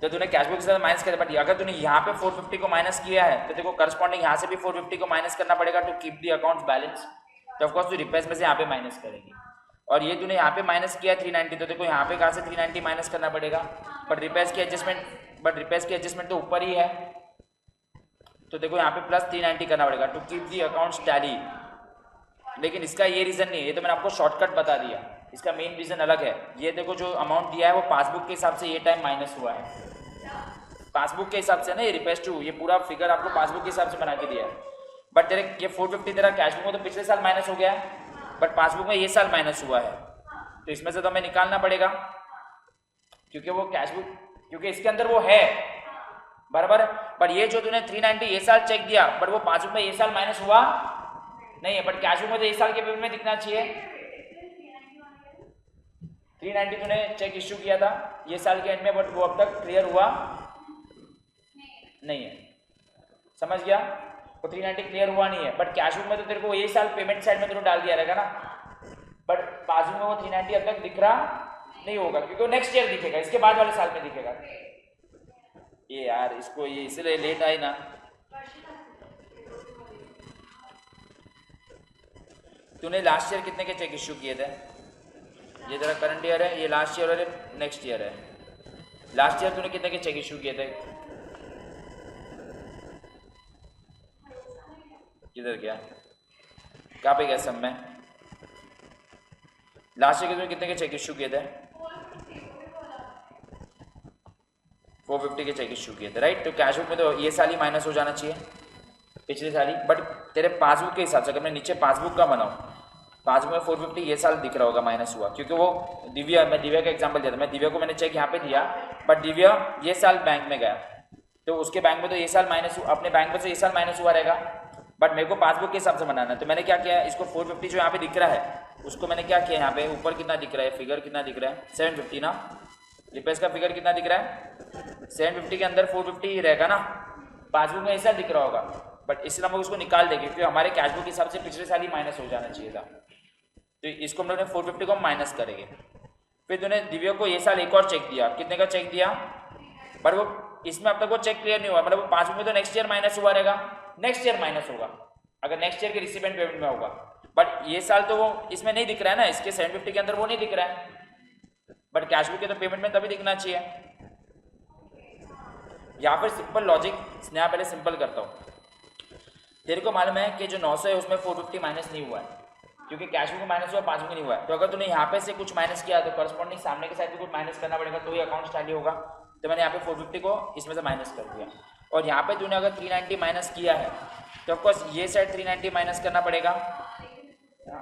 A: तो तूने कैश बुक के हिसाब से माइनस किया, बट अगर तूने यहाँ पे 450 को माइनस किया है, तो देखो करस्पॉन्डिंग यहाँ से भी 450 को माइनस करना पड़ेगा to keep the accounts balance. तो ऑफकोर्स तू रिपेस में से यहाँ पे माइनस करेगी, और ये तूने यहाँ पे माइनस किया 390, तो देखो यहाँ पे कहाँ से 390 माइनस करना पड़ेगा, बट रिपेस की एडजस्टमेंट तो ऊपर ही है, तो देखो यहाँ पे प्लस 390 करना पड़ेगा to keep the accounts tally. लेकिन इसका ये रीज़न नहीं है, ये तो मैंने आपको शॉर्टकट बता दिया, इसका मेन रीज़न अलग है। ये देखो जो अमाउंट दिया है वो पासबुक के हिसाब से ये टाइम माइनस हुआ है, पासबुक के हिसाब से ना, ये रिपेस टू, ये पूरा फिगर आपको पासबुक के हिसाब से बना के दिया है। बट तेरे ये 450 तेरा कैश बुक में तो पिछले साल माइनस हो गया है, बट पासबुक में ये साल माइनस हुआ है, तो इसमें से तो हमें निकालना पड़ेगा, क्योंकि वो कैश बुक, क्योंकि इसके अंदर वो है बराबर। पर ये जो तूने 390 ये साल चेक दिया, बट वो पासबुक में ये साल माइनस हुआ नहीं है, बट कैश बुक में तो ये साल के पेमेंट में दिखना चाहिए। 390 तूने चेक इश्यू किया था ये साल के एंड में, बट वो अब तक क्लियर हुआ नहीं है, समझ गया? वो 390 क्लियर हुआ नहीं है, बट कैश बुक में तो तेरे को ये साल पेमेंट साइड में तूने डाल दिया रहेगा ना, बट पासबुक में वो 390 अब तक दिख रहा नहीं होगा, क्योंकि वो नेक्स्ट ईयर दिखेगा, इसके बाद वाले साल में दिखेगा। ये यार इसको ये इसलिए लेट आई ना, तूने लास्ट ईयर कितने के चेक इश्यू किए थे? ये तेरा करंट ईयर है, ये लास्ट ईयर और नेक्स्ट ईयर है। लास्ट ईयर तूने कितने के चेक इश्यू किए थे? किधर गया, कहाँ पे गया सब में? लास्ट ईयर के तूने कितने के चेक इश्यू किए थे? 450 के चेक इश्यू किए थे, राइट। तो कैश बुक में तो ये साल ही माइनस हो जाना चाहिए, पिछले साल ही, बट तेरे पासबुक के हिसाब से अगर मैं नीचे पासबुक का बनाऊँ, पासबुक में 450 ये साल दिख रहा होगा माइनस हुआ, क्योंकि वो दिव्या, मैं दिव्या का एग्जांपल दिया था, मैं दिव्या को मैंने चेक यहाँ पे दिया, बट दिव्या ये साल बैंक में गया, तो उसके बैंक में तो ये साल माइनस, अपने बैंक में से ये साल माइनस हुआ रहेगा, बट मेरे को पासबुक के हिसाब से बनाना है। तो मैंने क्या किया, इसको 450 जो यहाँ पे दिख रहा है, उसको मैंने क्या किया, यहाँ पे ऊपर कितना दिख रहा है, फिगर कितना दिख रहा है, 750 ना, रिपेस का फिगर कितना दिख रहा है, 750 के अंदर 450 ही रहेगा ना, पासबुक में ऐसा दिख रहा होगा, बट इसलिए हम उसको निकाल देंगे, क्योंकि हमारे कैश बुक के हिसाब से पिछले साल ही माइनस हो जाना चाहिए था, तो इसको हम लोग ने 450 को माइनस करेंगे। फिर तूने दिव्या को ये साल एक और चेक दिया, कितने का चेक दिया, पर वो इसमें अब तक वो चेक क्लियर नहीं हुआ, मतलब वो पासबुक में तो नेक्स्ट ईयर माइनस हुआ रहेगा, नेक्स्ट ईयर माइनस होगा अगर नेक्स्ट ईयर के रिसीवेंट पेमेंट में होगा, बट ये साल तो वो इसमें नहीं दिख रहा है ना, इसके 750 के अंदर वो नहीं दिख रहा है, बट कैश बुक के तो पेमेंट में तभी दिखना चाहिए। यहाँ पर सिंपल लॉजिक, स्नेहा पहले सिंपल करता हूँ। तेरे को मालूम है कि जो 900 है उसमें 450 माइनस नहीं हुआ है, क्योंकि कैश बुक में माइनस हुआ, पासबुक में नहीं हुआ है, तो अगर तूने यहाँ पे से कुछ माइनस किया तो करस्पॉन्डिंग सामने के साइड भी कुछ माइनस करना पड़ेगा, तो ये अकाउंट टैली होगा। तो मैंने यहाँ पे 450 को इसमें से माइनस कर दिया, और यहाँ पे तूने अगर 390 माइनस किया है तो ऑफकोर्स ये साइड 390 माइनस करना पड़ेगा,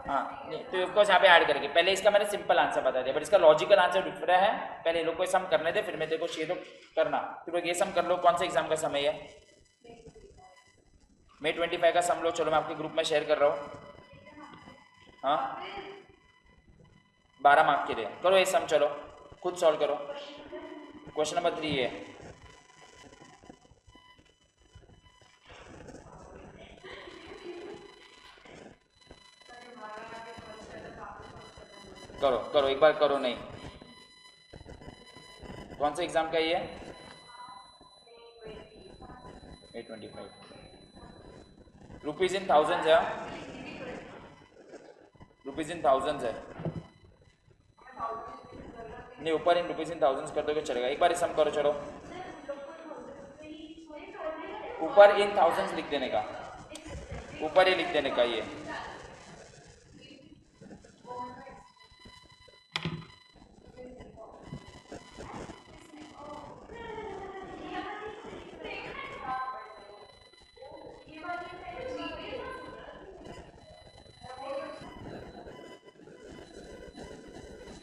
A: हाँ नहीं, तो ऑफकोर्स यहाँ पे ऐड करेंगे। पहले इसका मैंने सिंपल आंसर बता दिया, बट इसका लॉजिकल आंसर डिफरेंट है। पहले लोग को सम करने दे, फिर मैं देखो चाहिए तो करना, फिर ये सम कर लो। कौन सा एग्जाम का समय है? May 25 का सम लो, चलो मैं आपके ग्रुप में शेयर कर रहा हूँ। हाँ 12 मार्क के लिए करो ये सम, चलो खुद सॉल्व करो। क्वेश्चन नंबर 3 है। करो करो एक बार करो। नहीं कौन सा एग्जाम का ये है? May 25 रुपीज इन थाउजेंड्स है। रुपीज इन थाउजेंड्स है। नहीं ऊपर इन रुपीज इन थाउजेंड्स कर दोगे चलेगा। एक बार सम करो चलो। ऊपर इन थाउजेंड्स लिख देने का, ऊपर ही लिख देने का ये।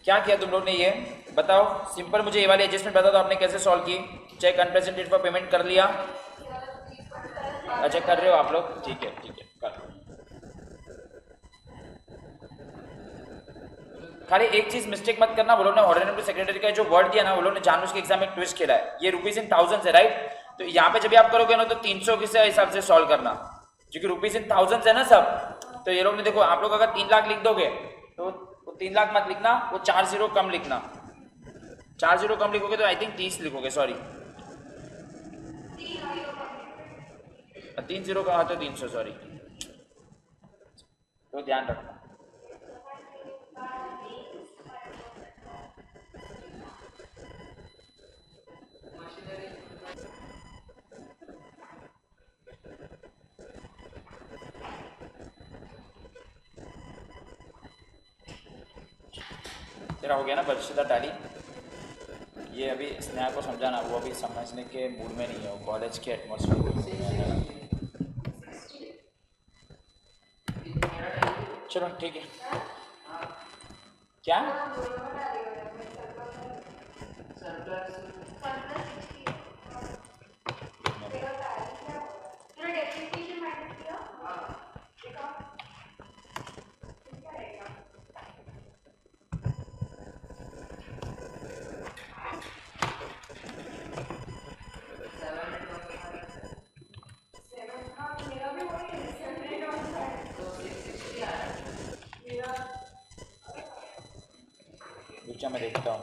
A: क्या किया तुम लोग ने ये बताओ? सिंपल मुझे ये वाली एडजस्टमेंट बता दो आपने कैसे सॉल्व की। Cheque unpresented for payment कर लिया? अच्छा कर रहे हो आप लोग, ठीक है कर। खाली एक चीज मिस्टेक मत करना, वो लोग ने ऑर्डिनरी सेक्रेटरी का जो वर्ड दिया ना, वो लोग ने जानबूझ के एग्जाम में ट्विस्ट खेला है। ये रुपीज इन थाउजेंड्स है राइट, तो यहाँ पे जब भी आप करोगे ना तो 300 के हिसाब से सॉल्व करना, क्योंकि रुपीज इन थाउजेंड्स है ना सब। तो ये लोग ने देखो, आप लोग अगर 3 लाख लिख दोगे तो 3 लाख मत लिखना, वो 4 जीरो कम लिखना। 4 जीरो कम लिखोगे तो आई थिंक 30 लिखोगे, सॉरी 3 जीरो का हाँ तो 300, सॉरी। तो ध्यान रखना। तेरा हो गया ना परिचिता टैली? ये अभी स्नेहा को समझाना, वो अभी समझने के मूड में नहीं है, वो कॉलेज के एटमॉस्फेयर में है। चलो ठीक है। क्या मैं देखता हूँ।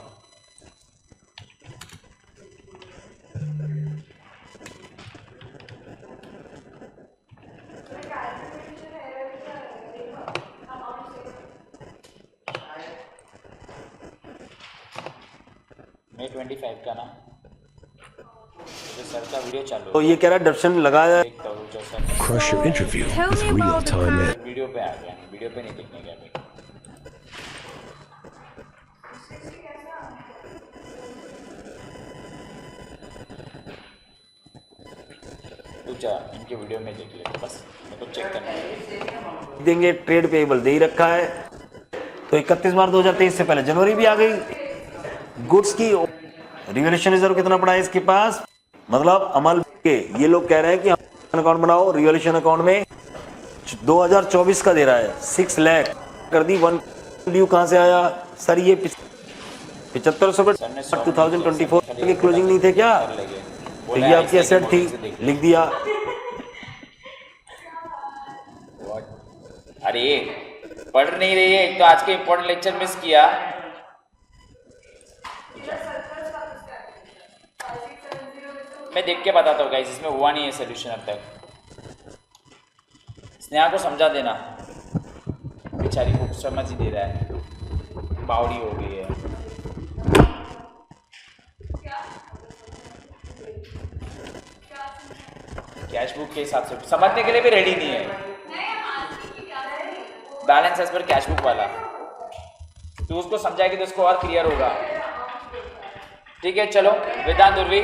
A: May 25 का ना तो सर का वीडियो चालू,
D: तो ये कह रहा है दर्शन लगाया।
E: Crush your interview with real-time
A: video पे आ गया, वीडियो पे नहीं दिखने गया। इनके वीडियो में देख लेते, बस मेरे को चेक करना है।
D: देंगे ट्रेड पेएबल दे ही रखा है, तो 31 मार्च 2023 से पहले जनवरी भी आ गई। गुड्स की रिवैल्यूएशन रिजर्व कितना पड़ा है इसके पास, मतलब अमल के ये लोग कह रहे हैं कि अकाउंट बनाओ, रिवैल्यूएशन अकाउंट में 2024 का दे रहा है 6 लाख कर दी। 1 ड्यू कहाँ से आया सर? ये 7500 2024 के क्लोजिंग नहीं थे क्या? तो ये आपकी एसेट थी, लिख दिया।
A: अरे पढ़ नहीं रही है, तो आज के इंपॉर्टेंट लेक्चर मिस किया। मैं देख के बताता हूँ गाइस, इसमें हुआ नहीं है सोल्यूशन अब तक। स्नेहा को समझा देना, बेचारी को समझ ही दे रहा है, बावड़ी हो गई है। कैश बुक के हिसाब से समझने के लिए भी रेडी नहीं है। Balance as per cash book वाला तो उसको समझाएगी तो उसको और क्लियर होगा। ठीक है चलो वेदांत उर्वी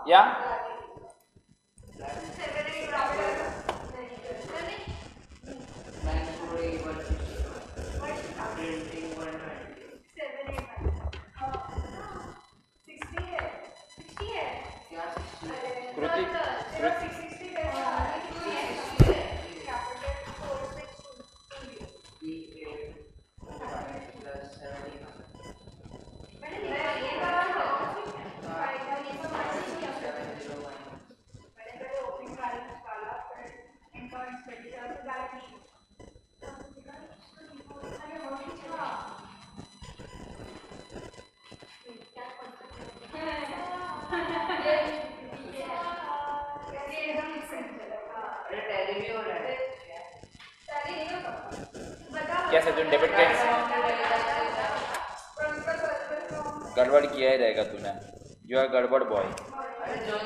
A: या
B: टैली भी हो रहा है
C: टैली नहीं हो सकता बता
A: कैसे तुम डेबिट कैसे गड़बड़ किया ही रहेगा तूने, यू आर गड़बड़ बॉय।
B: अरे जो